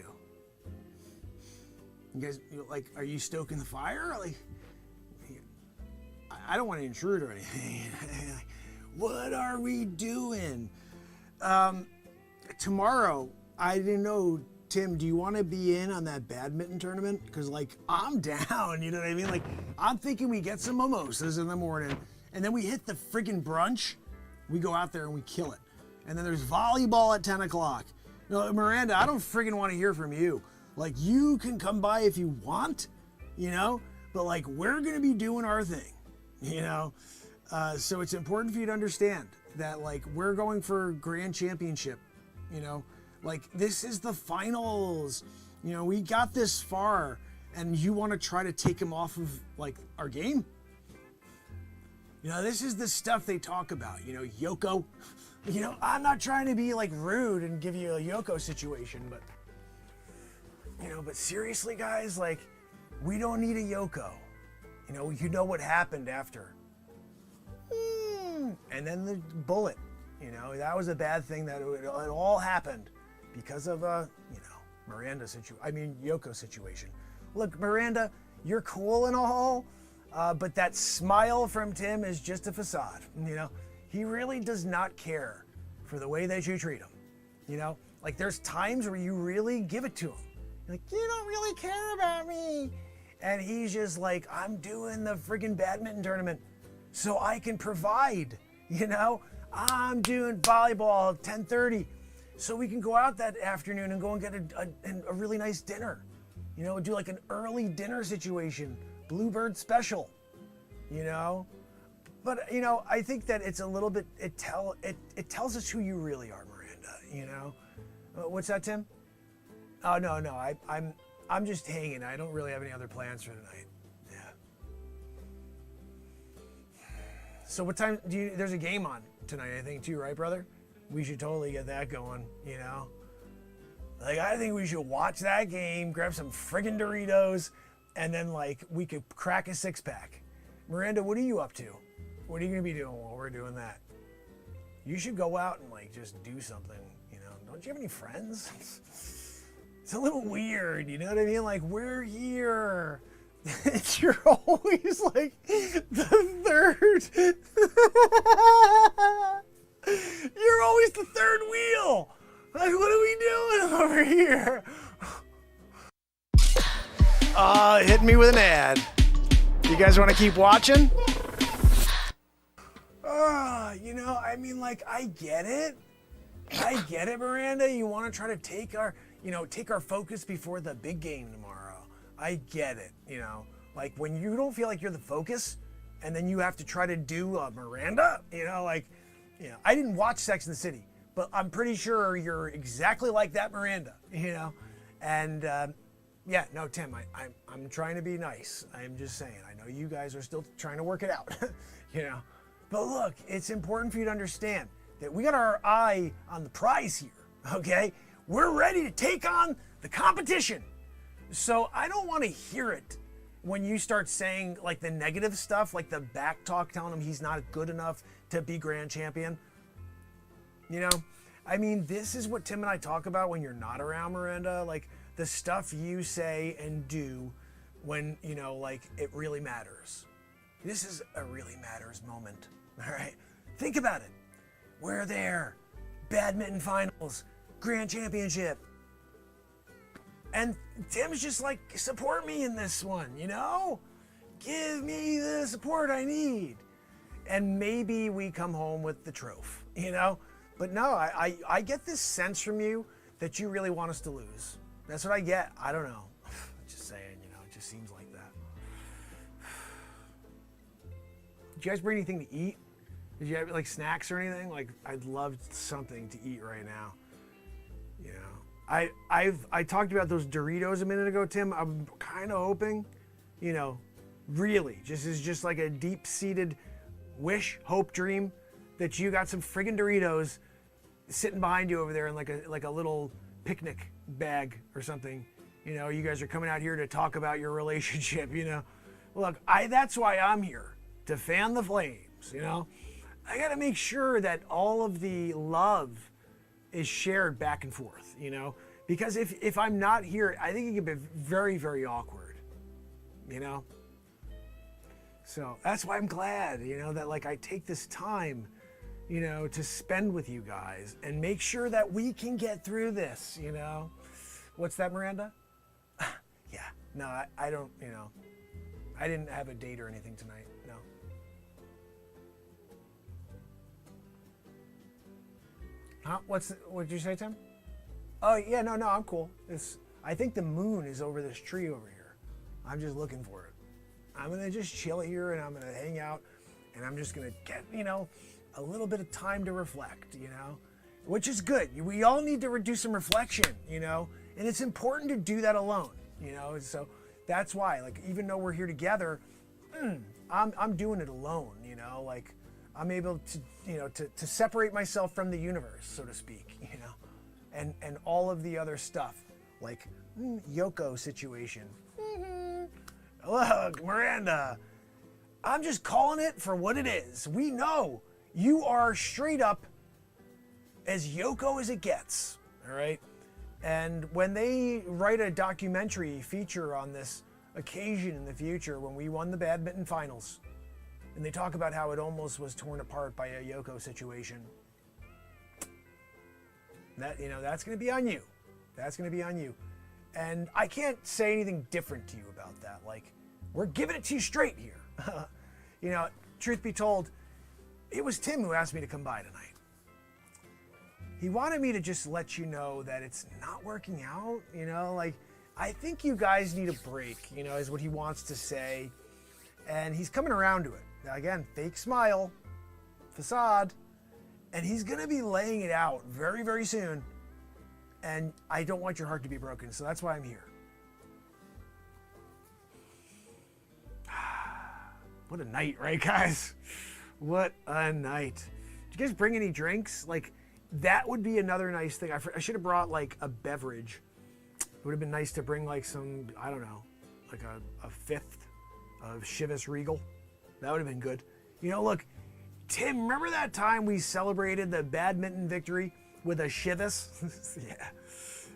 You guys, like, are you stoking the fire? Like, I don't want to intrude or anything. What are we doing? Tomorrow, I didn't know, Tim, do you want to be in on that badminton tournament? Because, like, I'm down, you know what I mean? Like, I'm thinking we get some mimosas in the morning, and then we hit the friggin' brunch. We go out there and we kill it. And then there's volleyball at 10 o'clock. No, Miranda, I don't friggin' want to hear from you. Like, you can come by if you want, you know? But, like, we're going to be doing our thing, you know? So it's important for you to understand that, like, we're going for grand championship, you know? Like, this is the finals. You know, we got this far, and you want to try to take him off of, like, our game? You know, this is the stuff they talk about, you know, Yoko. You know, I'm not trying to be, like, rude and give you a Yoko situation, but, you know, but seriously, guys, like, we don't need a Yoko. You know what happened after. And then the bullet, you know, that was a bad thing that it all happened because of, you know, Yoko situation. Look, Miranda, you're cool and all, but that smile from Tim is just a facade, you know? He really does not care for the way that you treat him, you know? Like, there's times where you really give it to him. You're like, you don't really care about me. And he's just like, I'm doing the friggin' badminton tournament so I can provide, you know? I'm doing volleyball at 10:30. so we can go out that afternoon and go and get a really nice dinner. You know, do like an early dinner situation, Bluebird special, you know? But, you know, I think that it's a little bit, it tells us who you really are, Miranda, you know? What's that, Tim? Oh, no, I'm just hanging. I don't really have any other plans for tonight. Yeah. So what time there's a game on tonight, I think, too, right, brother? We should totally get that going, you know? Like, I think we should watch that game, grab some friggin' Doritos, and then, like, we could crack a 6-pack. Miranda, what are you up to? What are you gonna be doing while we're doing that? You should go out and, like, just do something, you know? Don't you have any friends? It's a little weird, you know what I mean? Like, we're here. You're always, like, the third. You're always the third wheel. Like, what are we doing over here? Hit me with an ad. You guys want to keep watching? You know, I mean, like, I get it. I get it, Miranda. You want to try to take our focus before the big game tomorrow. I get it, you know. Like, when you don't feel like you're the focus, and then you have to try to do Miranda, you know, like, you know, I didn't watch Sex and the City, but I'm pretty sure you're exactly like that Miranda, you know. And yeah, no, Tim, I'm trying to be nice. I'm just saying. I know you guys are still trying to work it out, you know. But look, it's important for you to understand that we got our eye on the prize here, okay? We're ready to take on the competition. So I don't want to hear it when you start saying, like, the negative stuff, like the back talk telling him he's not good enough to be grand champion. You know, I mean, this is what Tim and I talk about when you're not around, Miranda. Like, the stuff you say and do when, you know, like, it really matters. This is a really matters moment, all right? Think about it. We're there. Badminton finals. Grand championship. And Tim's just like, support me in this one, you know? Give me the support I need. And maybe we come home with the trophy, you know? But no, I get this sense from you that you really want us to lose. That's what I get. I don't know. Just saying, you know, it just seems like that. Did you guys bring anything to eat? Did you have, like, snacks or anything? Like, I'd love something to eat right now. You know, I talked about those Doritos a minute ago, Tim. I'm kind of hoping, you know, really, just like a deep-seated wish, hope, dream that you got some friggin' Doritos sitting behind you over there in like a little picnic bag or something. You know, you guys are coming out here to talk about your relationship, you know. Look, that's why I'm here, to fan the flames, you know. I got to make sure that all of the love is shared back and forth, you know, because if I'm not here, I think it can be very, very awkward, you know. So that's why I'm glad, you know, that, like, I take this time, you know, to spend with you guys and make sure that we can get through this, you know. What's that, Miranda? Yeah, no, I don't, you know, I didn't have a date or anything tonight, no. Huh? What did you say, Tim? Oh, yeah, no, I'm cool. I think the moon is over this tree over here. I'm just looking for it. I'm going to just chill here and I'm going to hang out and I'm just going to get, you know, a little bit of time to reflect, you know, which is good. We all need to do some reflection, you know, and it's important to do that alone, you know, so that's why, like, even though we're here together, I'm doing it alone, you know, like, I'm able to, you know, to separate myself from the universe, so to speak, you know, and all of the other stuff, like Yoko situation. Look, Miranda, I'm just calling it for what it is. We know you are straight up as Yoko as it gets, all right? And when they write a documentary feature on this occasion in the future when we won the badminton finals, and they talk about how it almost was torn apart by a Yoko situation. That, you know, that's going to be on you. That's going to be on you. And I can't say anything different to you about that. Like, we're giving it to you straight here. You know, truth be told, it was Tim who asked me to come by tonight. he wanted me to just let you know that it's not working out, you know, like, I think you guys need a break, you know, is what he wants to say. And he's coming around to it. Now, again, fake smile, facade, and he's going to be laying it out very, very soon. And I don't want your heart to be broken, so that's why I'm here. What a night, right, guys? What a night. Did you guys bring any drinks? Like, that would be another nice thing. I should have brought, like, a beverage. It would have been nice to bring, like, some, I don't know, like a fifth of Chivas Regal. That would have been good. You know, look, Tim, remember that time we celebrated the badminton victory with a Chivas? Yeah,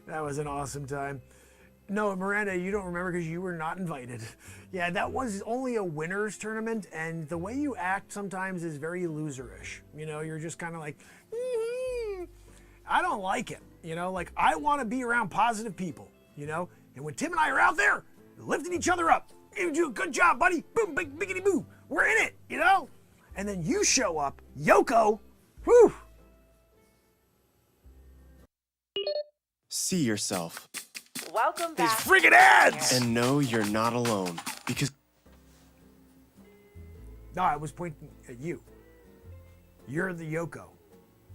that was an awesome time. No, Miranda, you don't remember because you were not invited. Yeah, that was only a winners tournament, and the way you act sometimes is very loserish. You know, you're just kind of like, I don't like it. You know, like, I want to be around positive people, you know? And when Tim and I are out there, lifting each other up, you do a good job, buddy. Boom, big, biggity boo. We're in it, you know? And then you show up, Yoko, whew. See yourself. Welcome These back. friggin' ads! And know you're not alone. Because No, I was pointing at you. You're the Yoko.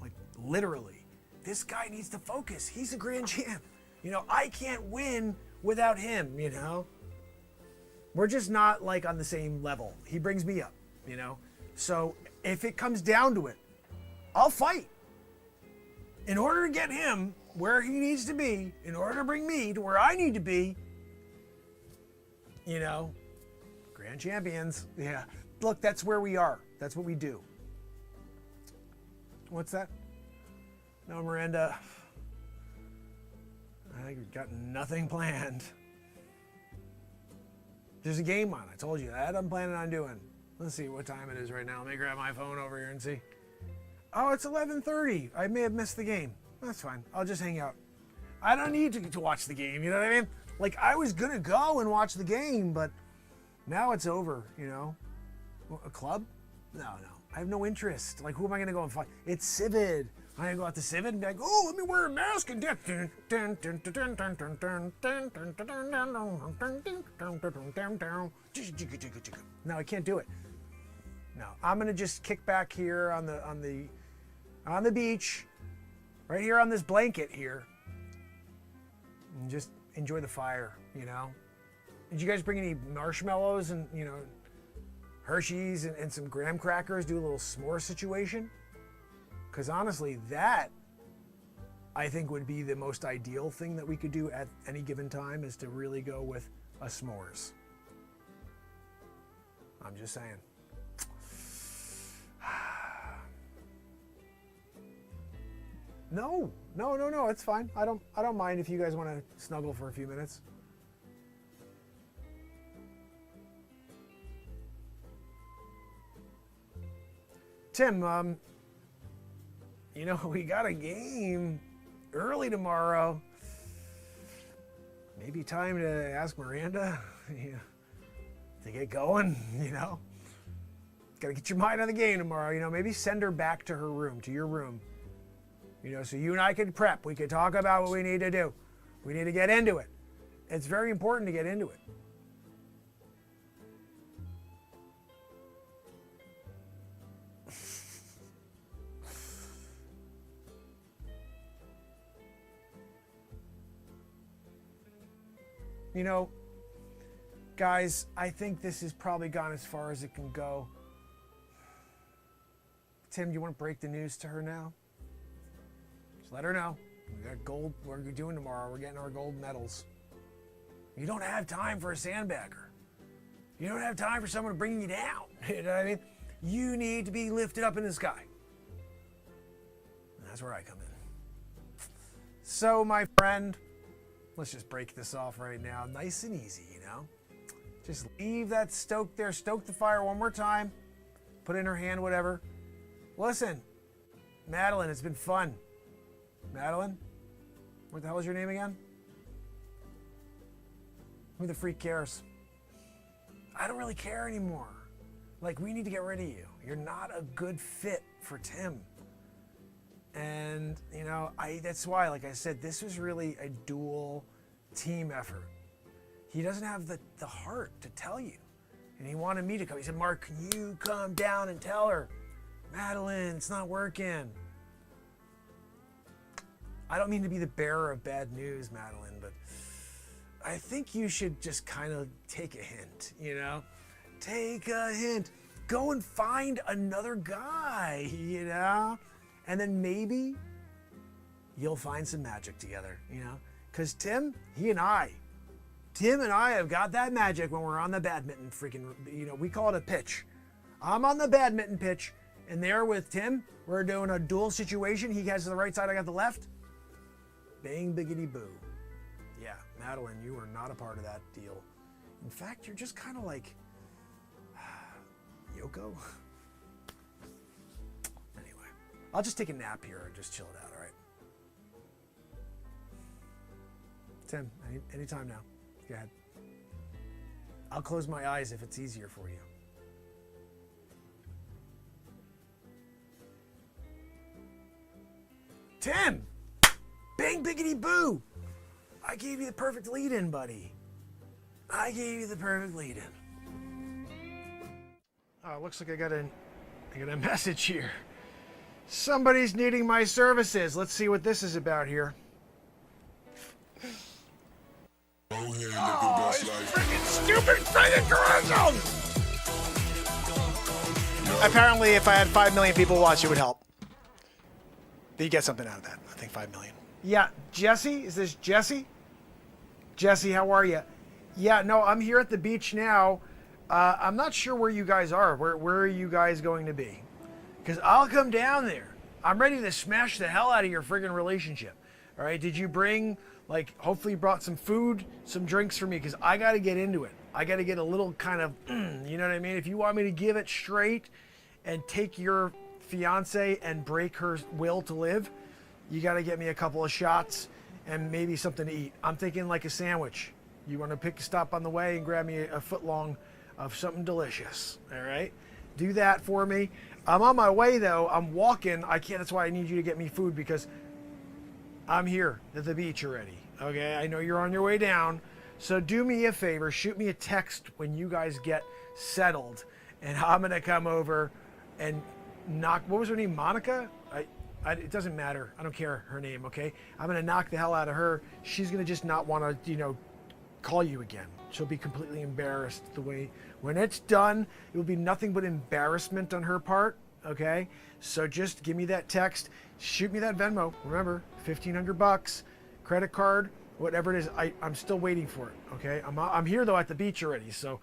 Like, literally. This guy needs to focus. He's a grand champ. You know, I can't win without him, you know? We're just not, like, on the same level. He brings me up, you know? So, if it comes down to it, I'll fight. In order to get him where he needs to be, in order to bring me to where I need to be, you know, grand champions, yeah. Look, that's where we are. That's what we do. What's that? No, Miranda. I got nothing planned. There's a game on. I told you that. I'm planning on doing. Let's see what time it is right now. Let me grab my phone over here and see. Oh, it's 11:30. I may have missed the game. That's fine. I'll just hang out. I don't need to watch the game. You know what I mean? Like, I was gonna go and watch the game, but now it's over. You know, a club? No. I have no interest. Like, who am I gonna go and fight? It's Civid. I'm gonna go out to Civid and be like, oh, let me wear a mask and dance. No, I can't do it. No, I'm gonna just kick back here on the beach, right here on this blanket here, and just enjoy the fire. You know. Did you guys bring any marshmallows and, you know, Hershey's and some graham crackers? Do a little s'more situation? Because honestly, that, I think, would be the most ideal thing that we could do at any given time, is to really go with a s'mores. I'm just saying. No, it's fine. I don't mind if you guys want to snuggle for a few minutes. Tim, you know, we got a game early tomorrow. Maybe time to ask Miranda to get going, you know. Gotta get your mind on the game tomorrow, you know. Maybe send her back to her room, to your room. You know, so you and I could prep. We could talk about what we need to do. We need to get into it. It's very important to get into it. You know, guys, I think this has probably gone as far as it can go. Tim, do you want to break the news to her now? Just let her know. We got gold. What are we doing tomorrow? We're getting our gold medals. You don't have time for a sandbagger. You don't have time for someone to bring you down. You know what I mean? You need to be lifted up in the sky. And that's where I come in. So, my friend, let's just break this off right now. Nice and easy, you know? Just leave that stoke there. Stoke the fire one more time. Put it in her hand, whatever. Listen, Madeline, it's been fun. Madeline? What the hell is your name again? Who the freak cares? I don't really care anymore. Like, we need to get rid of you. You're not a good fit for Tim. And, you know, that's why, like I said, this was really a dual team effort. He doesn't have the heart to tell you. And he wanted me to come. He said, Mark, can you come down and tell her, Madeline, it's not working. I don't mean to be the bearer of bad news, Madeline, but I think you should just kind of take a hint, you know? Take a hint. Go and find another guy, you know? And then maybe you'll find some magic together, you know? Because Tim and I have got that magic when we're on the badminton freaking, you know, we call it a pitch. I'm on the badminton pitch, and there with Tim, we're doing a dual situation. He has the right side, I got the left. Bang, biggity, boo. Yeah, Madeline, you are not a part of that deal. In fact, you're just kind of like Yoko. Anyway, I'll just take a nap here and just chill it out, all right? Tim, anytime now. Go ahead. I'll close my eyes if it's easier for you. Tim! Bang, biggity, boo! I gave you the perfect lead-in, buddy. I gave you the perfect lead-in. Oh, it looks like I got a message here. Somebody's needing my services. Let's see what this is about here. Oh, it's freaking stupid freaking commercials! Apparently, if I had 5 million people watch, it would help. But you get something out of that. I think 5 million. Yeah, Jesse? Is this Jesse? Jesse, how are you? Yeah, no, I'm here at the beach now. I'm not sure where you guys are. Where are you guys going to be? Because I'll come down there. I'm ready to smash the hell out of your friggin' relationship. All right, did you bring, like, hopefully you brought some food, some drinks for me? Because I got to get into it. I got to get a little kind of, you know what I mean? If you want me to give it straight and take your fiance and break her will to live, you got to get me a couple of shots and maybe something to eat. I'm thinking like a sandwich. You want to pick a stop on the way and grab me a foot long of something delicious. All right, do that for me. I'm on my way though. I'm walking. I can't. That's why I need you to get me food, because I'm here at the beach already. Okay, I know you're on your way down. So do me a favor. Shoot me a text when you guys get settled, and I'm gonna come over and knock. What was her name? Monica? It doesn't matter. I don't care her name, okay? I'm going to knock the hell out of her. She's going to just not want to, you know, call you again. She'll be completely embarrassed the way, when it's done, it will be nothing but embarrassment on her part, okay? So just give me that text. Shoot me that Venmo. Remember, $1,500, credit card, whatever it is. I'm still waiting for it, okay? I'm here, though, at the beach already, so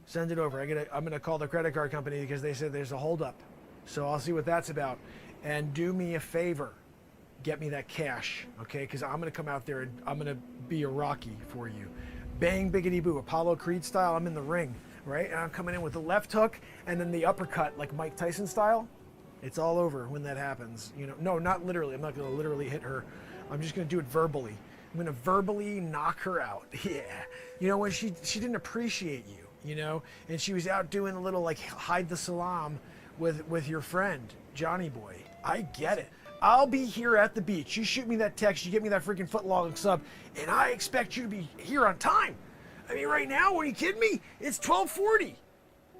send it over. I'm going to call the credit card company because they said there's a holdup. So I'll see what that's about. And do me a favor, get me that cash, okay? Because I'm going to come out there and I'm going to be a Rocky for you. Bang, biggity, boo, Apollo Creed style. I'm in the ring, right? And I'm coming in with the left hook and then the uppercut, like Mike Tyson style. It's all over when that happens. You know, no, not literally. I'm not going to literally hit her. I'm just going to do it verbally. I'm going to verbally knock her out. Yeah. You know, when she didn't appreciate you, you know, and she was out doing a little like hide the salam with your friend, Johnny Boy. I get it. I'll be here at the beach. You shoot me that text, you get me that freaking foot-long sub, and I expect you to be here on time. I mean, right now, are you kidding me? It's 12:40.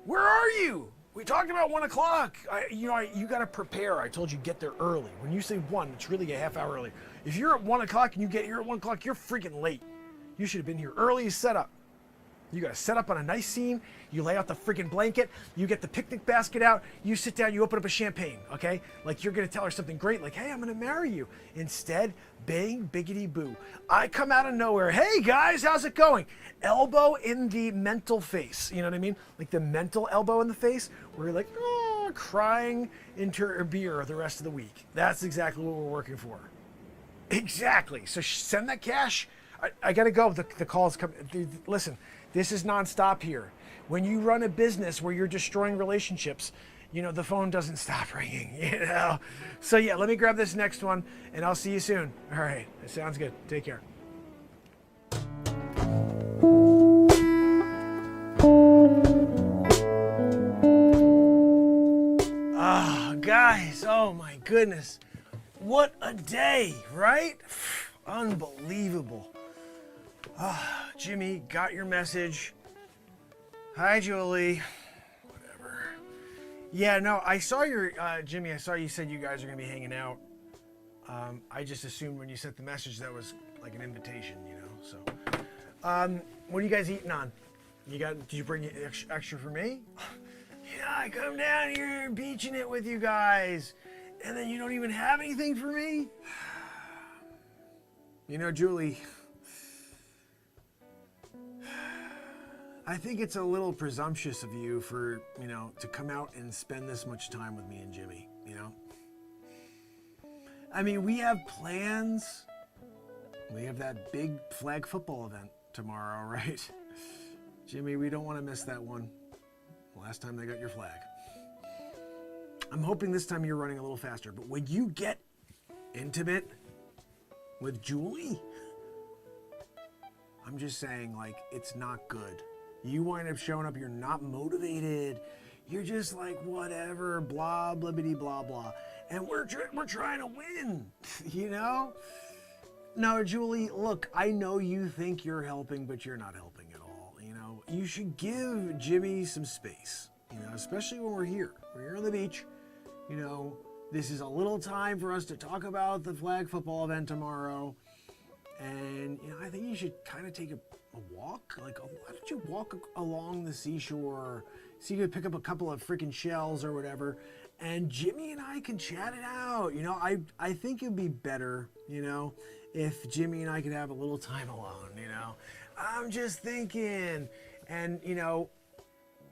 Where are you? We talked about 1 o'clock. You got to prepare. I told you get there early. When you say 1, it's really a half hour early. If you're at 1 o'clock and you get here at 1 o'clock, you're freaking late. You should have been here early. Set up. You got to set up on a nice scene. You lay out the freaking blanket. You get the picnic basket out. You sit down. You open up a champagne, okay? Like you're going to tell her something great, like, hey, I'm going to marry you. Instead, bang, biggity, boo. I come out of nowhere. Hey, guys, how's it going? Elbow in the mental face. You know what I mean? Like the mental elbow in the face where you're like, oh, crying into her beer the rest of the week. That's exactly what we're working for. Exactly. So send that cash. I got to go. The call's coming. Listen. This is nonstop here. When you run a business where you're destroying relationships, you know, the phone doesn't stop ringing, you know? So yeah, let me grab this next one and I'll see you soon. All right, that sounds good. Take care. Oh, guys, oh my goodness. What a day, right? Unbelievable. Jimmy, got your message. Hi, Julie. Whatever. Yeah, no, I saw your, Jimmy, I saw you said you guys are going to be hanging out. I just assumed when you sent the message that was like an invitation, you know, so. What are you guys eating on? Did you bring extra for me? Yeah, I come down here beaching it with you guys, and then you don't even have anything for me? You know, Julie, I think it's a little presumptuous of you for, you know, to come out and spend this much time with me and Jimmy, you know? I mean, we have plans. We have that big flag football event tomorrow, right? Jimmy, we don't want to miss that one. Last time they got your flag. I'm hoping this time you're running a little faster, but when you get intimate with Julie, I'm just saying, like, it's not good. You wind up showing up, you're not motivated. You're just like, whatever, blah, blibbity, blah, blah. And we're trying to win, you know? No, Julie, look, I know you think you're helping, but you're not helping at all, you know? You should give Jimmy some space, you know, especially when we're here. We're here on the beach, you know. This is a little time for us to talk about the flag football event tomorrow. And, you know, I think you should kind of take a walk. Like, why don't you walk along the seashore, see if you could pick up a couple of freaking shells or whatever, and Jimmy and I can chat it out. You know, I think it'd be better, you know, if Jimmy and I could have a little time alone, you know. I'm just thinking. And, you know,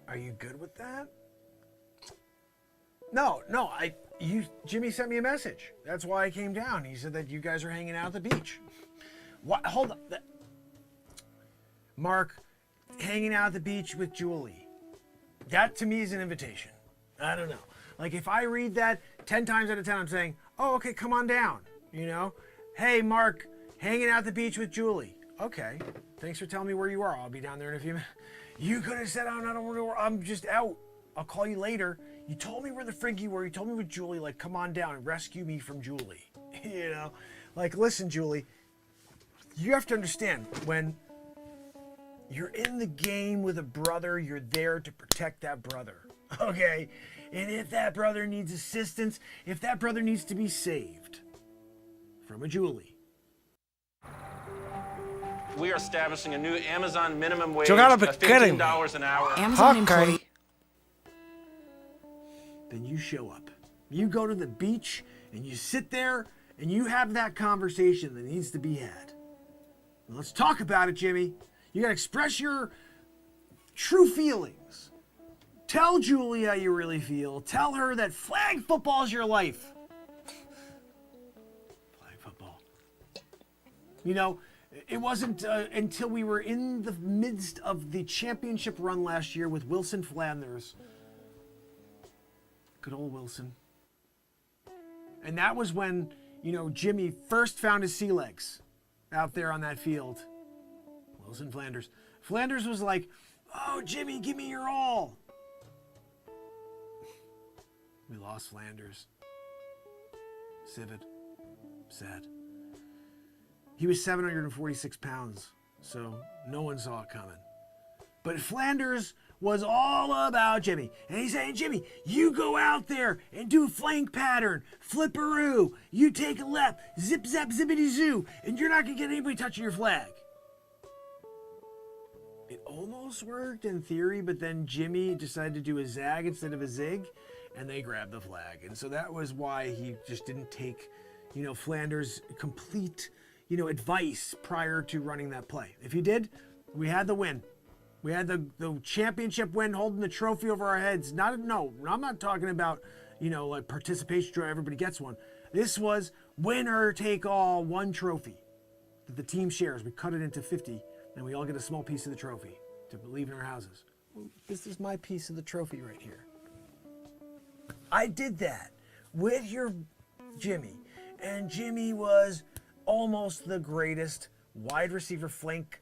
are you good with that? No, Jimmy sent me a message. That's why I came down. He said that you guys are hanging out at the beach. What? Hold on. Mark, hanging out at the beach with Julie. That to me is an invitation. I don't know. Like, if I read that 10 times out of 10, I'm saying, oh, okay, come on down. You know? Hey, Mark, hanging out at the beach with Julie. Okay. Thanks for telling me where you are. I'll be down there in a few minutes. You could have said, oh, I don't know where I'm just out. I'll call you later. You told me where the frig you were. You told me with Julie, like, come on down and rescue me from Julie. You know? Like, listen, Julie, you have to understand, when you're in the game with a brother, you're there to protect that brother. Okay? And if that brother needs assistance, if that brother needs to be saved from a Julie. We are establishing a new Amazon minimum wage You of gotta be kidding me. $15 an hour. Amazon Okay. employee. Then you show up. You go to the beach and you sit there and you have that conversation that needs to be had. Now, let's talk about it, Jimmy. You gotta express your true feelings. Tell Julie how you really feel. Tell her that flag football is your life. Flag football. You know, it wasn't until we were in the midst of the championship run last year with Wilson Flanders. Good old Wilson. And that was when, you know, Jimmy first found his sea legs out there on that field. Wilson Flanders. Flanders was like, oh, Jimmy, give me your all. We lost Flanders. Civet. Sad. He was 746 pounds, so no one saw it coming. But Flanders was all about Jimmy. And he's saying, Jimmy, you go out there and do flank pattern, flipperoo. You take a left, zip, zap, zippity zoo, and you're not going to get anybody touching your flag. It almost worked in theory, but then Jimmy decided to do a zag instead of a zig, and they grabbed the flag. And so that was why he just didn't take, you know, Flanders' complete, you know, advice prior to running that play. If he did, we had the win. We had the championship win, holding the trophy over our heads. I'm not talking about, you know, like participation trophy, everybody gets one. This was winner take all, one trophy that the team shares. We cut it into 50, and we all get a small piece of the trophy to leave in our houses. Well, this is my piece of the trophy right here. I did that with your Jimmy, and Jimmy was almost the greatest wide receiver flank,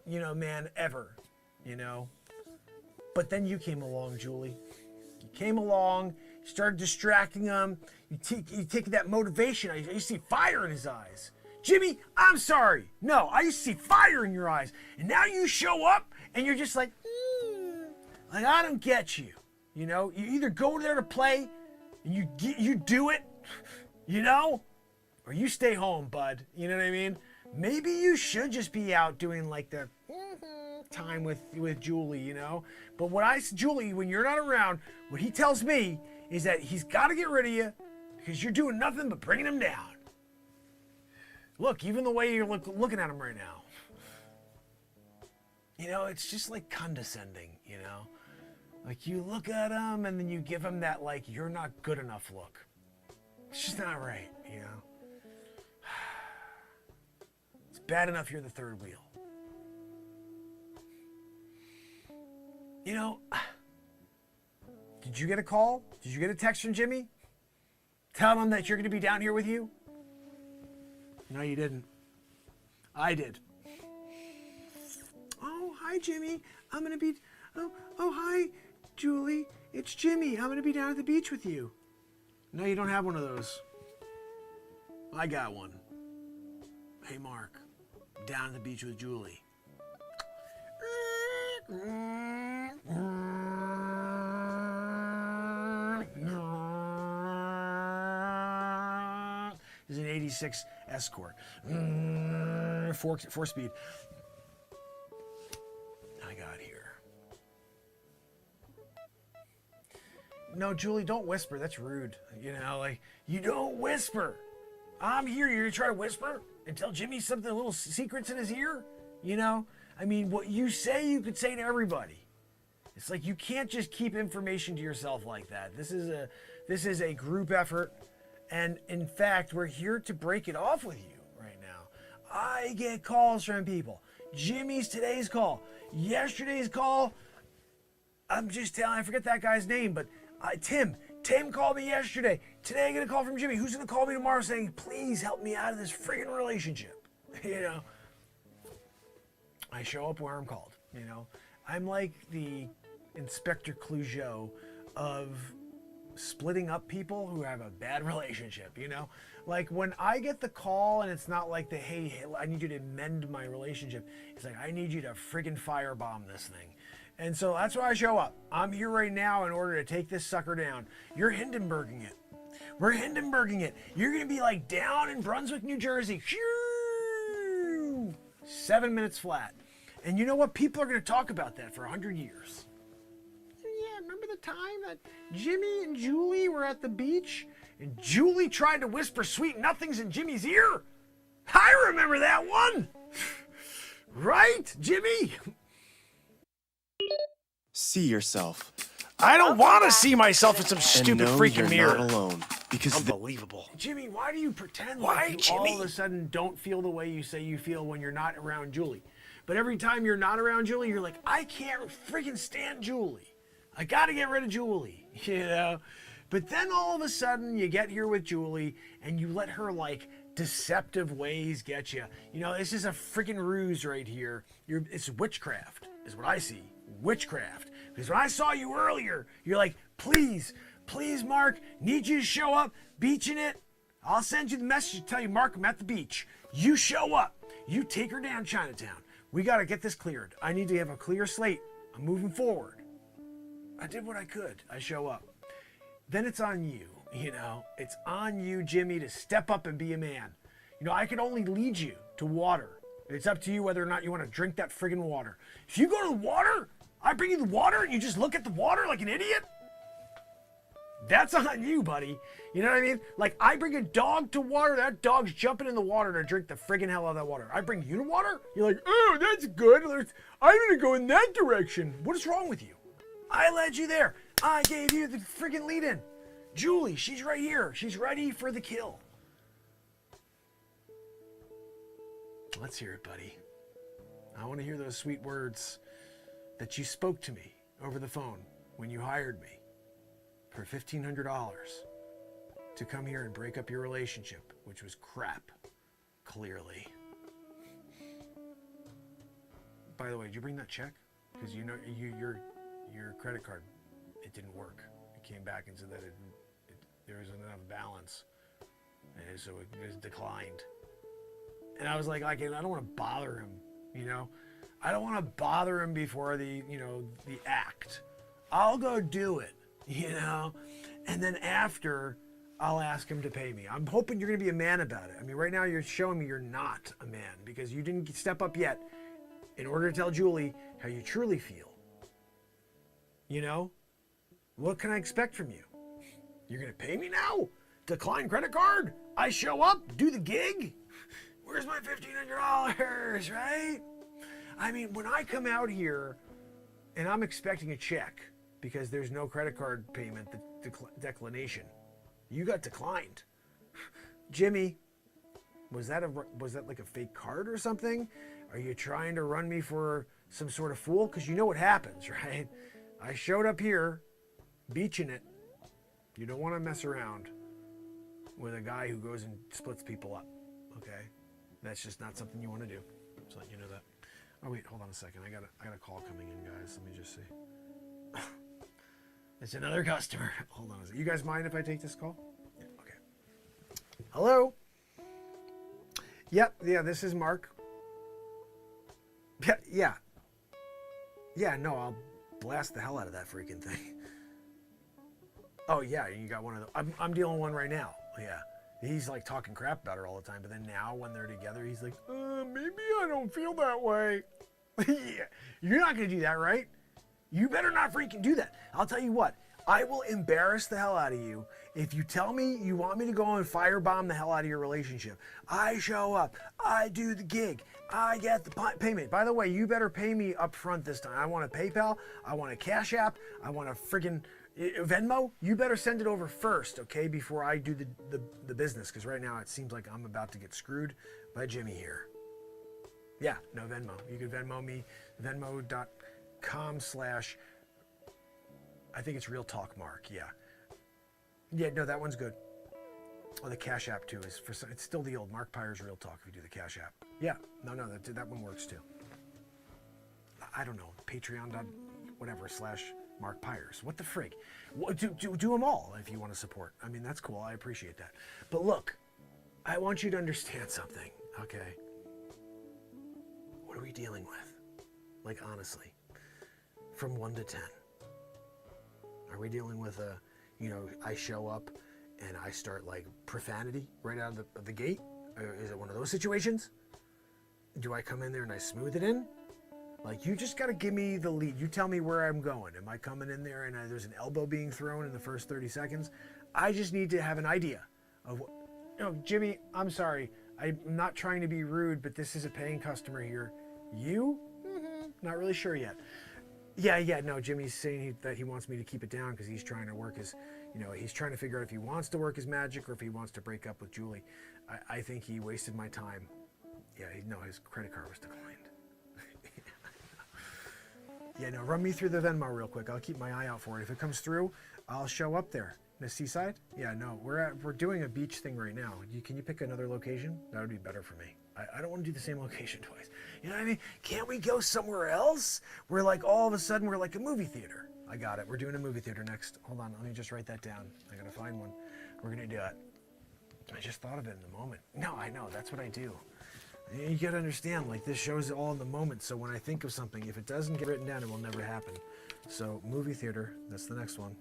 you know, man ever. You know, but then you came along, Julie. You came along, Started distracting him. You take that motivation. I used to see fire in his eyes. Jimmy, I'm sorry. No, I used to see fire in your eyes. And now you show up and you're just like, like I don't get you. You know, you either go there to play and you do it, you know, or you stay home, bud. You know what I mean? Maybe you should just be out doing like the time with Julie, you know. But Julie, when you're not around, what he tells me is that he's got to get rid of you because you're doing nothing but bringing him down. Look, even the way you're looking at him right now, you know, it's just like condescending, you know. Like you look at him and then you give him that like you're not good enough look. It's just not right, you know. It's bad enough you're the third wheel. You know, did you get a call? Did you get a text from Jimmy? Telling him that you're going to be down here with you? No, you didn't. I did. Oh, hi, Jimmy. I'm going to be... Oh, hi, Julie. It's Jimmy. I'm going to be down at the beach with you. No, you don't have one of those. I got one. Hey, Mark. Down at the beach with Julie. This is an 86 Escort. 4-speed. I got here. No, Julie, don't whisper. That's rude. You know, like, you don't whisper. I'm here. You're going to try to whisper and tell Jimmy something, little secrets in his ear? You know? I mean, what you say, you could say to everybody. It's like you can't just keep information to yourself like that. This is a group effort. And in fact, we're here to break it off with you right now. I get calls from people. Jimmy's today's call. Yesterday's call, I'm just telling, I forget that guy's name, but Tim called me yesterday. Today I get a call from Jimmy. Who's going to call me tomorrow saying, please help me out of this friggin' relationship? You know? I show up where I'm called, you know? I'm like the Inspector Clouseau of splitting up people who have a bad relationship, you know? Like when I get the call and it's not like hey, I need you to mend my relationship. It's like, I need you to friggin' firebomb this thing. And so that's why I show up. I'm here right now in order to take this sucker down. You're Hindenburging it. We're Hindenburging it. You're gonna be like down in Brunswick, New Jersey. 7 minutes flat. And you know what? People are gonna talk about that for 100 years. Yeah, remember the time that Jimmy and Julie were at the beach and Julie tried to whisper sweet nothings in Jimmy's ear? I remember that one. Right, Jimmy? See yourself. I don't want to see myself in some stupid freaking mirror. You're not alone. Because unbelievable. Jimmy, why do you pretend why, like you Jimmy? all of a sudden don't feel the way you say you feel when you're not around Julie? But every time you're not around Julie, you're like, I can't freaking stand Julie. I got to get rid of Julie, you know? But then all of a sudden you get here with Julie and you let her like deceptive ways get you. You know, this is a freaking ruse right here. It's witchcraft is what I see. Witchcraft. Because when I saw you earlier, you're like, please, Mark, need you to show up, beaching it. I'll send you the message to tell you, Mark, I'm at the beach. You show up. You take her down Chinatown. We got to get this cleared. I need to have a clear slate. I'm moving forward. I did what I could. I show up. Then it's on you, you know. It's on you, Jimmy, to step up and be a man. You know, I can only lead you to water. It's up to you whether or not you want to drink that friggin' water. If you go to the water, I bring you the water and you just look at the water like an idiot, that's on you, buddy. You know what I mean? Like, I bring a dog to water, that dog's jumping in the water to drink the friggin' hell out of that water. I bring you to water, you're like, oh, that's good. I'm gonna go in that direction. What is wrong with you? I led you there. I gave you the friggin' lead in. Julie, she's right here. She's ready for the kill. Let's hear it, buddy. I want to hear those sweet words that you spoke to me over the phone when you hired me for $1,500 to come here and break up your relationship, which was crap, clearly. By the way, did you bring that check? Because you know your credit card, it didn't work. It came back and said that there wasn't enough balance, and so it was declined. And I was like, I don't want to bother him, you know. I don't want to bother him before the act. I'll go do it, you know, and then after, I'll ask him to pay me. I'm hoping you're going to be a man about it. I mean, right now you're showing me you're not a man because you didn't step up yet in order to tell Julie how you truly feel. You know, what can I expect from you? You're going to pay me now? Decline credit card? I show up, do the gig? Where's my $1,500, right? I mean, when I come out here and I'm expecting a check because there's no credit card payment, the declination, you got declined. Jimmy, was that like a fake card or something? Are you trying to run me for some sort of fool? Because you know what happens, right? I showed up here, beaching it. You don't want to mess around with a guy who goes and splits people up, okay? That's just not something you want to do. Just let you know that. Oh wait, hold on a second. I got a call coming in, guys. Let me just see. It's another customer. Hold on a second. You guys mind if I take this call? Yeah, okay. Hello? Yep, yeah, this is Mark. Yeah. Yeah, no, I'll blast the hell out of that freaking thing. Oh yeah, you got one of them. I'm dealing one right now. Yeah. He's like talking crap about her all the time, but then now when they're together, he's like, maybe I don't feel that way. Yeah. You're not gonna do that, right? You better not freaking do that. I'll tell you what, I will embarrass the hell out of you if you tell me you want me to go and firebomb the hell out of your relationship. I show up, I do the gig, I get the payment. By the way, you better pay me up front this time. I want a PayPal, I want a Cash App, I want a friggin' Venmo. You better send it over first, okay, before I do the business, because right now it seems like I'm about to get screwed by Jimmy here. Yeah, no Venmo. You can Venmo me, venmo.com/ I think it's Real Talk Mark, yeah. Yeah, no, that one's good. Oh, the Cash App too is it's still the old Mark Pires Real Talk if you do the Cash App. Yeah, no, that one works too. I don't know, Patreon whatever / Mark Pires. What the frig? Do them all if you want to support. I mean, that's cool. I appreciate that. But look, I want you to understand something, okay? What are we dealing with? Like, honestly, from 1 to 10. Are we dealing with I show up and I start like profanity right out of the gate? Is it one of those situations? Do I come in there and I smooth it in? Like, you just got to give me the lead. You tell me where I'm going. Am I coming in there and there's an elbow being thrown in the first 30 seconds? I just need to have an idea of what... Jimmy, I'm sorry. I'm not trying to be rude, but this is a paying customer here. You? Not really sure yet. Yeah, no, Jimmy's saying that he wants me to keep it down because he's trying to work his... he's trying to figure out if he wants to work his magic or if he wants to break up with Julie. I think he wasted my time. Yeah, his credit card was declined. Yeah, no, run me through the Venmo real quick. I'll keep my eye out for it. If it comes through, I'll show up there. The seaside? Yeah, no, we're doing a beach thing right now. Can you pick another location? That would be better for me. I don't want to do the same location twice. You know what I mean? Can't we go somewhere else? We're like, all of a sudden, we're like a movie theater. I got it. We're doing a movie theater next. Hold on, let me just write that down. I gotta find one. We're gonna do it. I just thought of it in the moment. No, I know, that's what I do. You gotta understand, like, this show's all in the moment, so when I think of something, if it doesn't get written down, it will never happen. So, movie theater, that's the next one.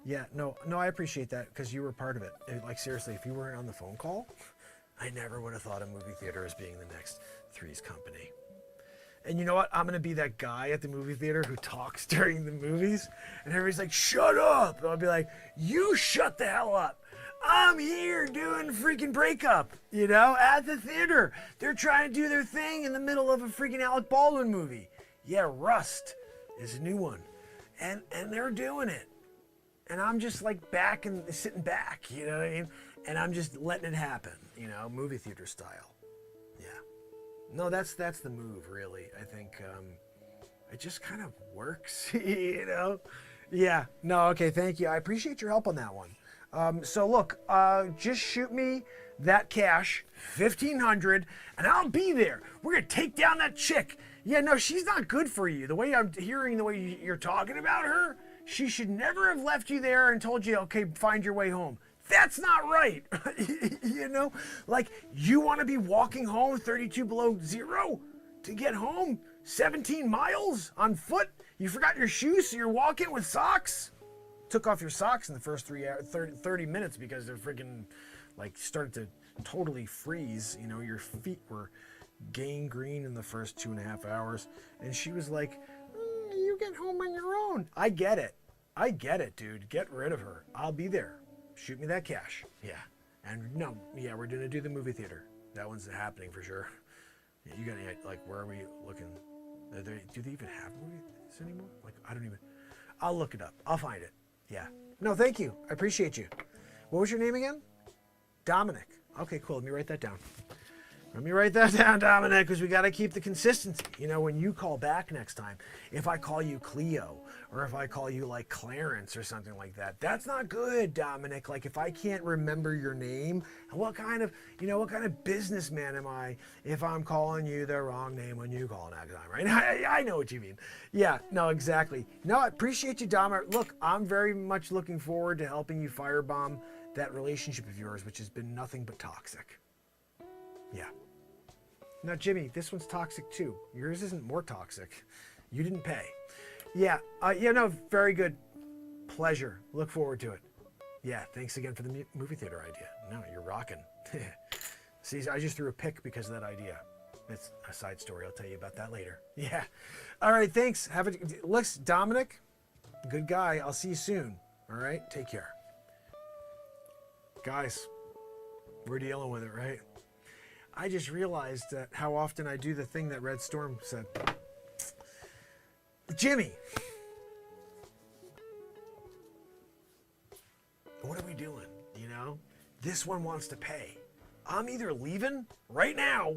Yeah, no, I appreciate that, because you were part of it. Like, seriously, if you weren't on the phone call, I never would have thought of movie theater as being the next Three's Company. And you know what? I'm gonna be that guy at the movie theater who talks during the movies, and everybody's like, shut up! And I'll be like, you shut the hell up! I'm here doing freaking breakup, at the theater. They're trying to do their thing in the middle of a freaking Alec Baldwin movie. Yeah, Rust is a new one. And they're doing it. And I'm just like back and sitting back, you know what I mean? And I'm just letting it happen, movie theater style. Yeah. No, that's the move, really. I think it just kind of works, Yeah. No, okay, thank you. I appreciate your help on that one. So look, just shoot me that cash, $1,500, and I'll be there. We're gonna take down that chick. Yeah, no, she's not good for you. The way I'm hearing the way you're talking about her, She should never have left you there and told you, okay, find your way home. That's not right. You know, like you want to be walking home 32 below zero to get home 17 miles on foot. You forgot your shoes, so you're walking with socks. Took off your socks in the first 30 minutes because they're freaking like started to totally freeze. You know, your feet were gangrene in the first 2.5 hours. And she was like, you get home on your own. I get it, dude. Get rid of her. I'll be there. Shoot me that cash. Yeah. And no, yeah, we're going to do the movie theater. That one's happening for sure. Yeah, you got any, like, where are we looking? Do they even have movies anymore? Like, I'll look it up. I'll find it. Yeah. No, thank you. I appreciate you. What was your name again? Dominic. Okay, cool. Let me write that down. Let me write that down, Dominic, because we got to keep the consistency. You know, when you call back next time, if I call you Cleo or if I call you like Clarence or something like that, that's not good, Dominic. Like if I can't remember your name, what kind of businessman am I if I'm calling you the wrong name when you call next time, right? I know what you mean. Yeah, no, exactly. No, I appreciate you, Dominic. Look, I'm very much looking forward to helping you firebomb that relationship of yours, which has been nothing but toxic. Yeah. Now, Jimmy, this one's toxic too. Yours isn't more toxic. You didn't pay. Yeah. No, very good. Pleasure. Look forward to it. Yeah. Thanks again for the movie theater idea. No, you're rocking. See, I just threw a pick because of that idea. It's a side story. I'll tell you about that later. Yeah. All right. Thanks. Listen, Dominic, good guy. I'll see you soon. All right. Take care. Guys, we're dealing with it, right? I just realized that how often I do the thing that Red Storm said. Jimmy, what are we doing? You know, this one wants to pay. I'm either leaving right now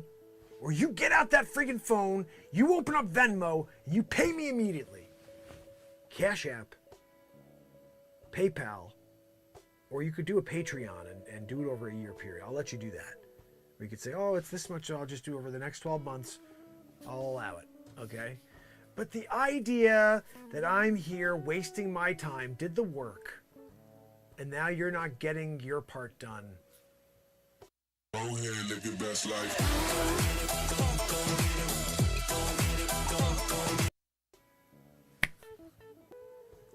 or you get out that friggin' phone, you open up Venmo, and you pay me immediately. Cash App, PayPal, or you could do a Patreon and do it over a year period. I'll let you do that. We could say, oh, it's this much, I'll just do over the next 12 months. I'll allow it, okay? But the idea that I'm here wasting my time, did the work, and now you're not getting your part done. Go ahead, live your best life.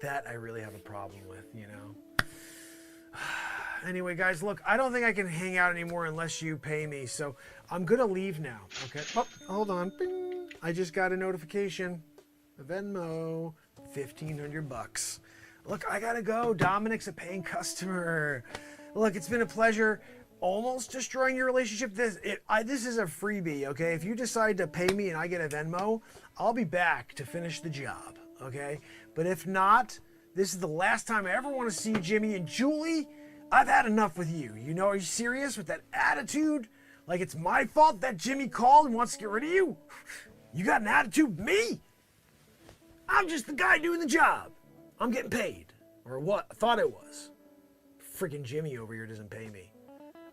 That I really have a problem with, you know? Anyway, guys, look, I don't think I can hang out anymore unless you pay me, so I'm going to leave now, okay? Oh, hold on. Bing. I just got a notification. Venmo, $1,500. Look, I got to go. Dominic's a paying customer. Look, it's been a pleasure almost destroying your relationship. This is a freebie, okay? If you decide to pay me and I get a Venmo, I'll be back to finish the job, okay? But if not, this is the last time I ever want to see Jimmy and Julie. I've had enough with you. You know, are you serious with that attitude? Like it's my fault that Jimmy called and wants to get rid of you? You got an attitude with me? I'm just the guy doing the job. I'm getting paid. Or what? I thought it was. Freaking Jimmy over here doesn't pay me.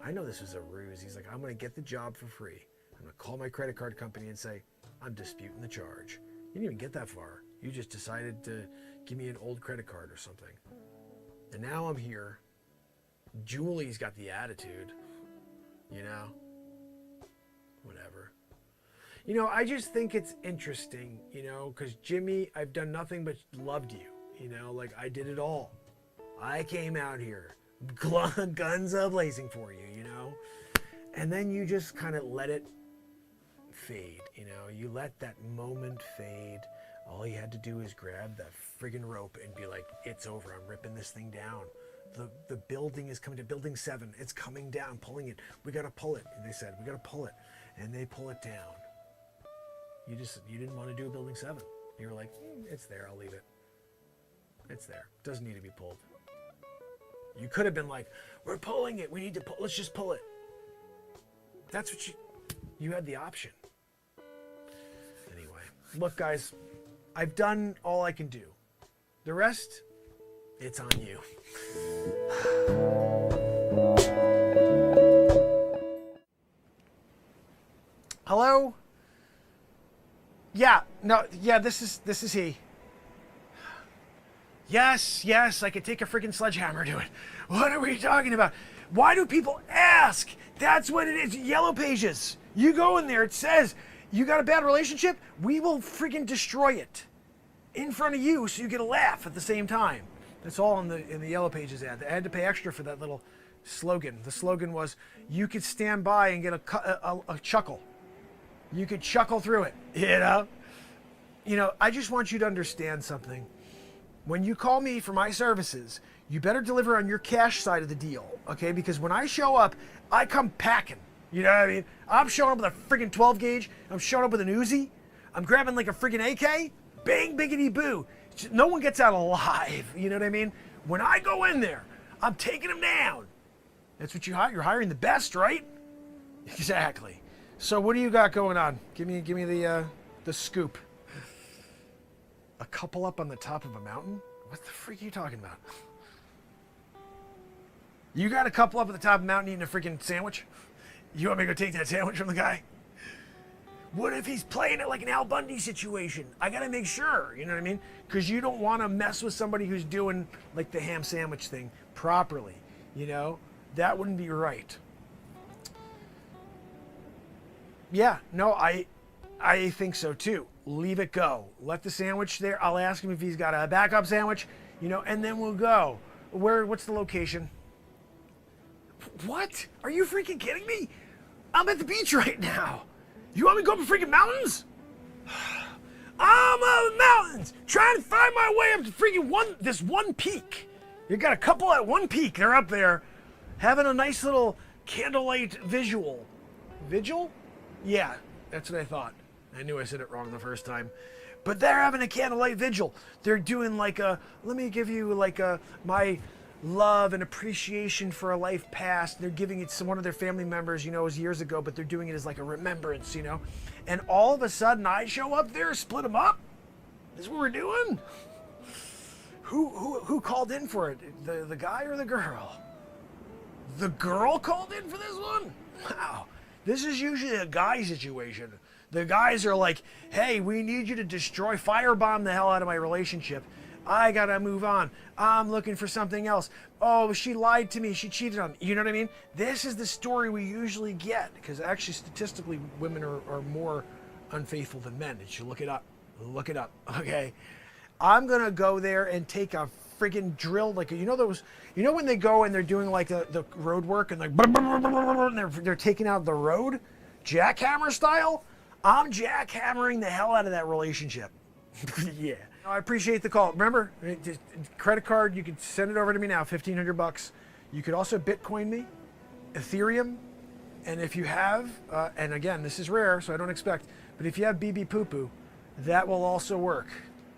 I know this was a ruse. He's like, I'm going to get the job for free. I'm going to call my credit card company and say, I'm disputing the charge. You didn't even get that far. You just decided to give me an old credit card or something. And now I'm here. Julie's got the attitude, you know, whatever. You know, I just think it's interesting, you know, because Jimmy, I've done nothing but loved you, you know, like I did it all. I came out here, guns a-blazing for you, you know, and then you just kind of let it fade, you know, you let that moment fade. All you had to do is grab that friggin' rope and be like, it's over, I'm ripping this thing down. The building is coming to building 7. It's coming down, pulling it. We got to pull it. And they said, we got to pull it. And they pull it down. You didn't want to do a building 7. You were like, it's there. I'll leave it. It's there. Doesn't need to be pulled. You could have been like, we're pulling it. We need to pull. Let's just pull it. That's what you had the option. Anyway, look, guys, I've done all I can do. The rest, it's on you. Hello? Yeah, no, yeah, this is he. Yes, I could take a freaking sledgehammer to it. What are we talking about? Why do people ask? That's what it is. Yellow Pages. You go in there, it says, you got a bad relationship? We will freaking destroy it in front of you so you get a laugh at the same time. That's all in the Yellow Pages ad. I had to pay extra for that little slogan. The slogan was, you could stand by and get a chuckle. You could chuckle through it, you know? You know, I just want you to understand something. When you call me for my services, you better deliver on your cash side of the deal, okay? Because when I show up, I come packing. You know what I mean? I'm showing up with a friggin' 12 gauge. I'm showing up with an Uzi. I'm grabbing like a friggin' AK. Bang, biggity boo. No one gets out alive. You know what I mean? When I go in there, I'm taking them down. That's what you hire. You're hiring the best, right? Exactly. So what do you got going on? Give me the scoop. A couple up on the top of a mountain? What the freak are you talking about? You got a couple up at the top of the mountain eating a freaking sandwich? You want me to go take that sandwich from the guy? What if he's playing it like an Al Bundy situation? I gotta make sure, you know what I mean? Because you don't want to mess with somebody who's doing like the ham sandwich thing properly, you know? That wouldn't be right. Yeah, no, I think so too. Leave it go. Let the sandwich there. I'll ask him if he's got a backup sandwich, you know, and then we'll go. What's the location? What? Are you freaking kidding me? I'm at the beach right now. You want me to go up the freaking mountains? I'm on the mountains, trying to find my way up to freaking this one peak. You got a couple at one peak. They're up there having a nice little candlelight visual. Vigil? Yeah, that's what I thought. I knew I said it wrong the first time. But they're having a candlelight vigil. They're doing like let me give you like my love and appreciation for a life past. They're giving it to one of their family members, you know, it was years ago, but they're doing it as like a remembrance, you know. And all of a sudden I show up there, split them up. This is what we're doing? Who called in for it? The guy or the girl? The girl called in for this one? Wow. This is usually a guy situation. The guys are like, hey, we need you to destroy, firebomb the hell out of my relationship. I gotta move on. I'm looking for something else. Oh, she lied to me. She cheated on me. You know what I mean? This is the story we usually get, because actually statistically women are more unfaithful than men. You should look it up. Look it up, okay? I'm gonna go there and take a friggin' drill, like, you know when they go and they're doing like the road work and like, and they're taking out the road, jackhammer style? I'm jackhammering the hell out of that relationship. Yeah. I appreciate the call. Remember, credit card, you can send it over to me now, $1,500. You could also Bitcoin me, Ethereum, and if you have, and again, this is rare, so I don't expect, but if you have BB Poo Poo, that will also work.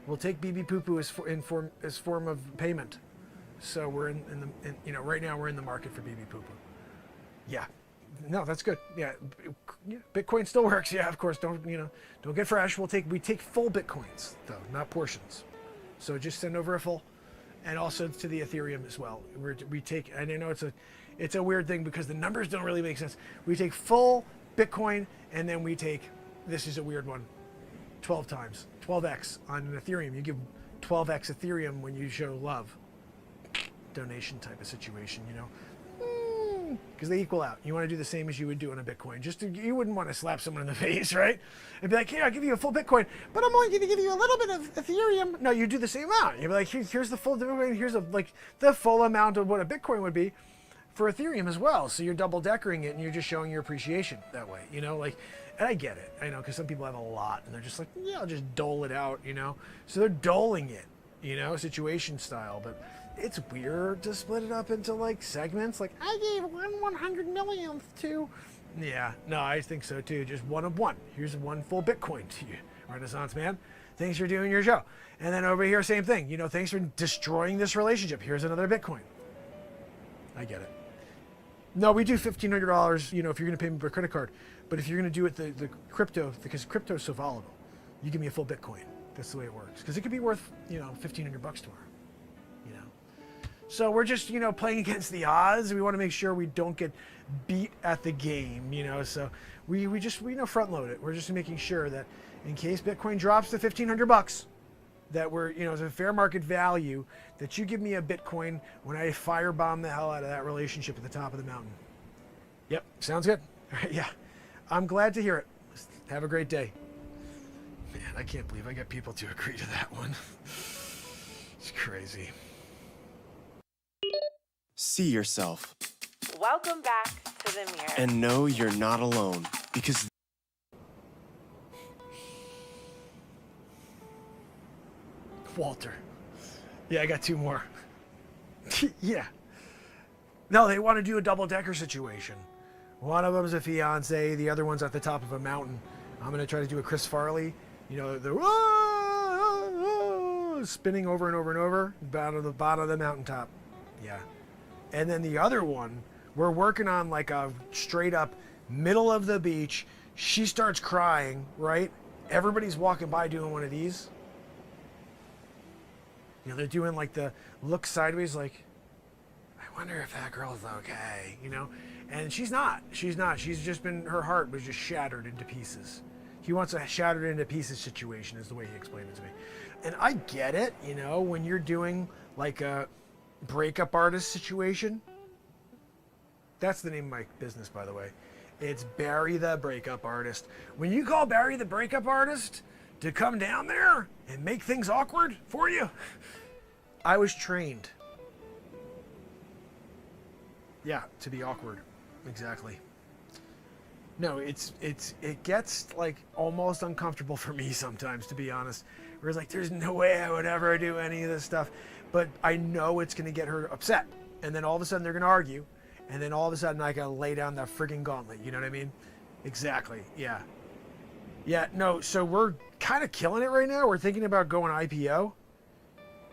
We'll take BB Poo Poo as form of payment. So we're right now we're in the market for BB Poo Poo. Yeah. No, that's good. Yeah, Bitcoin still works. Yeah, of course. Don't get fresh. We take full Bitcoins though, not portions. So just send over a full, and also to the Ethereum as well. We take, and I know it's a weird thing because the numbers don't really make sense. We take full Bitcoin, and then we take, this is a weird one, 12 times, 12x on an Ethereum. You give 12x Ethereum when you show love. Donation type of situation, you know. Because they equal out. You want to do the same as you would do on a Bitcoin. You wouldn't want to slap someone in the face, right? And be like, here, I'll give you a full Bitcoin, but I'm only going to give you a little bit of Ethereum. No, you do the same amount. You'd be like, here's the full Bitcoin. Here's the full amount of what a Bitcoin would be for Ethereum as well. So you're double deckering it, and you're just showing your appreciation that way. You know, like, and I get it. I know, because some people have a lot, and they're just like, yeah, I'll just dole it out. You know, so they're doling it. You know, situation style, but. It's weird to split it up into like segments. Like I gave 1/100 millionth to. Yeah, no, I think so too. Just one of one. Here's one full Bitcoin to you, Renaissance man. Thanks for doing your show. And then over here, same thing. You know, thanks for destroying this relationship. Here's another Bitcoin. I get it. No, we do $1,500. You know, if you're going to pay me by credit card, but if you're going to do it the crypto, because crypto is so volatile, you give me a full Bitcoin. That's the way it works. Because it could be worth $1,500 tomorrow. So we're just, playing against the odds. We want to make sure we don't get beat at the game, So we just front load it. We're just making sure that in case Bitcoin drops to $1,500, that we're, you know, it's a fair market value that you give me a Bitcoin when I firebomb the hell out of that relationship at the top of the mountain. Yep, sounds good. All right, yeah, I'm glad to hear it. Have a great day. Man, I can't believe I got people to agree to that one. It's crazy. See yourself. Welcome back to the mirror. And know you're not alone, because Walter. Yeah, I got 2 more. Yeah. No, they want to do a double-decker situation. One of them's a fiance, the other one's at the top of a mountain. I'm going to try to do a Chris Farley, you know, the spinning over and over and over, down to the bottom of the mountaintop. Yeah. And then the other one, we're working on like a straight up middle of the beach. She starts crying, right? Everybody's walking by doing one of these. You know, they're doing like the look sideways, like, I wonder if that girl's okay, you know? And she's not. She's just been, her heart was just shattered into pieces. He wants a shattered into pieces situation, is the way he explained it to me. And I get it, you know, when you're doing like a breakup artist situation. That's the name of my business, by the way. It's Barry the Breakup Artist. When you call Barry the Breakup Artist to come down there and make things awkward for you, I was trained. Yeah, to be awkward. Exactly. No, it gets like almost uncomfortable for me sometimes, to be honest. Where it's like, there's no way I would ever do any of this stuff. But I know it's going to get her upset. And then all of a sudden they're going to argue. And then all of a sudden I got to lay down that friggin' gauntlet. You know what I mean? Exactly. Yeah. Yeah, no, so we're kind of killing it right now. We're thinking about going IPO.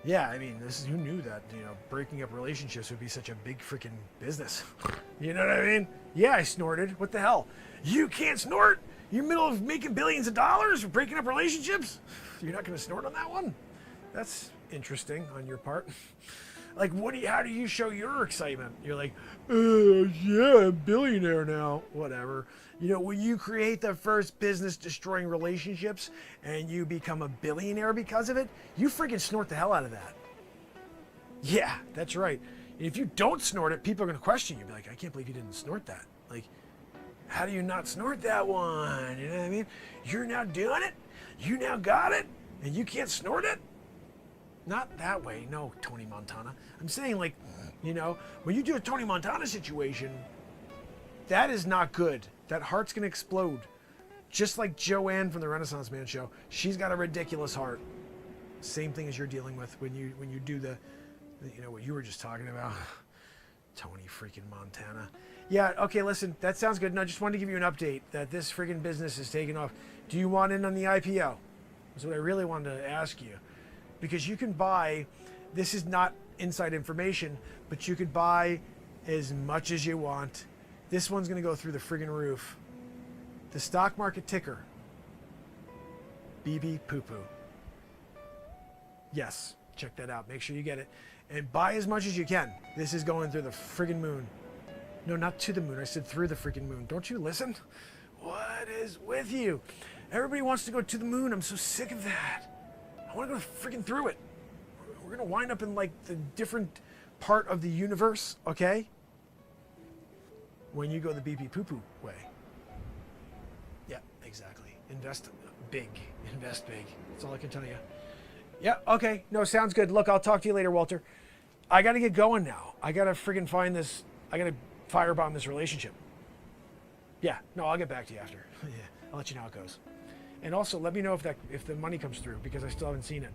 Yeah, I mean, who knew that, you know, breaking up relationships would be such a big freaking business. You know what I mean? Yeah, I snorted. What the hell? You can't snort? You're in the middle of making billions of dollars for breaking up relationships? You're not going to snort on that one? That's interesting on your part. Like, how do you show your excitement? You're like, yeah, I'm a billionaire now. Whatever. You know, when you create the first business-destroying relationships and you become a billionaire because of it, you freaking snort the hell out of that. Yeah, that's right. If you don't snort it, people are going to question you. Be like, I can't believe you didn't snort that. Like, how do you not snort that one? You know what I mean? You're now doing it. You now got it. And you can't snort it? Not that way. No, Tony Montana. I'm saying, like, you know, when you do a Tony Montana situation, that is not good. That heart's going to explode. Just like Joanne from the Renaissance Man show. She's got a ridiculous heart. Same thing as you're dealing with when you do the you know, what you were just talking about. Tony freaking Montana. Yeah, okay, listen, that sounds good. No, I just wanted to give you an update that this freaking business is taking off. Do you want in on the IPO? That's what I really wanted to ask you. Because you can buy, this is not inside information, but you could buy as much as you want. This one's going to go through the friggin' roof. The stock market ticker. BB Poo Poo. Yes, check that out. Make sure you get it. And buy as much as you can. This is going through the friggin' moon. No, not to the moon. I said through the friggin' moon. Don't you listen? What is with you? Everybody wants to go to the moon. I'm so sick of that. I want to go freaking through it. We're going to wind up in like the different part of the universe, okay? When you go the BP poo-poo way. Yeah, exactly. Invest big. Invest big. That's all I can tell you. Yeah, okay. No, sounds good. Look, I'll talk to you later, Walter. I got to get going now. I got to friggin' find this. I got to firebomb this relationship. Yeah, no, I'll get back to you after. Yeah, I'll let you know how it goes. And also, let me know if the money comes through, because I still haven't seen it.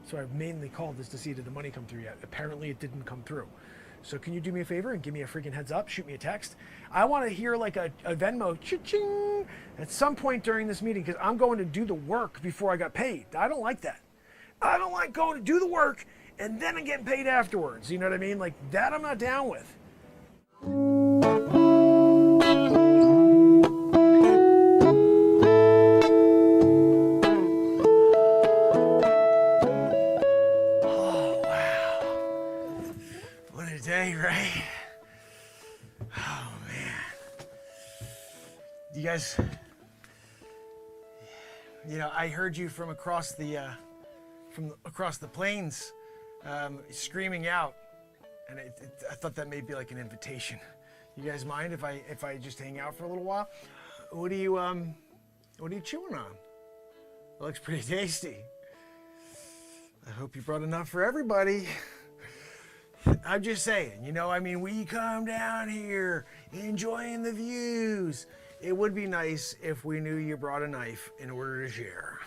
So I've mainly called this to see did the money come through yet. Apparently, it didn't come through. So can you do me a favor and give me a freaking heads up? Shoot me a text. I want to hear like a Venmo cha-ching at some point during this meeting, because I'm going to do the work before I got paid. I don't like that. I don't like going to do the work and then I'm getting paid afterwards. You know what I mean? Like that I'm not down with. Oh, wow. What a day, right? Oh, man. You guys, you know, I heard you from across the from across the plains, screaming out, and I thought that may be like an invitation. You guys mind if I just hang out for a little while? What are you chewing on? It looks pretty tasty. I hope you brought enough for everybody. I'm just saying, we come down here enjoying the views. It would be nice if we knew you brought a knife in order to share,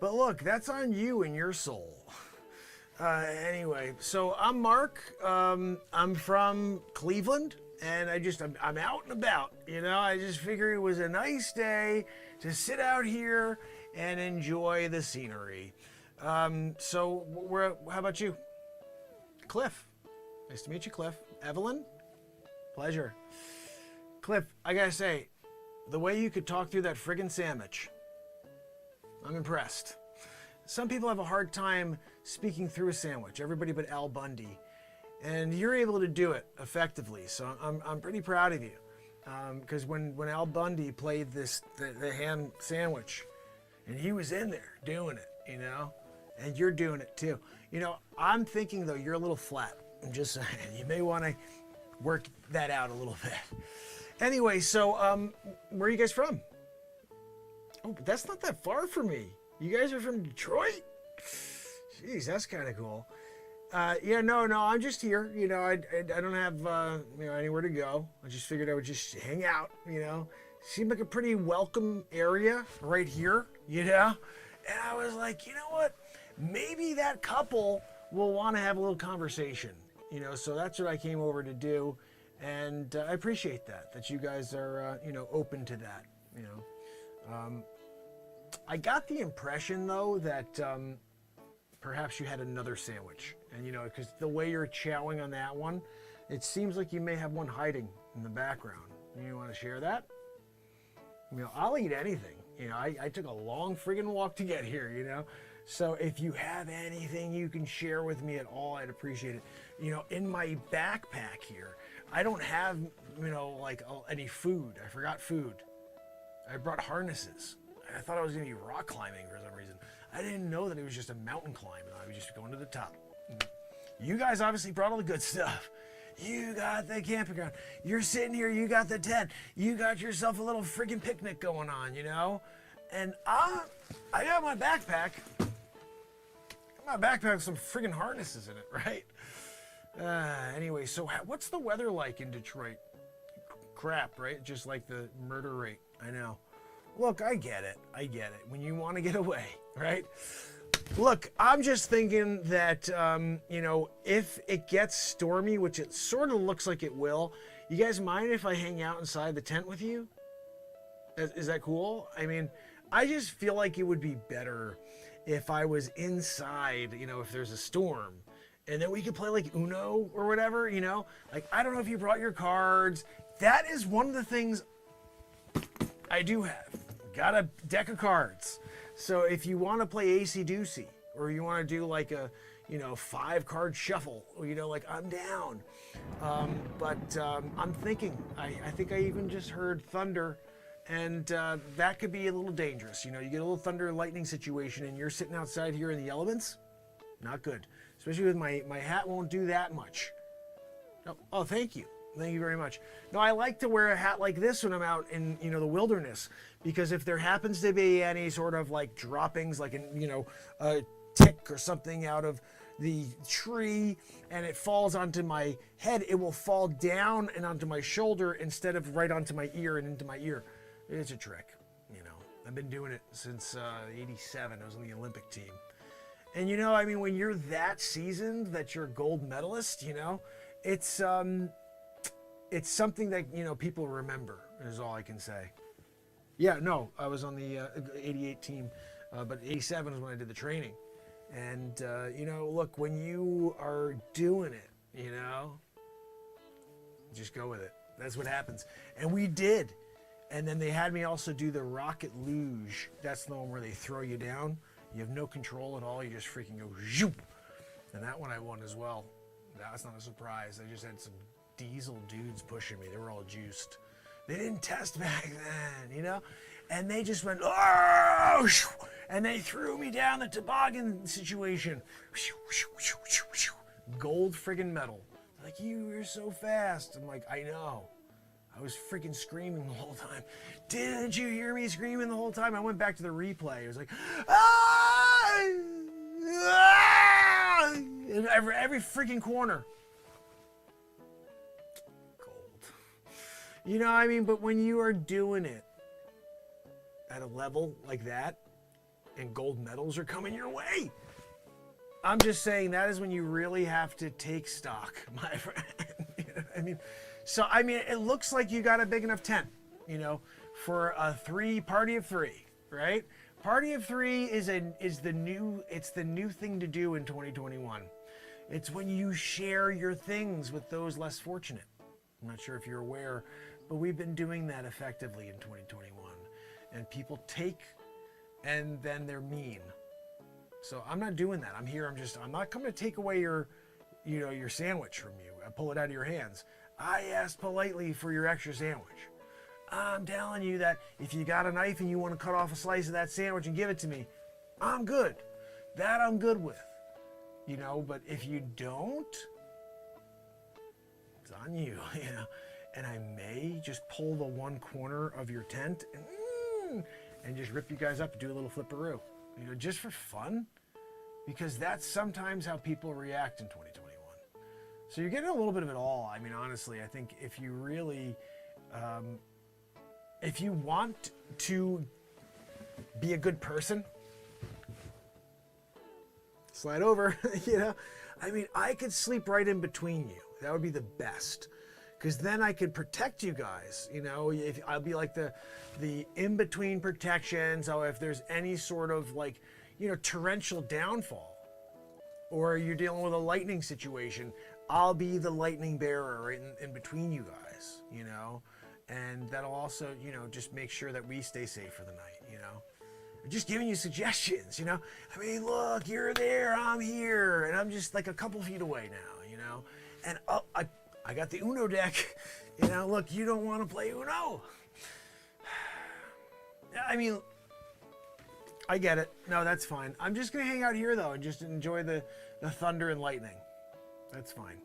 But look, that's on you and your soul. Anyway, so I'm Mark. I'm from Cleveland, and I'm out and about. I just figured it was a nice day to sit out here and enjoy the scenery. So how about you? Cliff. Nice to meet you, Cliff. Evelyn? Pleasure. Cliff, I gotta say, the way you could talk through that friggin' sandwich, I'm impressed. Some people have a hard time speaking through a sandwich, everybody but Al Bundy. And you're able to do it effectively, so I'm pretty proud of you. Because when Al Bundy played the ham sandwich, and he was in there doing it, and you're doing it too. I'm thinking though you're a little flat. I'm just saying, you may want to work that out a little bit. Anyway, so where are you guys from? Oh, but that's not that far from me. You guys are from Detroit? Jeez, that's kind of cool. No, I'm just here. I don't have anywhere to go. I just figured I would just hang out. Seemed like a pretty welcome area right here. And I was like, you know what? Maybe that couple will want to have a little conversation. So that's what I came over to do, and I appreciate that you guys are open to that. I got the impression though that perhaps you had another sandwich, and because the way you're chowing on that one, it seems like you may have one hiding in the background. You want to share that? I'll eat anything. I took a long friggin' walk to get here. So if you have anything you can share with me at all, I'd appreciate it. In my backpack here, I don't have any food. I forgot food. I brought harnesses. I thought I was gonna be rock climbing for some reason. I didn't know that it was just a mountain climb and I was just going to the top. You guys obviously brought all the good stuff. You got the camping ground. You're sitting here, you got the tent. You got yourself a little friggin' picnic going on, And I got my backpack. My backpack with some friggin' harnesses in it, right? Anyway, so what's the weather like in Detroit? Crap, right? Just like the murder rate. I know. Look, I get it. When you want to get away, right? Look, I'm just thinking that, if it gets stormy, which it sort of looks like it will, you guys mind if I hang out inside the tent with you? Is that cool? I just feel like it would be better if I was inside, if there's a storm, and then we could play like Uno or whatever, I don't know if you brought your cards. That is one of the things I do have. Got a deck of cards. So if you want to play AC-Doocy, or you want to do like a, 5-card shuffle, I'm down. But I'm thinking, I think I even just heard thunder. And that could be a little dangerous. You get a little thunder and lightning situation and you're sitting outside here in the elements. Not good. Especially with my hat won't do that much. Oh, thank you. Thank you very much. No, I like to wear a hat like this when I'm out in, the wilderness. Because if there happens to be any sort of like droppings, like a tick or something out of the tree and it falls onto my head, it will fall down and onto my shoulder instead of right onto my ear and into my ear. It's a trick, I've been doing it since '87. I was on the Olympic team. And when you're that seasoned that you're a gold medalist, it's something that, people remember, is all I can say. Yeah, no, I was on the 88 team, but 87 is when I did the training. And, look, when you are doing it, just go with it. That's what happens. And we did. And then they had me also do the rocket luge. That's the one where they throw you down. You have no control at all. You just freaking go zoop. And that one I won as well. That's not a surprise. I just had some diesel dudes pushing me. They were all juiced. They didn't test back then, And they just went, oh, And they threw me down the toboggan situation. Gold friggin' medal. Like, you're so fast. I'm like, I know. I was freaking screaming the whole time. Didn't you hear me screaming the whole time? I went back to the replay. It was like, ah! Ah! In every freaking corner. Gold. You know what I mean? But when you are doing it at a level like that, and gold medals are coming your way, I'm just saying that is when you really have to take stock, my friend. You know what I mean? So, I mean, it looks like you got a big enough tent, you know, for a party of three, right? Party of three is the new thing to do in 2021. It's when you share your things with those less fortunate. I'm not sure if you're aware, but we've been doing that effectively in 2021. And people take, and then they're mean. So I'm not doing that. I'm not coming to take away your sandwich from you and pull it out of your hands. I asked politely for your extra sandwich. I'm telling you that if you got a knife and you want to cut off a slice of that sandwich and give it to me, I'm good. That I'm good with. You know, but if you don't, it's on you, you know. And I may just pull the one corner of your tent and just rip you guys up and do a little flipperoo. You know, just for fun. Because that's sometimes how people react in 2021. So you're getting a little bit of it all. I mean, honestly, I think if you really, if you want to be a good person, slide over, you know. I mean, I could sleep right in between you. That would be the best. Because then I could protect you guys, you know. If I'll be like the in-between protection. So if there's any sort of like, you know, torrential downfall, or you're dealing with a lightning situation, I'll be the lightning bearer right in between you guys, you know. And that'll also, you know, just make sure that we stay safe for the night, you know. Just giving you suggestions, you know. I mean, look, you're there, I'm here, and I'm just like a couple feet away now, you know. And I got the Uno deck, you know. Look, you don't want to play Uno. I mean, I get it. No, that's fine. I'm just gonna hang out here though and just enjoy the thunder and lightning. That's fine.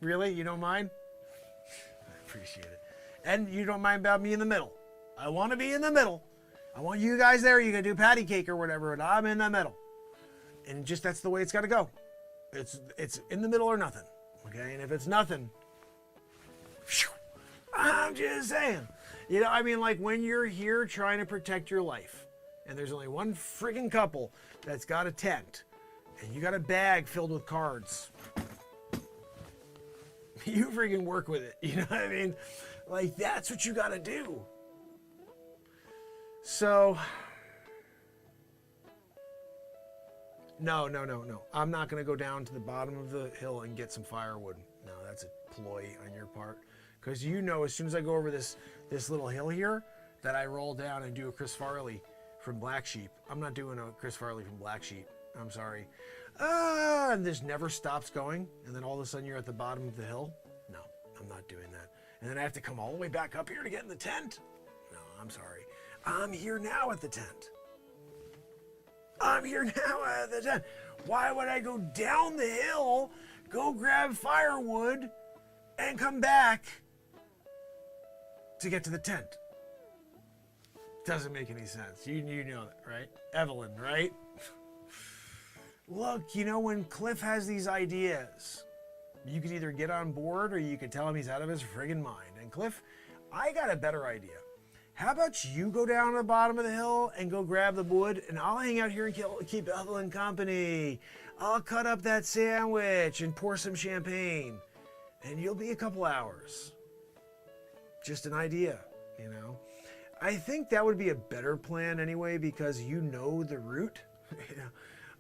Really? You don't mind? I appreciate it. And you don't mind about me in the middle. I want to be in the middle. I want you guys there. You can do patty cake or whatever, and I'm in the middle. And just that's the way it's got to go. It's in the middle or nothing. Okay? And if it's nothing, I'm just saying. You know, I mean, like when you're here trying to protect your life, and there's only one friggin' couple that's got a tent, and you got a bag filled with cards. You freaking work with it. You know what I mean? Like, that's what you got to do. So, no. I'm not going to go down to the bottom of the hill and get some firewood. No, that's a ploy on your part. Because you know, as soon as I go over this little hill here, that I roll down and do a Chris Farley from Black Sheep. I'm not doing a Chris Farley from Black Sheep. I'm sorry. And this never stops going. And then all of a sudden you're at the bottom of the hill. No, I'm not doing that. And then I have to come all the way back up here to get in the tent. No, I'm sorry. I'm here now at the tent. I'm here now at the tent. Why would I go down the hill, go grab firewood, and come back to get to the tent? Doesn't make any sense. You know that, right? Evelyn, right? Look, you know, when Cliff has these ideas, you could either get on board or you could tell him he's out of his friggin' mind. And Cliff, I got a better idea. How about you go down to the bottom of the hill and go grab the wood, and I'll hang out here and keep Evelyn company. I'll cut up that sandwich and pour some champagne, and you'll be a couple hours. Just an idea, you know. I think that would be a better plan anyway, because you know the route. You know,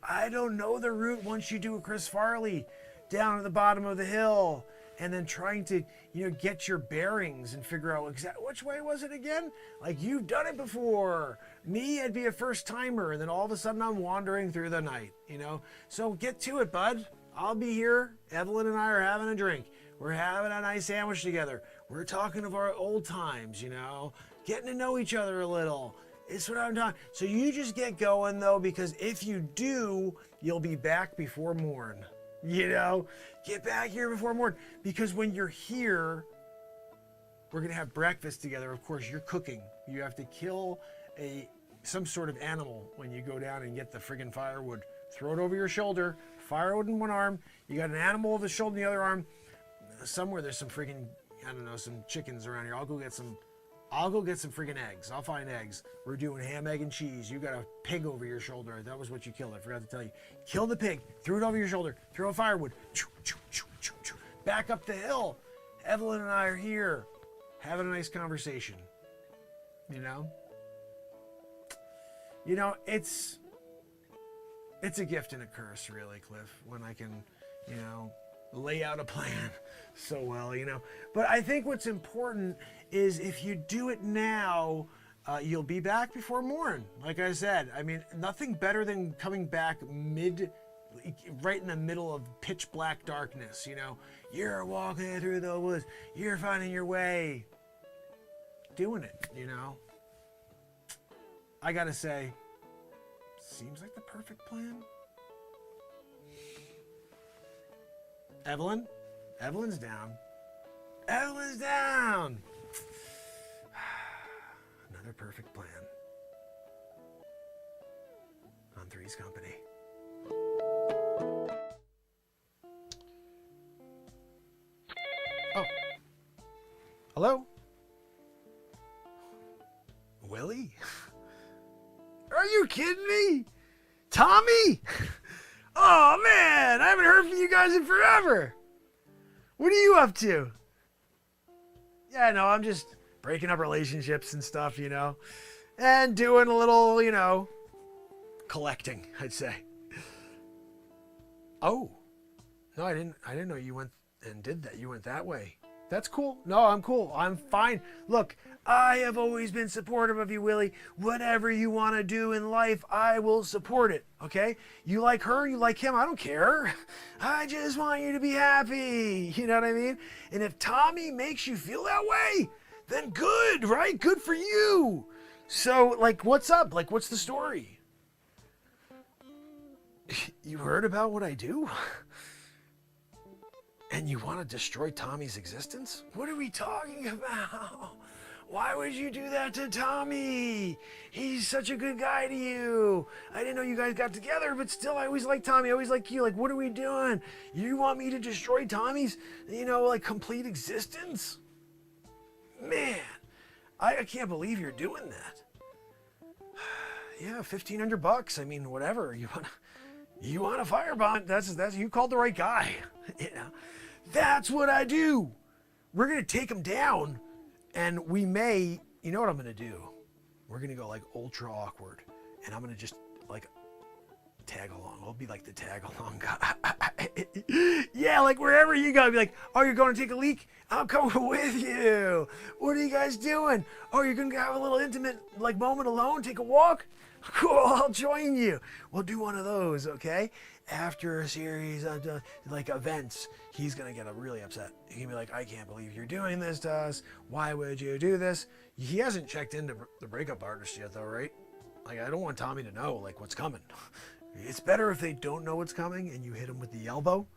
I don't know the route once you do a Chris Farley down at the bottom of the hill, and then trying to, you know, get your bearings and figure out exactly which way was it again. Like, you've done it before. Me, I'd be a first timer, and then all of a sudden I'm wandering through the night, you know. So get to it, bud. I'll be here. Evelyn and I are having a drink. We're having a nice sandwich together. We're talking of our old times, you know. getting to know each other a little. It's what I'm talking. So you just get going though, because if you do, you'll be back before morn. You know, get back here before morn, because when you're here, we're gonna have breakfast together. Of course, you're cooking. You have to kill some sort of animal when you go down and get the friggin' firewood. Throw it over your shoulder. Firewood in one arm. You got an animal with a shoulder in the other arm. Somewhere there's some friggin', I don't know, some chickens around here. I'll go get some friggin' eggs. I'll find eggs. We're doing ham, egg, and cheese. You got a pig over your shoulder. That was what you killed. I forgot to tell you. Kill the pig. Threw it over your shoulder. Throw a firewood. Back up the hill. Evelyn and I are here, having a nice conversation. You know? You know, it's a gift and a curse, really, Cliff, when I can, you know, lay out a plan so well, you know. But I think what's important is if you do it now, you'll be back before morn. Like I said, I mean, nothing better than coming back right in the middle of pitch black darkness, you know. You're walking through the woods. You're finding your way. Doing it, you know. I gotta say, seems like the perfect plan. Evelyn? Evelyn's down. Evelyn's down! Another perfect plan. On Three's Company. Oh. Hello? Willie? Are you kidding me? Tommy? Oh man, I haven't heard from you guys in forever. What are you up to? Yeah, no, I'm just breaking up relationships and stuff, you know, and doing a little, you know, collecting, I'd say. Oh, no, I didn't know you went and did that. You went that way. That's cool. No, I'm cool. I'm fine. Look, I have always been supportive of you, Willie. Whatever you want to do in life, I will support it, okay? You like her, you like him, I don't care. I just want you to be happy. You know what I mean? And if Tommy makes you feel that way, then good, right? Good for you. So, like, what's up? Like, what's the story? You heard about what I do? And you want to destroy Tommy's existence? What are we talking about? Why would you do that to Tommy? He's such a good guy to you. I didn't know you guys got together, but still, I always liked Tommy. I always liked you. Like, what are we doing? You want me to destroy Tommy's, you know, like, complete existence? Man, I can't believe you're doing that. Yeah, $1,500. I mean, whatever. You want a firebomb? That's you called the right guy. You know, that's what I do. We're gonna take him down, and we may. You know what I'm gonna do? We're gonna go like ultra awkward, and I'm gonna just like tag along. I'll be like the tag along guy. Yeah, like wherever you go, I'll be like, oh, you're going to take a leak? I'm coming with you. What are you guys doing? Oh, you're gonna have a little intimate like moment alone, take a walk? Cool, I'll join you. We'll do one of those, okay? After a series of like events, he's gonna get really upset. He's gonna be like, I can't believe you're doing this to us. Why would you do this? He hasn't checked into the breakup artist yet though, right? Like, I don't want Tommy to know like what's coming. It's better if they don't know what's coming and you hit them with the elbow.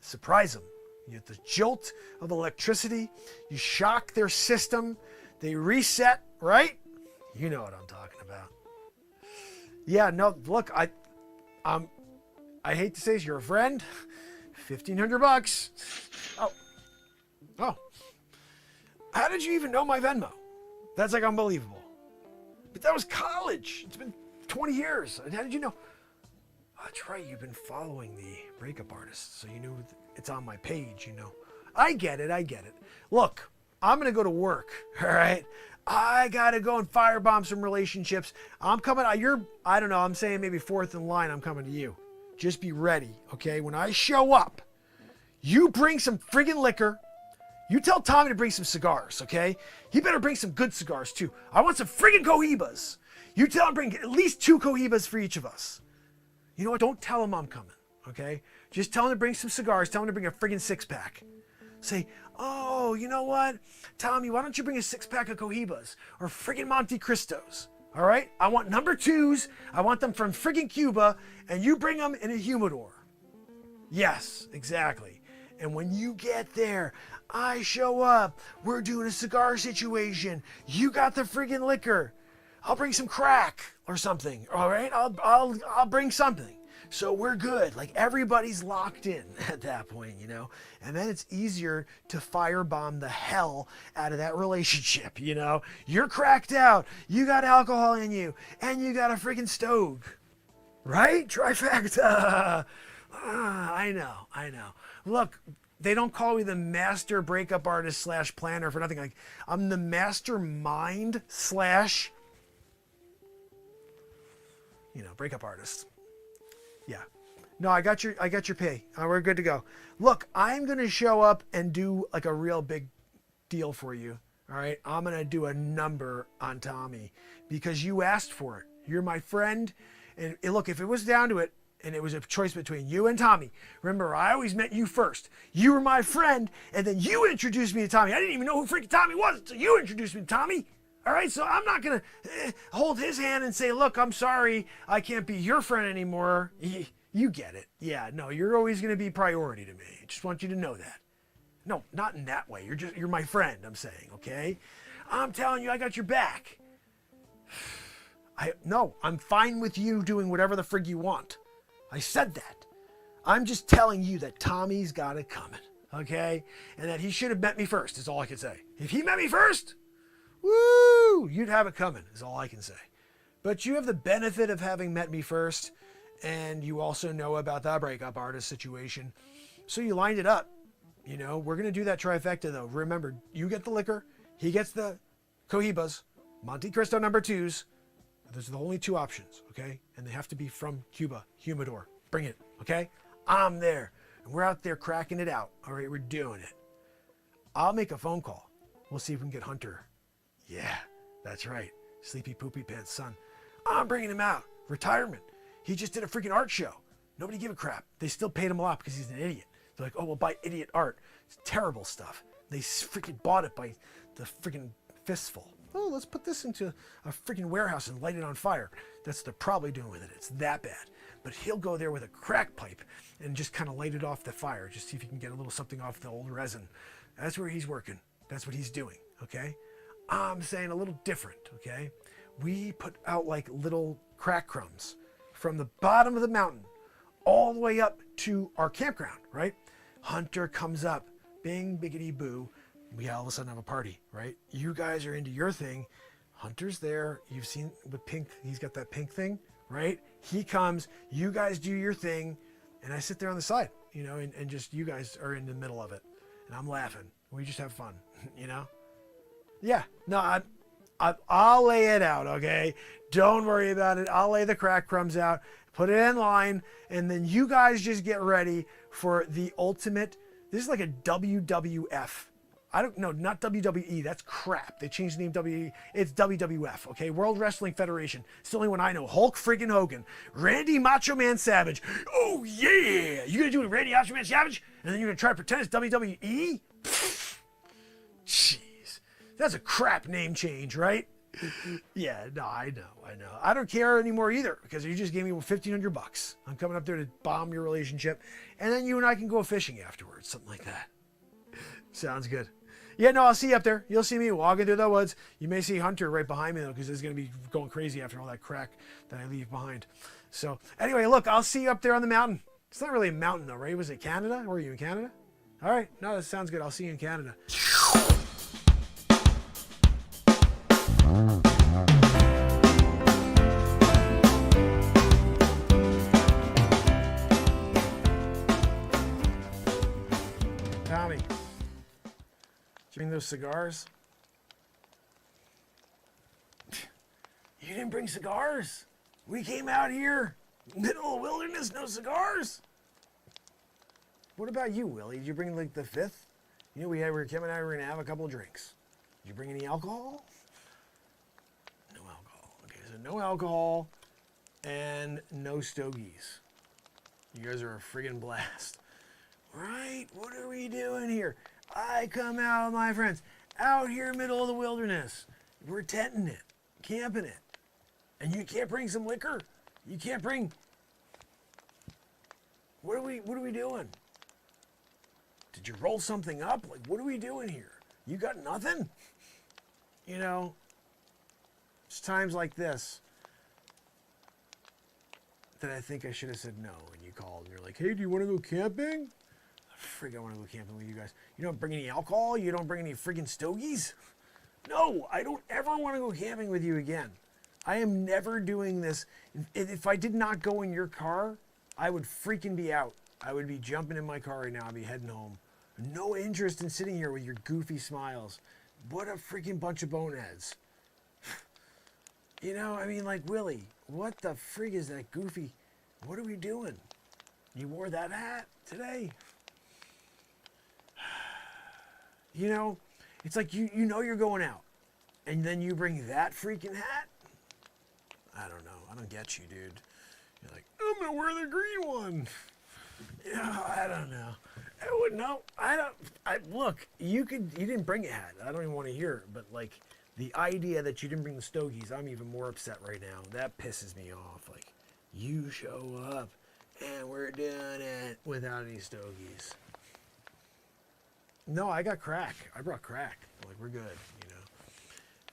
Surprise them. You get the jolt of electricity. You shock their system. They reset, right? You know what I'm talking about. Yeah, no, look, I hate to say this, you're a friend. $1,500. Oh. How did you even know my Venmo? That's like unbelievable. But that was college. It's been 20 years. How did you know? Oh, that's right, you've been following the breakup artist, so you knew it's on my page, you know. I get it. Look, I'm gonna go to work, all right? I gotta go and firebomb some relationships. I'm coming, I don't know, I'm saying maybe fourth in line, I'm coming to you. Just be ready, okay? When I show up, you bring some friggin' liquor. You tell Tommy to bring some cigars, okay? He better bring some good cigars too. I want some friggin' cohibas. You tell him to bring at least 2 cohibas for each of us. You know what? Don't tell him I'm coming, okay? Just tell him to bring some cigars. Tell him to bring a friggin' 6-pack. Say, Oh, you know what? Tommy, why don't you bring a 6-pack of Cohibas or friggin' Monte Cristos? All right? I want number 2s. I want them from friggin' Cuba, and you bring them in a humidor. Yes, exactly. And when you get there, I show up. We're doing a cigar situation. You got the friggin' liquor. I'll bring some crack or something. All right? I'll bring something. So we're good. Like everybody's locked in at that point, you know? And then it's easier to firebomb the hell out of that relationship, you know? You're cracked out. You got alcohol in you. And you got a freaking stove. Right? Trifecta. I know. Look, they don't call me the master breakup artist / planner for nothing. Like, I'm the mastermind / breakup artist. Yeah. No, I got your pay. We're good to go. Look, I'm going to show up and do like a real big deal for you. All right. I'm going to do a number on Tommy because you asked for it. You're my friend. And look, if it was down to it and it was a choice between you and Tommy, remember, I always met you first. You were my friend. And then you introduced me to Tommy. I didn't even know who freaking Tommy was until you introduced me to Tommy. All right, so I'm not going to hold his hand and say, look, I'm sorry, I can't be your friend anymore. You get it. Yeah, no, you're always going to be priority to me. I just want you to know that. No, not in that way. You're my friend, I'm saying, okay? I'm telling you, I got your back. I'm fine with you doing whatever the frig you want. I said that. I'm just telling you that Tommy's got it coming, okay? And that he should have met me first, is all I can say. If he met me first, woo, you'd have it coming, is all I can say. But you have the benefit of having met me first, and you also know about the breakup artist situation. So you lined it up. You know, we're going to do that trifecta, though. Remember, you get the liquor, he gets the Cohibas, Monte Cristo number 2s. Those are the only 2 options, okay? And they have to be from Cuba, humidor. Bring it, okay? I'm there. And we're out there cracking it out. All right, we're doing it. I'll make a phone call. We'll see if we can get Hunter. Yeah, that's right. Sleepy Poopy Pants son. I'm bringing him out. Retirement. He just did a freaking art show. Nobody gave a crap. They still paid him a lot because he's an idiot. They're like, oh, we'll buy idiot art. It's terrible stuff. They freaking bought it by the freaking fistful. Oh, let's put this into a freaking warehouse and light it on fire. That's what they're probably doing with it. It's that bad. But he'll go there with a crack pipe and just kind of light it off the fire. Just see if he can get a little something off the old resin. That's where he's working. That's what he's doing, okay? I'm saying a little different, okay? We put out like little crack crumbs from the bottom of the mountain all the way up to our campground, right? Hunter comes up, bing, biggity boo. We all of a sudden have a party, right? You guys are into your thing. Hunter's there. You've seen the pink, he's got that pink thing, right? He comes, you guys do your thing, and I sit there on the side, you know, and just you guys are in the middle of it. And I'm laughing. We just have fun, you know? Yeah, no, I'll lay it out, okay? Don't worry about it. I'll lay the crack crumbs out, put it in line, and then you guys just get ready for the ultimate. This is like a WWF. Not WWE. That's crap. They changed the name WWE. It's WWF, okay? World Wrestling Federation. It's the only one I know. Hulk friggin' Hogan. Randy Macho Man Savage. Oh, yeah. You gonna do it, Randy Macho Man Savage? And then you're gonna try to pretend it's WWE? Jeez. That's a crap name change, right? Yeah, no, I know. I don't care anymore either because you just gave me $1,500. I'm coming up there to bomb your relationship, and then you and I can go fishing afterwards, something like that. Sounds good. Yeah, no, I'll see you up there. You'll see me walking through the woods. You may see Hunter right behind me, though, because he's going to be going crazy after all that crack that I leave behind. So, anyway, look, I'll see you up there on the mountain. It's not really a mountain, though, right? Was it Canada? Were you in Canada? All right. No, that sounds good. I'll see you in Canada. Tommy, did you bring those cigars? You didn't bring cigars? We came out here, middle of wilderness, no cigars? What about you, Willie? Did you bring like the 5th? You know, we were coming out, we were gonna have a couple of drinks. Did you bring any alcohol? No alcohol. Okay, so no alcohol and no stogies. You guys are a friggin' blast. Right? What are we doing here? I come out with my friends out here middle of the wilderness. We're tenting it, camping it. And you can't bring some liquor? You can't bring... What are we doing? Did you roll something up? Like, what are we doing here? You got nothing? You know, it's times like this that I think I should have said no when you called and you're like, hey, do you want to go camping? Frig, I want to go camping with you guys. You don't bring any alcohol? You don't bring any friggin' stogies? No, I don't ever want to go camping with you again. I am never doing this. If I did not go in your car, I would freaking be out. I would be jumping in my car right now. I'd be heading home. No interest in sitting here with your goofy smiles. What a freaking bunch of boneheads. You know, I mean, like, Willie, what the frig is that goofy? What are we doing? You wore that hat today? You know, it's like you know you're going out, and then you bring that freaking hat? I don't know. I don't get you, dude. You're like, I'm going to wear the green one. Yeah, I don't know. Look, you didn't bring a hat. I don't even want to hear it, but like the idea that you didn't bring the stogies, I'm even more upset right now. That pisses me off. Like, you show up and we're doing it without any stogies. No, I got crack. I brought crack. Like, we're good, you know.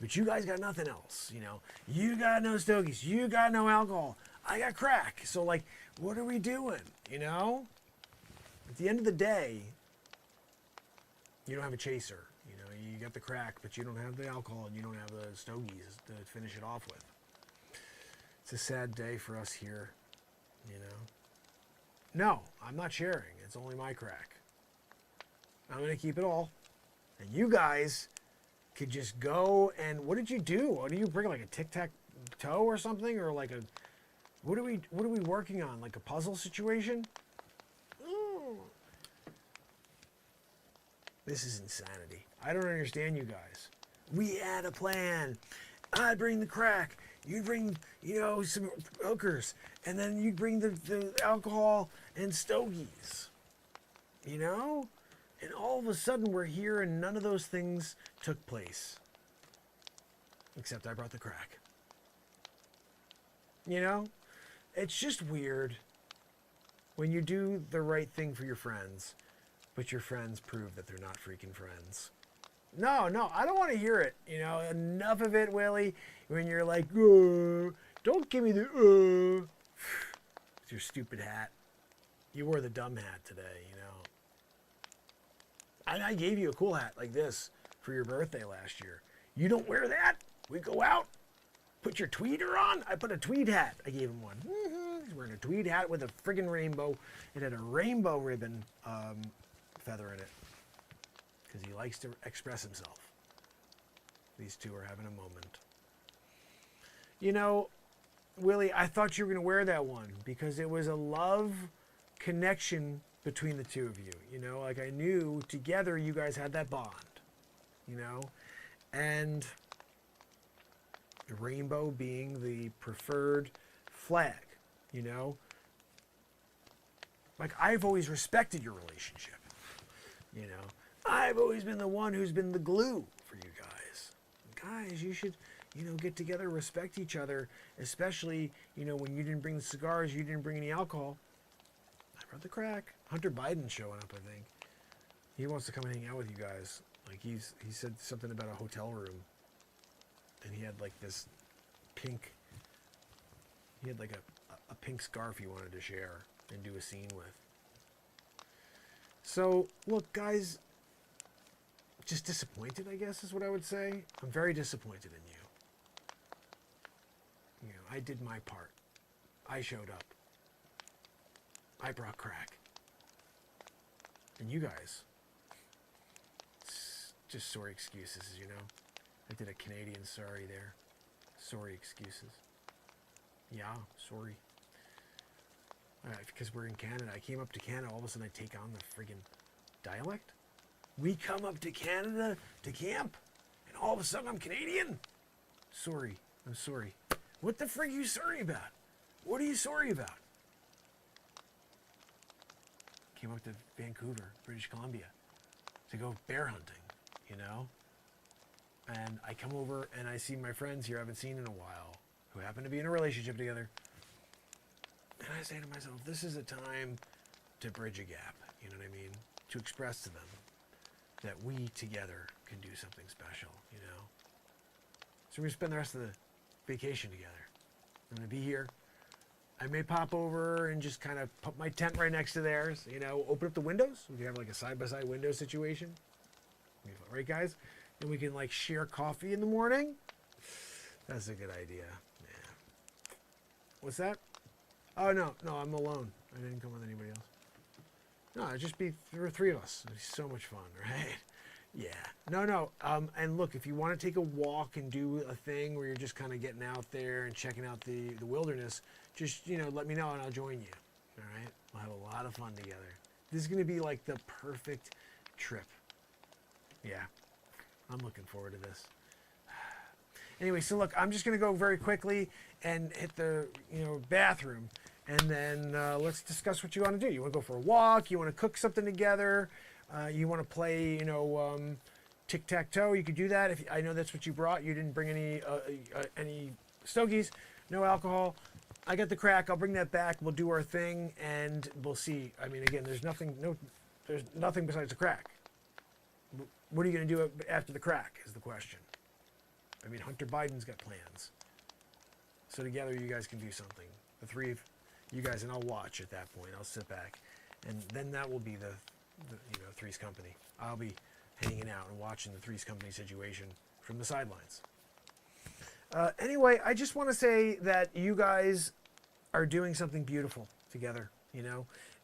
But you guys got nothing else, you know. You got no stogies. You got no alcohol. I got crack. So, like, what are we doing, you know? At the end of the day, you don't have a chaser. You know, you got the crack, but you don't have the alcohol and you don't have the stogies to finish it off with. It's a sad day for us here, you know. No, I'm not sharing. It's only my crack. I'm going to keep it all. And you guys could just go and... What did you do? What do you bring, like a tic-tac-toe or something? Or like a... What are we working on? Like a puzzle situation? Ooh. This is insanity. I don't understand you guys. We had a plan. I'd bring the crack. You'd bring, you know, some hookers. And then you'd bring the alcohol and stogies. You know? And all of a sudden we're here and none of those things took place. Except I brought the crack. You know? It's just weird when you do the right thing for your friends, but your friends prove that they're not freaking friends. No, I don't want to hear it. You know, enough of it, Willie. When you're like, don't give me the, with your stupid hat. You wore the dumb hat today, you know. And I gave you a cool hat like this for your birthday last year. You don't wear that? We go out, put your tweeter on. I put a tweed hat. I gave him one. He's wearing a tweed hat with a friggin' rainbow. It had a rainbow ribbon feather in it because he likes to express himself. These two are having a moment. You know, Willie, I thought you were going to wear that one because it was a love connection between the two of you. You know, like I knew together you guys had that bond, you know, and the rainbow being the preferred flag, you know. Like, I've always respected your relationship, you know. I've always been the one who's been the glue for you guys. Guys, you should, you know, get together, respect each other, especially, you know, when you didn't bring the cigars, you didn't bring any alcohol. I brought the crack. Hunter Biden's showing up, I think. He wants to come and hang out with you guys. Like, he said something about a hotel room. And he had, like, this pink... He had, like, a pink scarf he wanted to share and do a scene with. So, look, guys... Just disappointed, I guess, is what I would say. I'm very disappointed in you. You know, I did my part. I showed up. I brought crack. And you guys, it's just sorry excuses, you know. I did a Canadian sorry there. Sorry excuses. Yeah, sorry. Because we're in Canada. I came up to Canada, all of a sudden I take on the friggin' dialect. We come up to Canada to camp, and all of a sudden I'm Canadian. Sorry. I'm sorry. What the frig are you sorry about? What are you sorry about? Came up to Vancouver, British Columbia. to go bear hunting, you know? And I come over and I see my friends here I haven't seen in a while who happen to be in a relationship together. And I say to myself, this is a time to bridge a gap, you know what I mean? To express to them that we together can do something special, you know? So we're going to spend the rest of the vacation together. I'm going to be here. I may pop over and just kind of put my tent right next to theirs, you know, open up the windows. We can have like a side-by-side window situation. Right, guys? And we can like share coffee in the morning. That's a good idea. Yeah. What's that? Oh, no, I'm alone. I didn't come with anybody else. No, it'd just be three of us. It'd be so much fun, right? Yeah. No. And look, if you want to take a walk and do a thing where you're just kind of getting out there and checking out the wilderness, just, you know, let me know and I'll join you. All right? We'll have a lot of fun together. This is going to be like the perfect trip. Yeah. I'm looking forward to this. Anyway, so look, I'm just going to go very quickly and hit the, bathroom. And then let's discuss what you want to do. You want to go for a walk? You want to cook something together? You want to play, tic-tac-toe? You could do that. If I know that's what you brought. You didn't bring any stogies, no alcohol. I got the crack. I'll bring that back. We'll do our thing, and we'll see. I mean, again, there's nothing besides the crack. What are you going to do after the crack is the question. I mean, Hunter Biden's got plans. So together you guys can do something. The three of you guys, and I'll watch at that point. I'll sit back. And then that will be the Three's Company. I'll be hanging out and watching the Three's Company situation from the sidelines. Anyway, I just want to say that you guys are doing something beautiful together,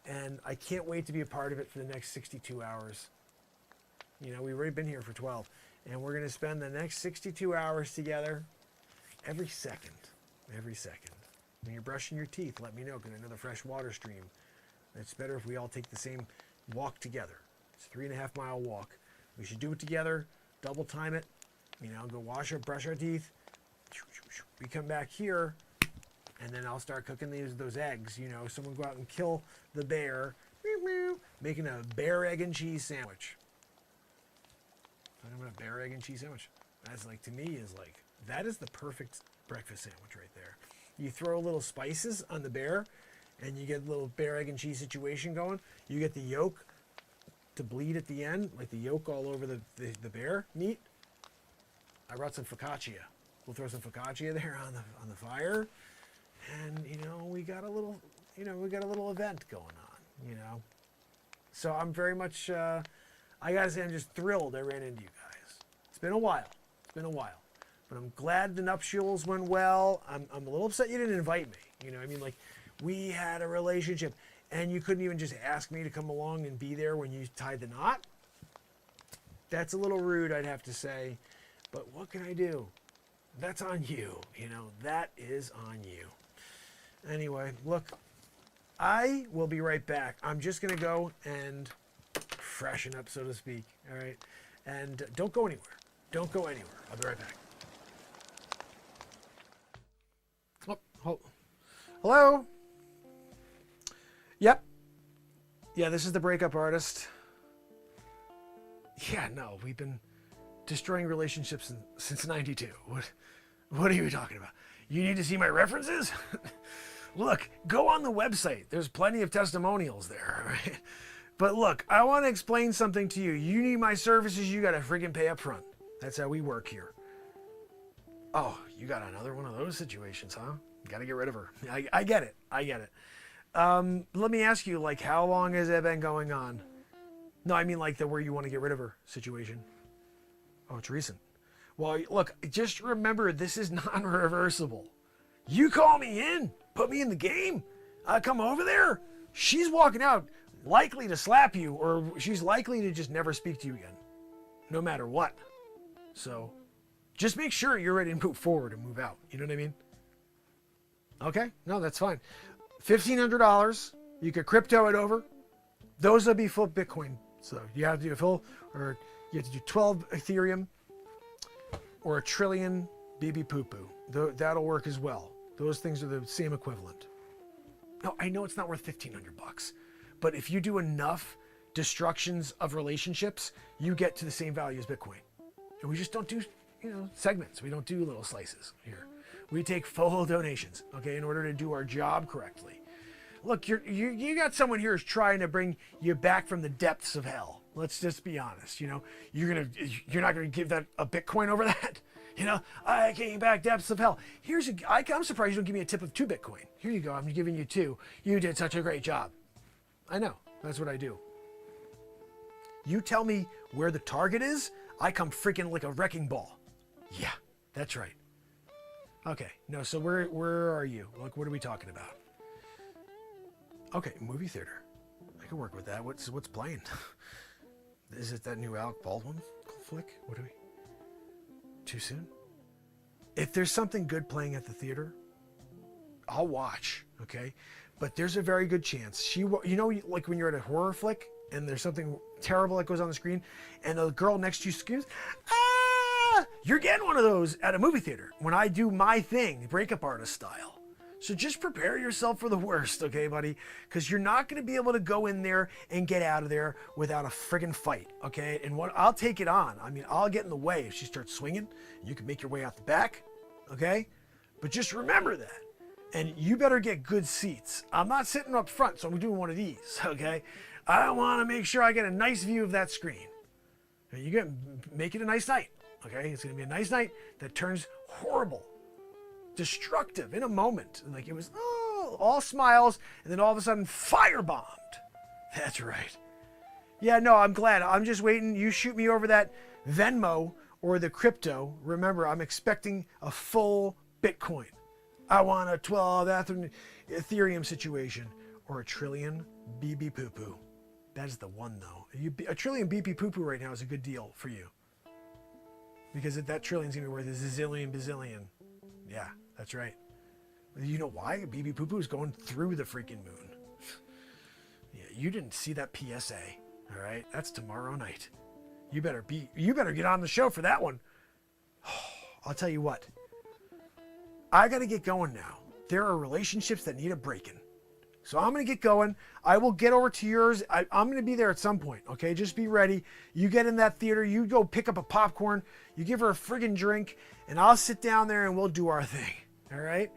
and I can't wait to be a part of it for the next 62 hours. We've already been here for 12, and we're going to spend the next 62 hours together every second. Every second. When you're brushing your teeth, let me know, because I know the fresh water stream. It's better if we all take the same walk together. It's a 3.5 mile walk. We should do it together, double time it, go brush our teeth. We come back here, and then I'll start cooking those eggs. Someone go out and kill the bear, making a bear, egg, and cheese sandwich. Talking about a bear, egg, and cheese sandwich. That's to me that is the perfect breakfast sandwich right there. You throw a little spices on the bear, and you get a little bear, egg, and cheese situation going. You get the yolk to bleed at the end, like the yolk all over the bear meat. I brought some focaccia. We'll throw some focaccia there on the fire, and we got a little event going on. So I'm very much. I gotta say, I'm just thrilled I ran into you guys. It's been a while. But I'm glad the nuptials went well. I'm a little upset you didn't invite me. We had a relationship, and you couldn't even just ask me to come along and be there when you tied the knot. That's a little rude, I'd have to say. But what can I do? That's on you. That is on you. Anyway, look, I will be right back. I'm just going to go and freshen up, so to speak. All right? And don't go anywhere. Don't go anywhere. I'll be right back. Oh, hello? Yep. Yeah, this is the breakup artist. Yeah, no, we've been destroying relationships since 92. What are you talking about? You need to see my references? Look, go on the website. There's plenty of testimonials there, right? But look, I want to explain something to you. You need my services, you got to friggin' pay up front. That's how we work here. Oh, you got another one of those situations, huh? You got to get rid of her. I get it. Let me ask you, how long has that been going on? No, I mean the where you want to get rid of her situation. Oh, it's recent. Well, look, just remember, this is non-reversible. You call me in, put me in the game. I come over there. She's walking out likely to slap you, or she's likely to just never speak to you again, no matter what. So just make sure you're ready to move forward and move out. You know what I mean? Okay? No, that's fine. $1,500. You could crypto it over. Those would be full Bitcoin. So you have to do a full, or you have to do 12 Ethereum, or a trillion BB poo-poo. That'll work as well. Those things are the same equivalent. No, I know it's not worth $1,500, but if you do enough destructions of relationships, you get to the same value as Bitcoin. And we just don't do, segments. We don't do little slices here. We take full donations, okay, in order to do our job correctly. Look, you got someone here who's trying to bring you back from the depths of hell. Let's just be honest. You're not gonna give that a Bitcoin over that. I came back depths of hell. I'm surprised you don't give me a tip of 2 Bitcoin. Here you go. I'm giving you 2. You did such a great job. I know. That's what I do. You tell me where the target is, I come freaking like a wrecking ball. Yeah, that's right. Okay. No. So where are you? Like, what are we talking about? Okay, movie theater. I can work with that. What's playing? Is it that new Alec Baldwin flick? What do we? Too soon? If there's something good playing at the theater, I'll watch. Okay, but there's a very good chance like when you're at a horror flick and there's something terrible that goes on the screen, and the girl next to you screams, "Ah!" You're getting one of those at a movie theater when I do my thing, breakup artist style. So just prepare yourself for the worst, okay, buddy? Because you're not going to be able to go in there and get out of there without a friggin' fight, okay? And I'll take it on. I mean, I'll get in the way if she starts swinging. You can make your way out the back, okay? But just remember that. And you better get good seats. I'm not sitting up front, so I'm doing one of these, okay? I want to make sure I get a nice view of that screen. Make it a nice night, okay? It's going to be a nice night that turns horrible. Destructive in a moment. Like it was all smiles, and then all of a sudden firebombed. That's right. Yeah, no, I'm glad. I'm just waiting. You shoot me over that Venmo or the crypto. Remember, I'm expecting a full Bitcoin. I want a 12 Ethereum situation or a trillion BB poo poo. That is the one though. A trillion BB poo poo right now is a good deal for you. Because that trillion's gonna be worth a zillion bazillion. Yeah, that's right. You know why? BB Poo Poo is going through the freaking moon. Yeah, you didn't see that PSA. All right, that's tomorrow night. You better get on the show for that one. I'll tell you what. I got to get going now. There are relationships that need a break-in. So I'm going to get going. I will get over to yours. I'm going to be there at some point, okay? Just be ready. You get in that theater. You go pick up a popcorn. You give her a friggin' drink. And I'll sit down there and we'll do our thing, all right?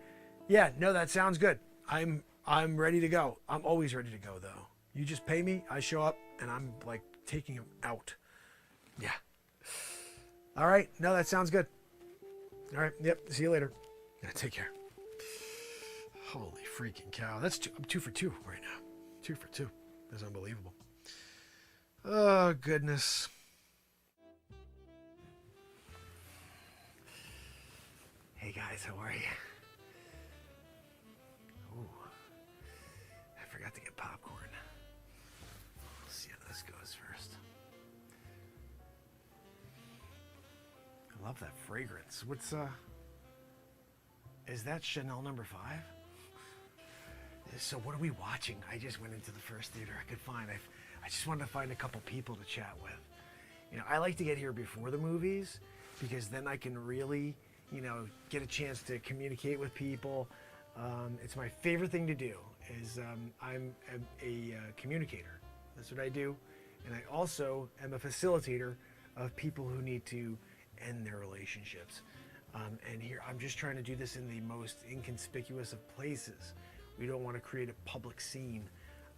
Yeah, no, that sounds good. I'm ready to go. I'm always ready to go, though. You just pay me. I show up, and I'm, like, taking him out. Yeah. All right. No, that sounds good. All right. Yep. See you later. Yeah, take care. Holy freaking cow. I'm 2 for 2 right now. 2 for 2. That's unbelievable. Oh, goodness. Hey, guys. How are you? Ooh. I forgot to get popcorn. Let's see how this goes first. I love that fragrance. Is that Chanel number 5? So what are we watching? I just went into the first theater I could find. I just wanted to find a couple people to chat with. I like to get here before the movies because then I can really, get a chance to communicate with people. It's my favorite thing to do is I'm a communicator. That's what I do. And I also am a facilitator of people who need to end their relationships. And here, I'm just trying to do this in the most inconspicuous of places. We don't want to create a public scene.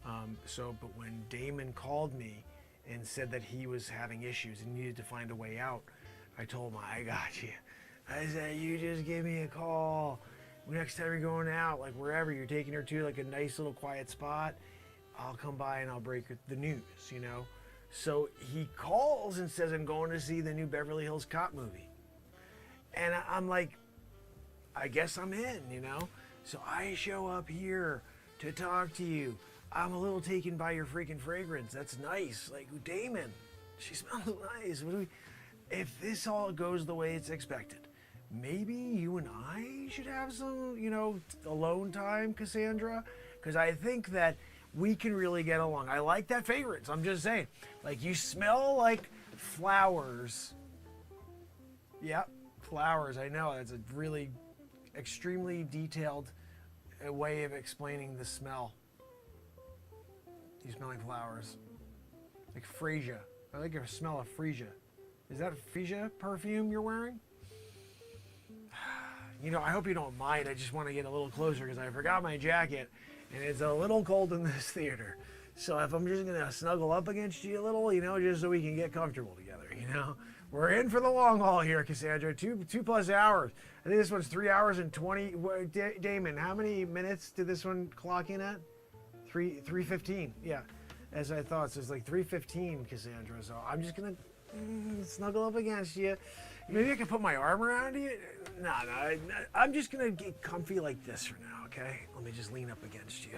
But when Damon called me and said that he was having issues and needed to find a way out, I told him, I got you. I said, you just give me a call. Next time you're going out, like wherever you're taking her to, like a nice little quiet spot, I'll come by and I'll break the news, So he calls and says, I'm going to see the new Beverly Hills Cop movie. And I'm like, I guess I'm in, So I show up here to talk to you. I'm a little taken by your freaking fragrance. That's nice. Like, Damon, she smells nice. If this all goes the way it's expected, maybe you and I should have some, alone time, Cassandra. Because I think that we can really get along. I like that fragrance. I'm just saying. Like, you smell like flowers. Yep, flowers. I know. That's a really extremely detailed way of explaining the smell. You smelling flowers. Like Freesia. I like the smell of Freesia. Is that Freesia perfume you're wearing? You know, I hope you don't mind. I just want to get a little closer because I forgot my jacket and it's a little cold in this theater. So if I'm just going to snuggle up against you a little, you know, just so we can get comfortable together, you know. We're in for the long haul here, Cassandra. Two plus hours. I think this one's 3 hours and 20. Damon, how many minutes did this one clock in at? 3:15. Yeah, as I thought. So it's like 3:15, Cassandra. So I'm just gonna snuggle up against you. Maybe I can put my arm around you. No, I'm just gonna get comfy like this for now. Okay. Let me just lean up against you.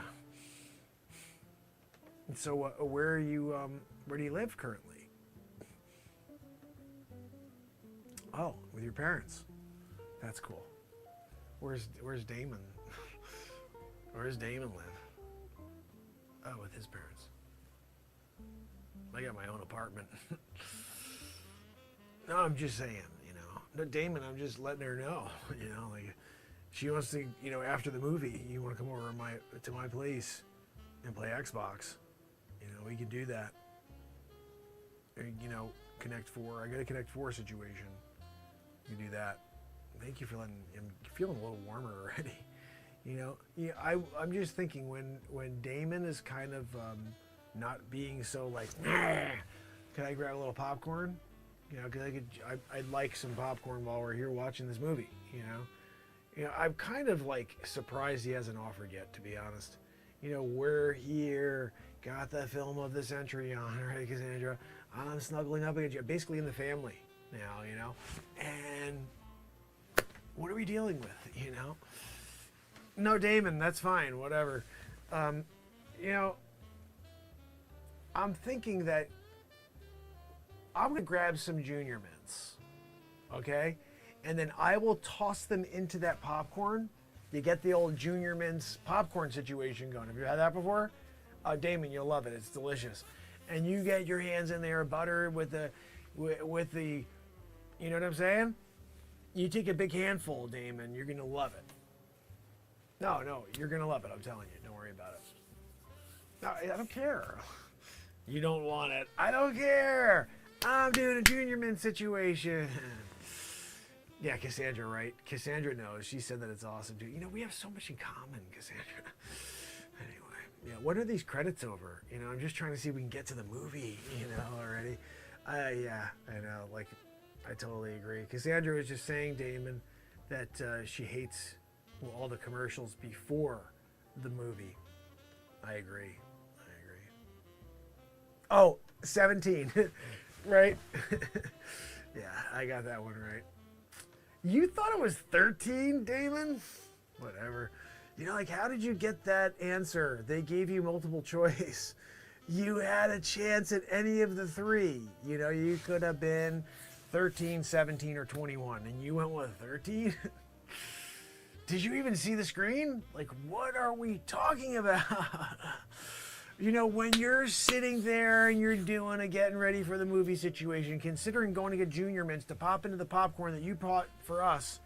And so, where are you? Where do you live currently? Oh, with your parents. That's cool. Where's Damon? Where does Damon live? Oh, with his parents. I got my own apartment. No, I'm just saying, you know. No, Damon, I'm just letting her know, you know, like she wants to, you know, after the movie, you want to come over to my place and play Xbox. You know, we can do that. Or, you know, Connect 4. I got a Connect 4 situation. You can do that. Thank you for letting. I'm feeling a little warmer already. You know, yeah. I'm just thinking when Damon is kind of not being so like, can I grab a little popcorn? You know, because I'd like some popcorn while we're here watching this movie. You know, I'm kind of like surprised he hasn't offered yet, to be honest. You know, we're here, got the film of the century on, right, Cassandra? I'm snuggling up against you, basically in the family now, you know, and what are we dealing with, you know? No, Damon, that's fine, whatever. You know, I'm thinking that I'm gonna grab some Junior Mints, okay? And then I will toss them into that popcorn. You get the old Junior Mints popcorn situation going. Have you had that before? Damon, you'll love it, it's delicious. And you get your hands in there, butter with the, you know what I'm saying? You take a big handful, Damon, you're gonna love it. No, you're gonna love it, I'm telling you, don't worry about it. No, I don't care. You don't want it, I don't care. I'm doing a Junior Mint situation. Yeah, Cassandra, right? Cassandra knows, she said that it's awesome too. You know, we have so much in common, Cassandra. Anyway, yeah, what are these credits over? You know, I'm just trying to see if we can get to the movie, you know, already. Yeah, I know, like, I totally agree. Cassandra was just saying, Damon, that she hates all the commercials before the movie. I agree. Oh, 17, right? Yeah, I got that one right. You thought it was 13, Damon? Whatever. You know, like, how did you get that answer? They gave you multiple choice. You had a chance at any of the three. You know, you could have been 13, 17, or 21, and you went with 13? Did you even see the screen? Like, what are we talking about? You know, when you're sitting there and you're getting ready for the movie situation, considering going to get Junior Mints to pop into the popcorn that you bought for us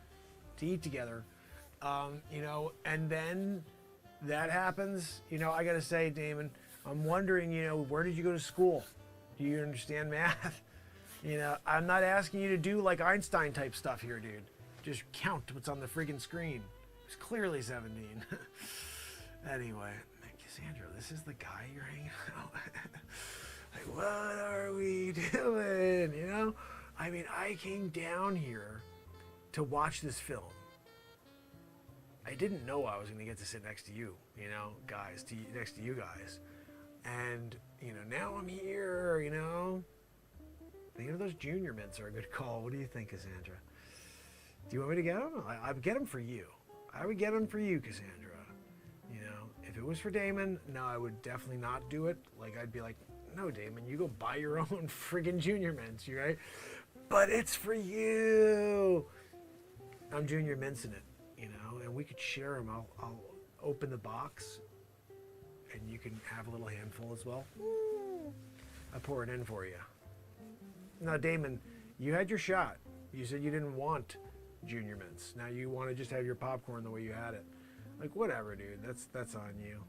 to eat together, you know, and then that happens, you know, I gotta say, Damon, I'm wondering, you know, where did you go to school? Do you understand math? You know, I'm not asking you to do like Einstein type stuff here, dude. Just count what's on the friggin' screen. It's clearly 17. Anyway, Cassandra, this is the guy you're hanging out with. Like, what are we doing? You know? I mean, I came down here to watch this film. I didn't know I was going to get to sit next to you, you know, guys, next to you guys. And, you know, now I'm here, you know. You know, those Junior Mints are a good call. What do you think, Cassandra? Do you want me to get them? I'd get them for you. I would get them for you, Cassandra. You know, if it was for Damon, no, I would definitely not do it. Like, I'd be like, no, Damon, you go buy your own friggin' Junior Mints, right? But it's for you. I'm Junior Mints in it, you know, and we could share them. I'll open the box, and you can have a little handful as well. I pour it in for you. Now, Damon, you had your shot. You said you didn't want Junior Mints. Now you want to just have your popcorn the way you had it. Like, whatever, dude. That's on you.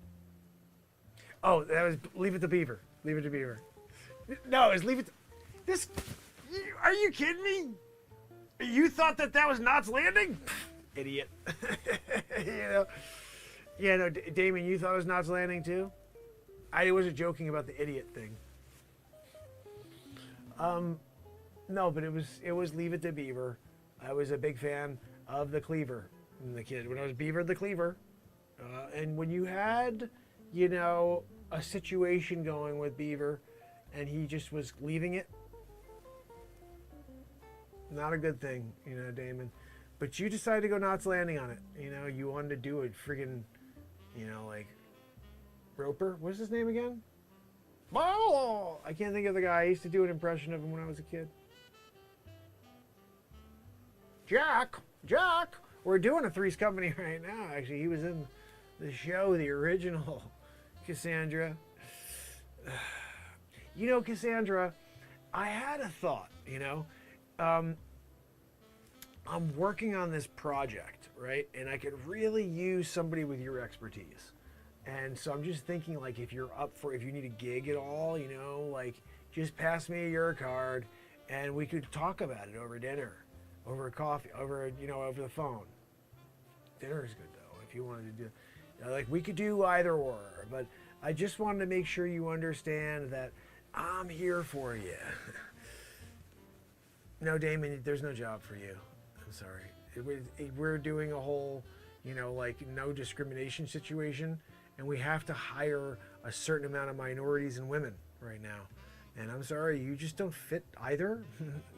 Oh, that was Leave It to Beaver. Leave It to Beaver. No, it's leave it. This. Are you kidding me? You thought that was Knots Landing? Idiot. You know. Yeah, no, Damon, you thought it was Knots Landing too? I wasn't joking about the idiot thing. No, but it was Leave It to Beaver. I was a big fan of the Cleaver, the kid. When I was Beaver the Cleaver, and when you had, you know, a situation going with Beaver, and he just was leaving it, not a good thing, you know, Damon. But you decided to go Knots Landing on it. You know, you wanted to do it, friggin', you know, like Roper. What's his name again? Oh, I can't think of the guy. I used to do an impression of him when I was a kid. Jack. We're doing a Three's Company right now. Actually, he was in the show, the original Cassandra. You know, Cassandra, I had a thought, you know. I'm working on this project, right? And I could really use somebody with your expertise. And so I'm just thinking, like, if you need a gig at all, you know, like, just pass me your card and we could talk about it over dinner, over coffee, over the phone. Dinner is good, though, if you wanted to do, like, we could do either or. But I just wanted to make sure you understand that I'm here for you. No, Damon, there's no job for you. I'm sorry. We're doing a whole, you know, like, no discrimination situation. And we have to hire a certain amount of minorities and women right now. And I'm sorry, you just don't fit either,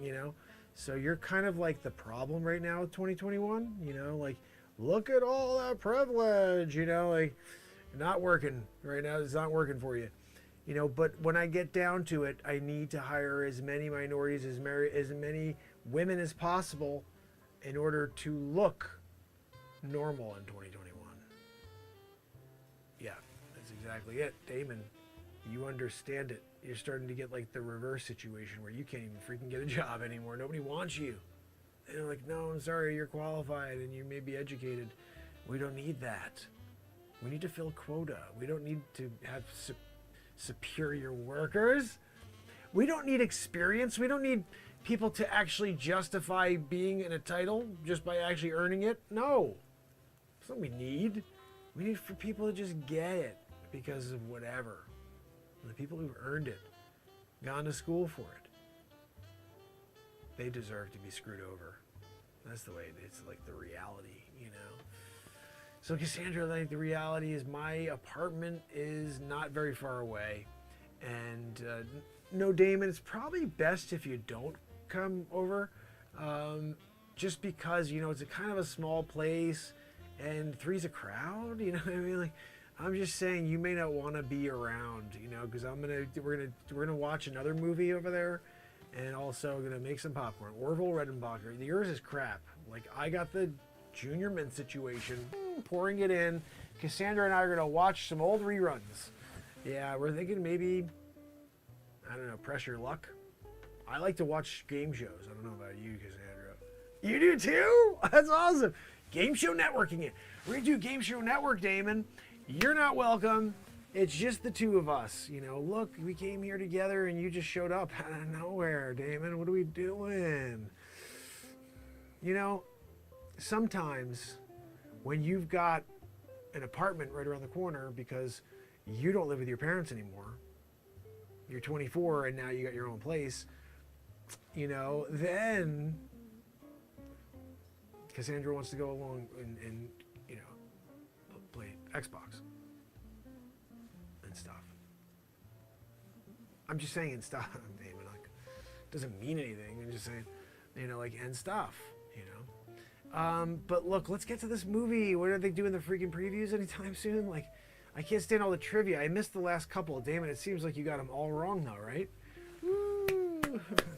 you know? So you're kind of like the problem right now with 2021, you know? Like, look at all that privilege, you know? Like, not working right now. It's not working for you. You know, but when I get down to it, I need to hire as many minorities, as many women as possible in order to look normal in 2021. Yeah, that's exactly it. Damon, you understand it. You're starting to get like the reverse situation where you can't even freaking get a job anymore. Nobody wants you. They're like, no, I'm sorry, you're qualified and you may be educated. We don't need that. We need to fill quota. We don't need to have superior workers. We don't need experience. We don't need people to actually justify being in a title just by actually earning it. No. That's not what we need. We need for people to just get it because of whatever. The people who've earned it, gone to school for it, they deserve to be screwed over. That's the way it's like the reality, you know. So Cassandra, like the reality is my apartment is not very far away. And no, Damon, it's probably best if you don't come over. Just because, you know, it's a kind of a small place. And 3's a crowd, you know what I mean? Like, I'm just saying you may not want to be around, you know, because we're gonna watch another movie over there, and also gonna make some popcorn. Orville Redenbacher, yours is crap. Like, I got the Junior Mint situation, pouring it in. Cassandra and I are gonna watch some old reruns. Yeah, we're thinking maybe, I don't know, Press Your Luck. I like to watch game shows. I don't know about you, Cassandra. You do too? That's awesome. Game show networking it. We're gonna do Game Show Network, Damon. You're not welcome. It's just the two of us. You know, look, we came here together and you just showed up out of nowhere, Damon. What are we doing? You know, sometimes when you've got an apartment right around the corner because you don't live with your parents anymore, you're 24 and now you got your own place, you know, then Cassandra wants to go along and you know, play Xbox and stuff. I'm just saying and stuff, Damon. Like, doesn't mean anything. I'm just saying, you know, like, and stuff, you know. But look, let's get to this movie. What are they doing the freaking previews anytime soon? Like, I can't stand all the trivia. I missed the last couple. Damon, it seems like you got them all wrong though, right? Woo.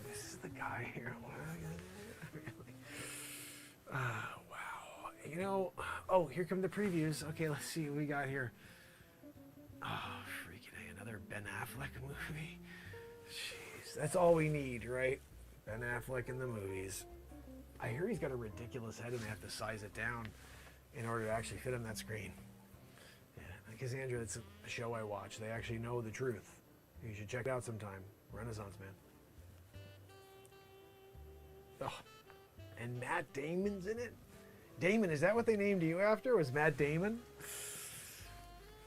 This is the guy here. Wow. You know, oh, here come the previews. Okay, let's see what we got here. Oh, freaking A, another Ben Affleck movie. Jeez, that's all we need, right? Ben Affleck in the movies. I hear he's got a ridiculous head and they have to size it down in order to actually fit on that screen. Yeah, Cassandra, it's a show I watch. They actually know the truth. You should check it out sometime. Renaissance Man. Oh, and Matt Damon's in it. Damon, is that what they named you after? Was Matt Damon?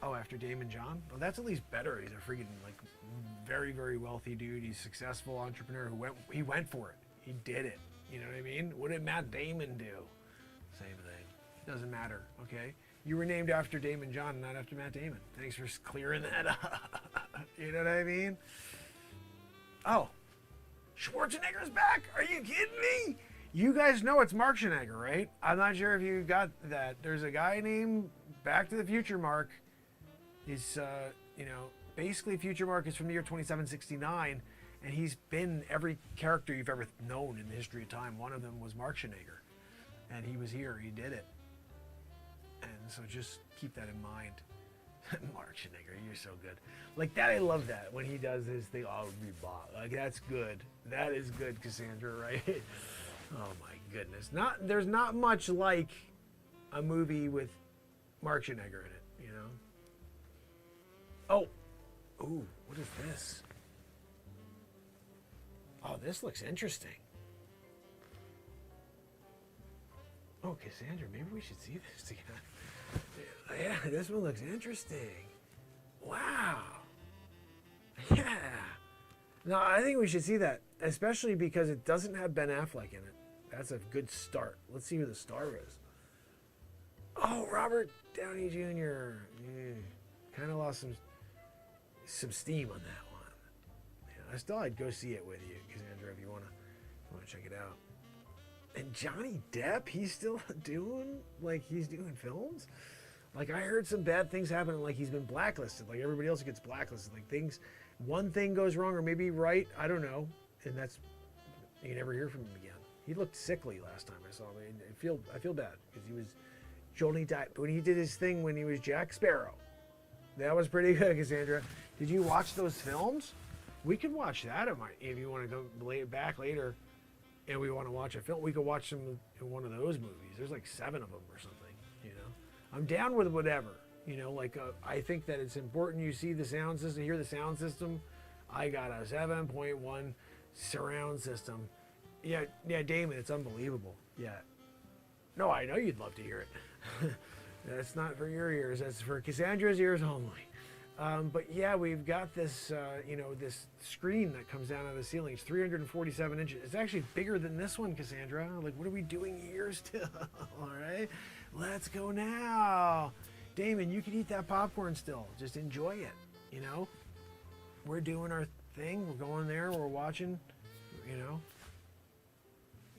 Oh, after Damon John? Well, that's at least better. He's a freaking like very, very wealthy dude. He's a successful entrepreneur he went for it. He did it. You know what I mean? What did Matt Damon do? Same thing. Doesn't matter. Okay. You were named after Damon John, not after Matt Damon. Thanks for clearing that up. You know what I mean? Oh, Schwarzenegger's back. Are you kidding me? You guys know it's Mark Schwarzenegger, right? I'm not sure if you got that. There's a guy named Back to the Future Mark. He's, basically Future Mark is from the year 2769, and he's been every character you've ever known in the history of time. One of them was Mark Schwarzenegger, and he was here. He did it. And so just keep that in mind. Mark Schwarzenegger, you're so good. Like that, I love that when he does his thing. Oh, like that's good. That is good, Cassandra, right? Oh my goodness. There's not much like a movie with Mark Schwarzenegger in it, you know? Oh, ooh, what is this? Oh, this looks interesting. Oh, Cassandra, maybe we should see this together. Yeah, this one looks interesting. Wow. Yeah. No, I think we should see that, especially because it doesn't have Ben Affleck in it. That's a good start. Let's see who the star is. Oh, Robert Downey Jr. Kind of lost some steam on that one. Yeah, I'd go see it with you, Cassandra, if you want to check it out. And Johnny Depp, he's still doing films? Like, I heard some bad things happening, like he's been blacklisted, like everybody else gets blacklisted. Like one thing goes wrong or maybe right, I don't know, and you never hear from him again. He looked sickly last time I saw him. I feel bad because he was Johnny Depp. When he did his thing when he was Jack Sparrow, that was pretty good, Cassandra. Did you watch those films? We could watch that if you want to go back later and we want to watch a film. We could watch some in one of those movies. There's like 7 of them or something, you know. I'm down with whatever, you know, I think that it's important you see the sound system, hear the sound system. I got a 7.1 surround system. Yeah, Damon, it's unbelievable. Yeah. No, I know you'd love to hear it. That's not for your ears. That's for Cassandra's ears only. But yeah, we've got this, this screen that comes down out of the ceiling. It's 347 inches. It's actually bigger than this one, Cassandra. Like, what are we doing here still? All right, let's go now. Damon, you can eat that popcorn still. Just enjoy it, you know? We're doing our thing. We're going there. We're watching, you know?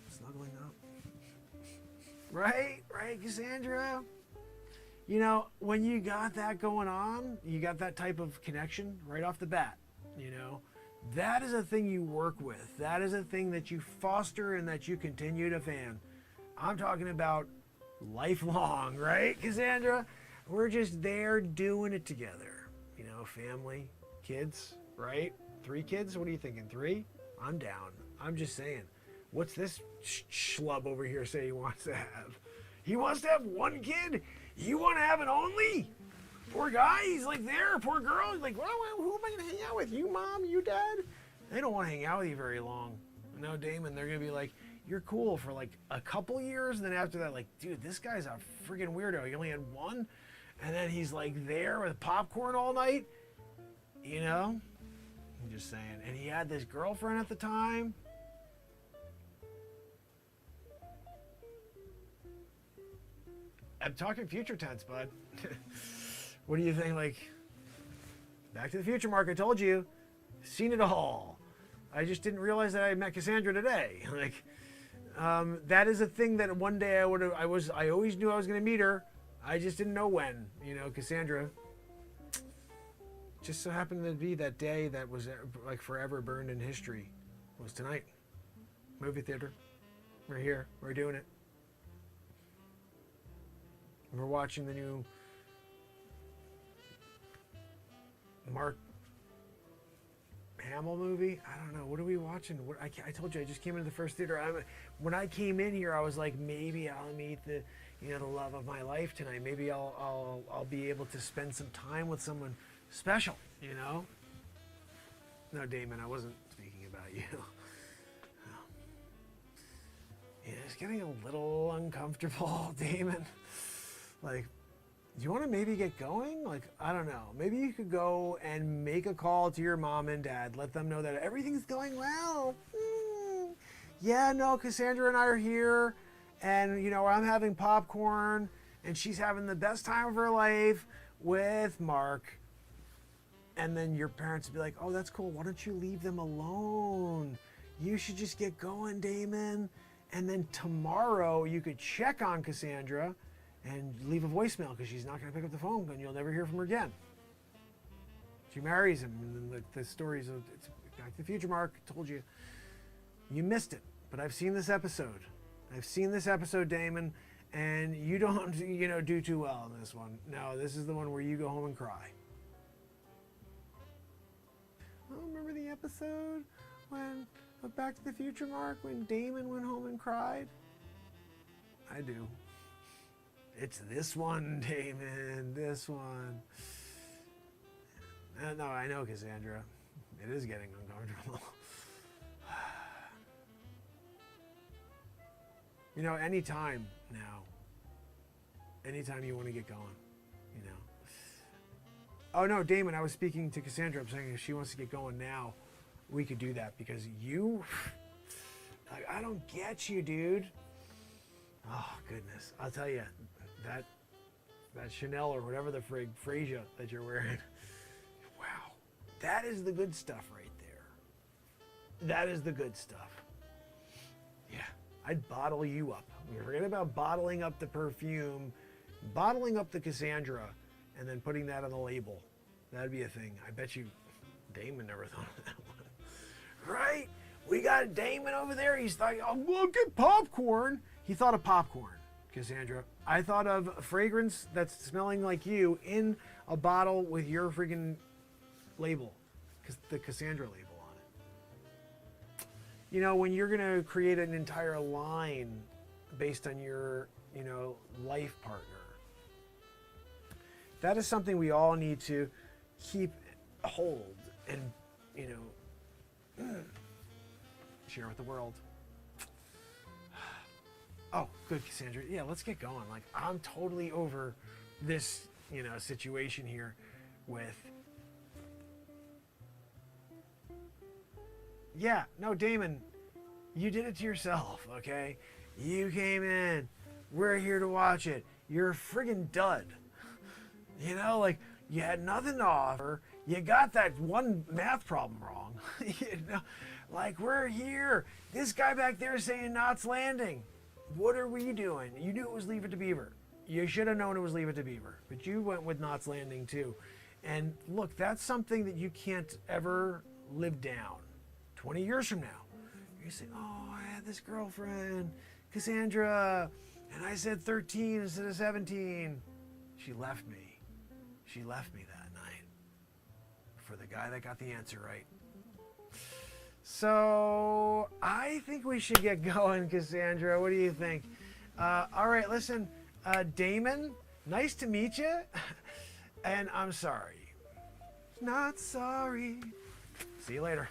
Snuggling up. Right, Cassandra? You know, when you got that going on, you got that type of connection right off the bat, you know, that is a thing you work with. That is a thing that you foster and that you continue to fan. I'm talking about lifelong, right, Cassandra? We're just there doing it together. You know, family, kids, right? 3 kids? What are you thinking, 3? I'm down. I'm just saying. What's this schlub over here say he wants to have? He wants to have 1 kid? You want to have an only? Poor guy, he's like there. Poor girl, he's like, well, who am I going to hang out with? You, mom? You, dad? They don't want to hang out with you very long. No, Damon, they're going to be like, you're cool for like a couple years. And then after that, like, dude, this guy's a freaking weirdo. He only had 1. And then he's like there with popcorn all night. You know? I'm just saying. And he had this girlfriend at the time. I'm talking future tense, bud. What do you think? Like, Back to the Future, Mark. I told you, seen it all. I just didn't realize that I met Cassandra today. Like, that is a thing that one day I always knew I was going to meet her. I just didn't know when. You know, Cassandra. Just so happened to be that day that was like forever burned in history. Was tonight. Movie theater. We're here. We're doing it. We're watching the new Mark Hamill movie. I don't know. What are we watching? I told you I just came into the first theater. When I came in here, I was like, maybe I'll meet the love of my life tonight. Maybe I'll be able to spend some time with someone special. You know. No, Damon, I wasn't speaking about you. Yeah, it's getting a little uncomfortable, Damon. Like, do you want to maybe get going? Like, I don't know. Maybe you could go and make a call to your mom and dad. Let them know that everything's going well. Yeah, no, Cassandra and I are here. And, you know, I'm having popcorn. And she's having the best time of her life with Mark. And then your parents would be like, oh, that's cool. Why don't you leave them alone? You should just get going, Damon. And then tomorrow you could check on Cassandra and leave a voicemail because she's not going to pick up the phone and you'll never hear from her again. She marries him. And then the stories of it's Back to the Future, Mark. Told you. You missed it. But I've seen this episode. I've seen this episode, Damon. And you don't, you know, do too well in this one. No, this is the one where you go home and cry. Oh, remember the episode when of Back to the Future, Mark, when Damon went home and cried? I do. It's this one, Damon, this one. No, I know, Cassandra. It is getting uncomfortable. You know, anytime now, anytime you want to get going, you know. Oh, no, Damon, I was speaking to Cassandra. I'm saying if she wants to get going now, we could do that because you, I don't get you, dude. Oh, goodness. I'll tell you, that Chanel or whatever the frig, Frasier that you're wearing, wow, that is the good stuff right there. That is the good stuff. Yeah, I'd bottle you up. Forget about bottling up the perfume, bottling up the Cassandra, and then putting that on the label. That'd be a thing. I bet you Damon never thought of that one. Right? We got Damon over there. He's like, oh, look at popcorn. He thought of popcorn, Cassandra. I thought of a fragrance that's smelling like you in a bottle with your friggin' label, the Cassandra label on it. You know, when you're going to create an entire line based on your, you know, life partner, that is something we all need to keep hold and, you know, share with the world. Oh, good, Cassandra. Yeah, let's get going. Like, I'm totally over this, you know, situation here with... Yeah, no, Damon, you did it to yourself, okay? You came in. We're here to watch it. You're a friggin' dud. You know, like, you had nothing to offer. You got that one math problem wrong. You know, like, we're here. This guy back there saying Knots Landing. What are we doing? You knew it was Leave It to Beaver. You should have known it was Leave It to Beaver. But you went with Knots Landing, too. And look, that's something that you can't ever live down. 20 years from now, you say, oh, I had this girlfriend, Cassandra, and I said 13 instead of 17. She left me. She left me that night for the guy that got the answer right. So I think we should get going, Cassandra. What do you think? All right, listen, Damon, nice to meet you. And I'm sorry. Not sorry. See you later.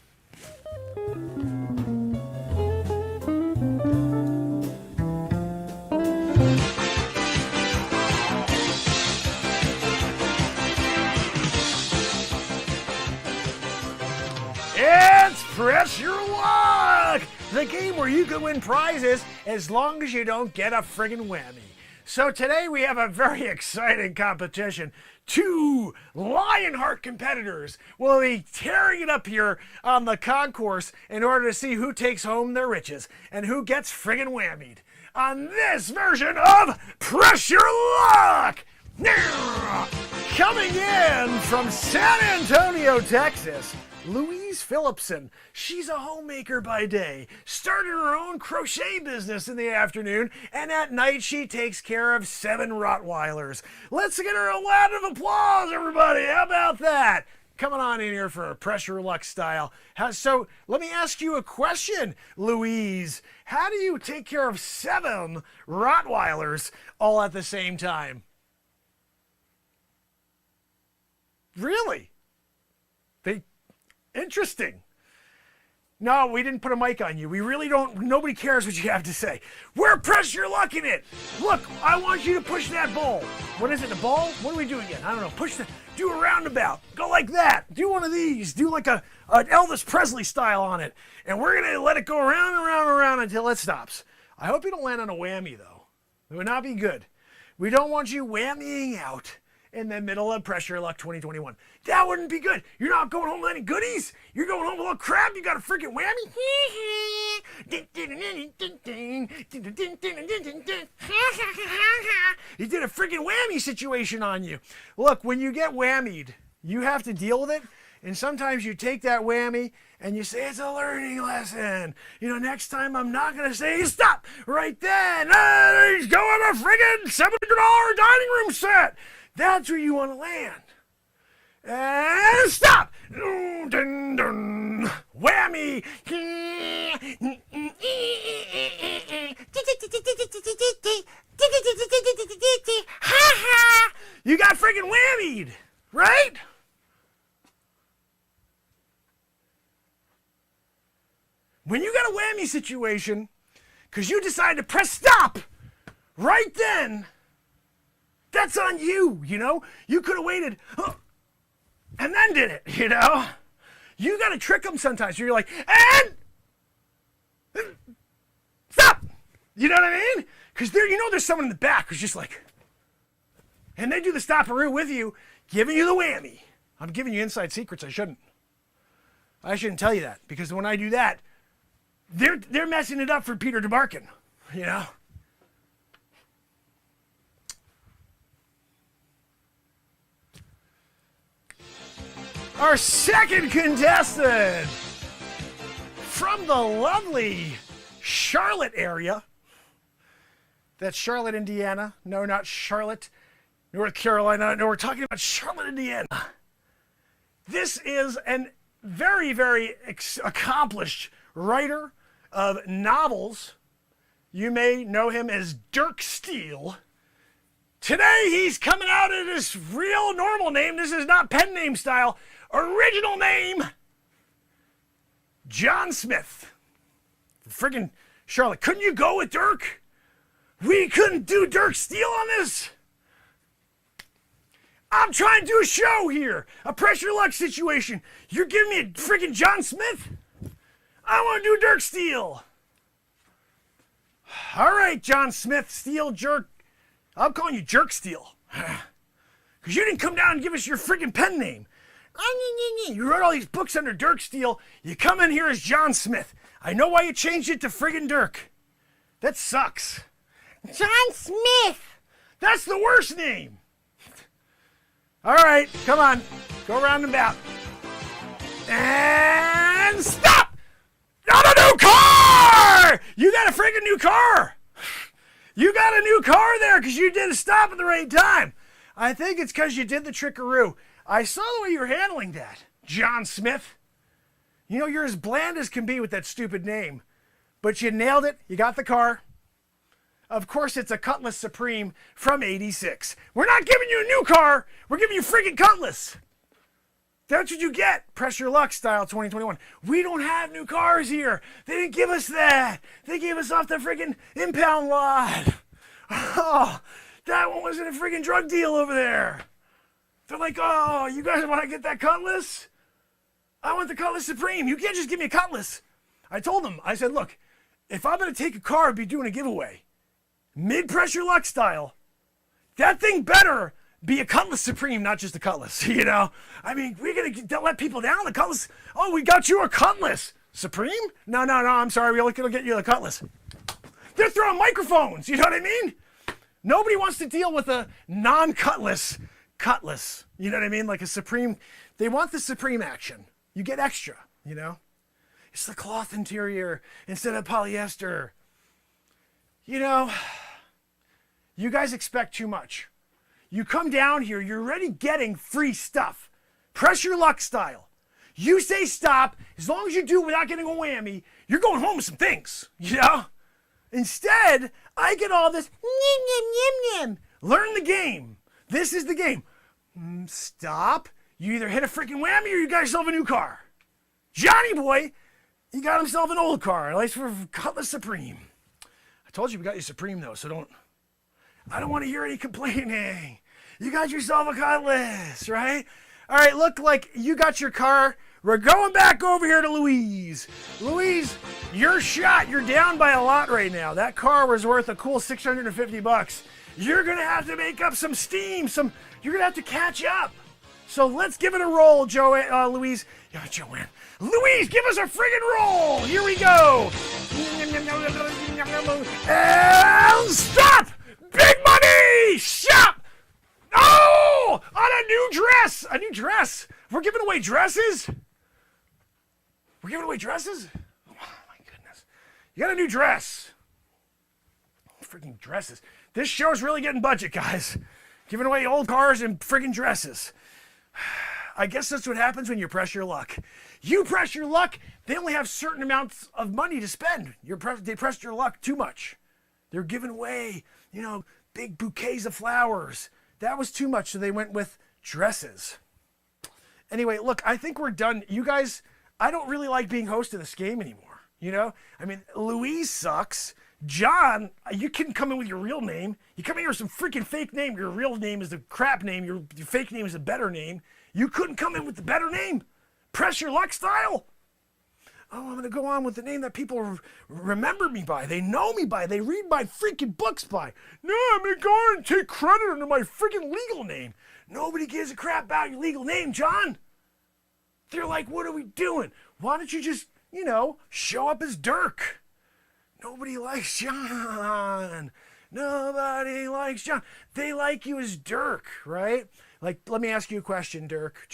It's Press Your Luck, the game where you can win prizes as long as you don't get a friggin' whammy. So today we have a very exciting competition. Two Lionheart competitors will be tearing it up here on the concourse in order to see who takes home their riches and who gets friggin' whammied on this version of Press Your Luck. Coming in from San Antonio, Texas, Louise Phillipson. She's a homemaker by day, started her own crochet business in the afternoon, and at night she takes care of 7 Rottweilers. Let's get her a round of applause, everybody. How about that? Coming on in here for a Press Your Luck style. So let me ask you a question, Louise. How do you take care of 7 Rottweilers all at the same time? Really? Interesting. No, we didn't put a mic on you. We really don't. Nobody cares what you have to say. We're pressure lucking it. Look, I want you to push that ball. What is it, the ball? What do we do again? I don't know. Do a roundabout. Go like that. Do one of these. Do like an Elvis Presley style on it. And we're going to let it go around and around and around until it stops. I hope you don't land on a whammy, though. It would not be good. We don't want you whammying out in the middle of Pressure Luck 2021. That wouldn't be good. You're not going home with any goodies. You're going home with all crap. You got a freaking whammy. You did a freaking whammy situation on you. Look, when you get whammied, you have to deal with it. And sometimes you take that whammy and you say, it's a learning lesson. You know, next time I'm not going to say, stop right then. He's going a friggin' $700 dining room set. That's where you want to land. And stop. Dun, dun. Whammy. You got friggin' whammied, right? When you got a whammy situation, because you decide to press stop right then, that's on you, you know? You could have waited and then did it, you know? You got to trick them sometimes. You're like, and stop! You know what I mean? Because there's someone in the back who's just like, and they do the stopperoo with you, giving you the whammy. I'm giving you inside secrets. I shouldn't tell you that, because when I do that, they're messing it up for Peter DeMarkin, you know? Our second contestant from the lovely Charlotte area. That's Charlotte, Indiana. No, not Charlotte, North Carolina. No, we're talking about Charlotte, Indiana. This is an very, very accomplished writer of novels. You may know him as Dirk Steele. Today he's coming out in his real normal name. This is not pen name style. Original name, John Smith. Friggin' Charlotte, couldn't you go with Dirk? We couldn't do Dirk Steele on this. I'm trying to do a show here, a Pressure Luck situation. You're giving me a friggin' John Smith? I want to do Dirk Steele. All right, John Smith, Steele, Jerk. I'm calling you Jerk Steele. Because you didn't come down and give us your friggin' pen name. You wrote all these books under Dirk Steele. You come in here as John Smith. I know why you changed it to friggin' Dirk. That sucks. John Smith. That's the worst name. All right, come on. Go round and about. And stop! Got a new car! You got a friggin' new car. You got a new car there because you did a stop at the right time. I think it's because you did the trickaroo. I saw the way you were handling that, John Smith. You know, you're as bland as can be with that stupid name. But you nailed it. You got the car. Of course, it's a Cutlass Supreme from '86. We're not giving you a new car. We're giving you friggin' Cutlass. That's what you get. Pressure Luck style 2021. We don't have new cars here. They didn't give us that. They gave us off the friggin' impound lot. Oh, that one wasn't a friggin' drug deal over there. They're like, oh, you guys want to get that Cutlass? I want the Cutlass Supreme. You can't just give me a Cutlass. I told them, I said, look, if I'm going to take a car and be doing a giveaway, mid-Pressure Luck style, that thing better be a Cutlass Supreme, not just a Cutlass, you know? I mean, we're going to let people down. The Cutlass, oh, we got you a Cutlass. Supreme? No, I'm sorry. We're going to get you the Cutlass. They're throwing microphones, you know what I mean? Nobody wants to deal with a non-Cutlass Cutlass, you know what I mean? Like a Supreme. They want the Supreme action. You get extra, you know? It's the cloth interior instead of polyester. You know, you guys expect too much. You come down here, you're already getting free stuff. Pressure Luck style. You say stop, as long as you do it without getting a whammy, you're going home with some things, you know? Instead, I get all this, learn the game. This is the game. Stop. You either hit a freaking whammy or you got yourself a new car. Johnny boy, he got himself an old car. Nice for Cutlass Supreme. I told you we got you Supreme, though, so I don't want to hear any complaining. You got yourself a Cutlass, right? All right, look like you got your car. We're going back over here to Louise. Louise, you're shot. You're down by a lot right now. That car was worth a cool $650. You're going to have to make up some steam. You're going to have to catch up. So let's give it a roll, Louise. Yeah, Joanne. Louise, give us a friggin' roll. Here we go. And stop. Big money. Shop. Oh, on a new dress. A new dress. We're giving away dresses? We're giving away dresses? Oh, my goodness. You got a new dress. Freaking dresses. This show's really getting budget, guys. Giving away old cars and friggin' dresses. I guess that's what happens when you press your luck. You press your luck, they only have certain amounts of money to spend. They pressed your luck too much. They're giving away, big bouquets of flowers. That was too much, so they went with dresses. Anyway, look, I think we're done. You guys, I don't really like being host of this game anymore. I mean, Louise sucks. John, you couldn't come in with your real name. You come in here with some freaking fake name. Your real name is the crap name. Your fake name is the better name. You couldn't come in with the better name. Press your luck style. Oh, I'm going to go on with the name that people remember me by. They know me by. They read my freaking books by. No, I'm going to go on and take credit under my freaking legal name. Nobody gives a crap about your legal name, John. They're like, what are we doing? Why don't you just, show up as Dirk? Nobody likes John. Nobody likes John. They like you as Dirk, right? Like, let me ask you a question, Dirk.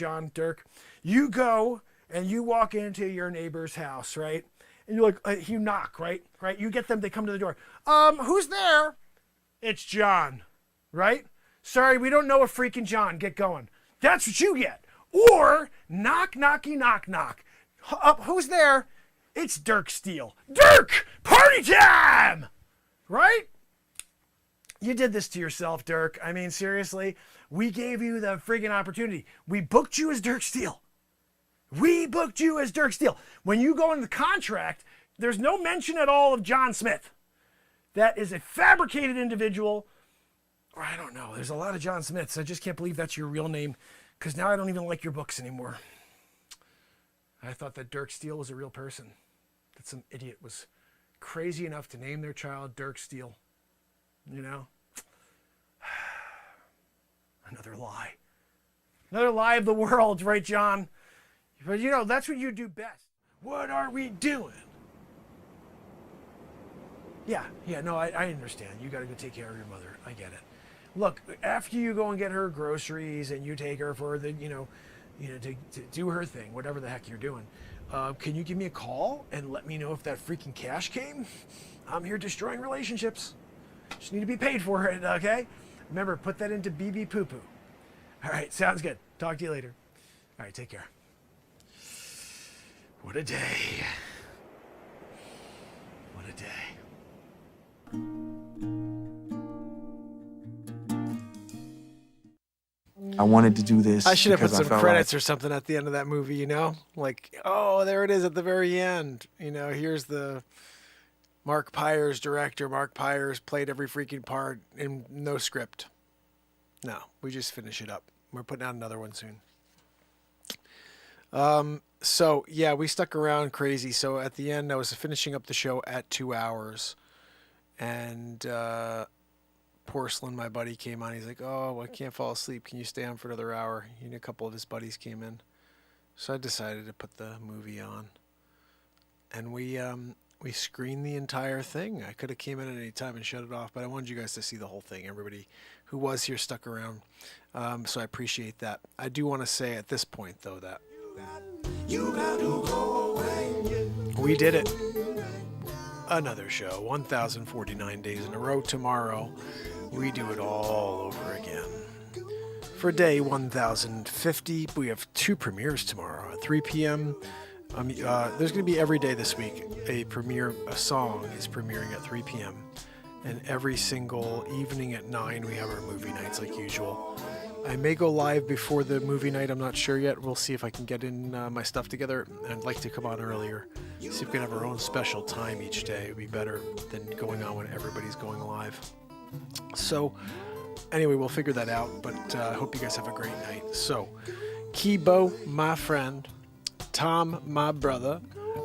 You go and you walk into your neighbor's house, right? And you're like, you knock, right? You get them, they come to the door. Who's there? It's John, right? Sorry, we don't know a freaking John. Get going. That's what you get. Or, knock. Who's there? It's Dirk Steele. Dirk! Party time! Right? You did this to yourself, Dirk. I mean, seriously, we gave you the friggin' opportunity. We booked you as Dirk Steele. When you go into the contract, there's no mention at all of John Smith. That is a fabricated individual. Or I don't know. There's a lot of John Smiths. I just can't believe that's your real name, because now I don't even like your books anymore. I thought that Dirk Steele was a real person. That some idiot was crazy enough to name their child Dirk Steele. Another lie. Another lie of the world, right, John? But that's what you do best. What are we doing? Yeah, no, I understand. You got to go take care of your mother. I get it. Look, after you go and get her groceries and you take her for the, to do her thing, whatever the heck you're doing, can you give me a call and let me know if that freaking cash came? I'm here destroying relationships. Just need to be paid for it, okay? Remember, put that into BB Poo Poo. All right, sounds good. Talk to you later. All right, take care. What a day. What a day. I wanted to do this. I should have put because I some felt credits like or something at the end of that movie, Like, oh, there it is at the very end. Here's the Mark Pires director. Mark Pires played every freaking part in no script. No, we just finish it up. We're putting out another one soon. So, yeah, we stuck around crazy. So at the end, I was finishing up the show at 2 hours. And Porcelain, my buddy, came on. He's like, oh, I can't fall asleep. Can you stay on for another hour? A couple of his buddies came in. So I decided to put the movie on. And we screened the entire thing. I could have came in at any time and shut it off, but I wanted you guys to see the whole thing. Everybody who was here stuck around. So I appreciate that. I do want to say at this point, though, that we did it. Another show, 1,049 days in a row. Tomorrow, we do it all over again. For day 1,050, we have 2 premieres tomorrow at 3 p.m. There's going to be every day this week a song is premiering at 3 p.m. And every single evening at 9, we have our movie nights like usual. I may go live before the movie night. I'm not sure yet. We'll see if I can get in my stuff together. I'd like to come on earlier. See if we can have our own special time each day. It would be better than going on when everybody's going live. So, anyway, we'll figure that out. But I hope you guys have a great night. So, Kibo, my friend. Tom, my brother.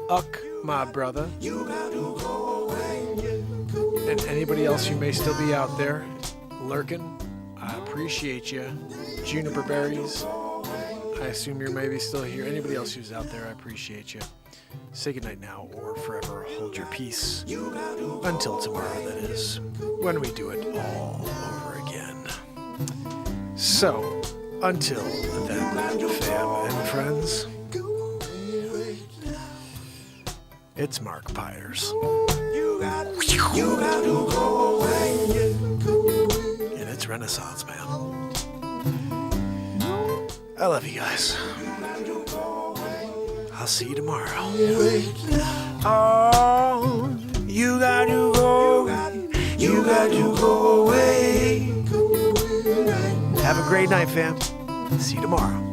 Uck, my brother. And anybody else who may still be out there lurking, I appreciate you. Juniper Berries, I assume you're maybe still here. Anybody else who's out there, I appreciate you. Say goodnight now or forever hold your peace. Until tomorrow, that is, when we do it all over again. So, until then, fam and friends, it's Mark Pires. And it's Renaissance, man. I love you guys. I'll see you tomorrow. Oh, you got to go. You got to go away. Have a great night, fam. See you tomorrow.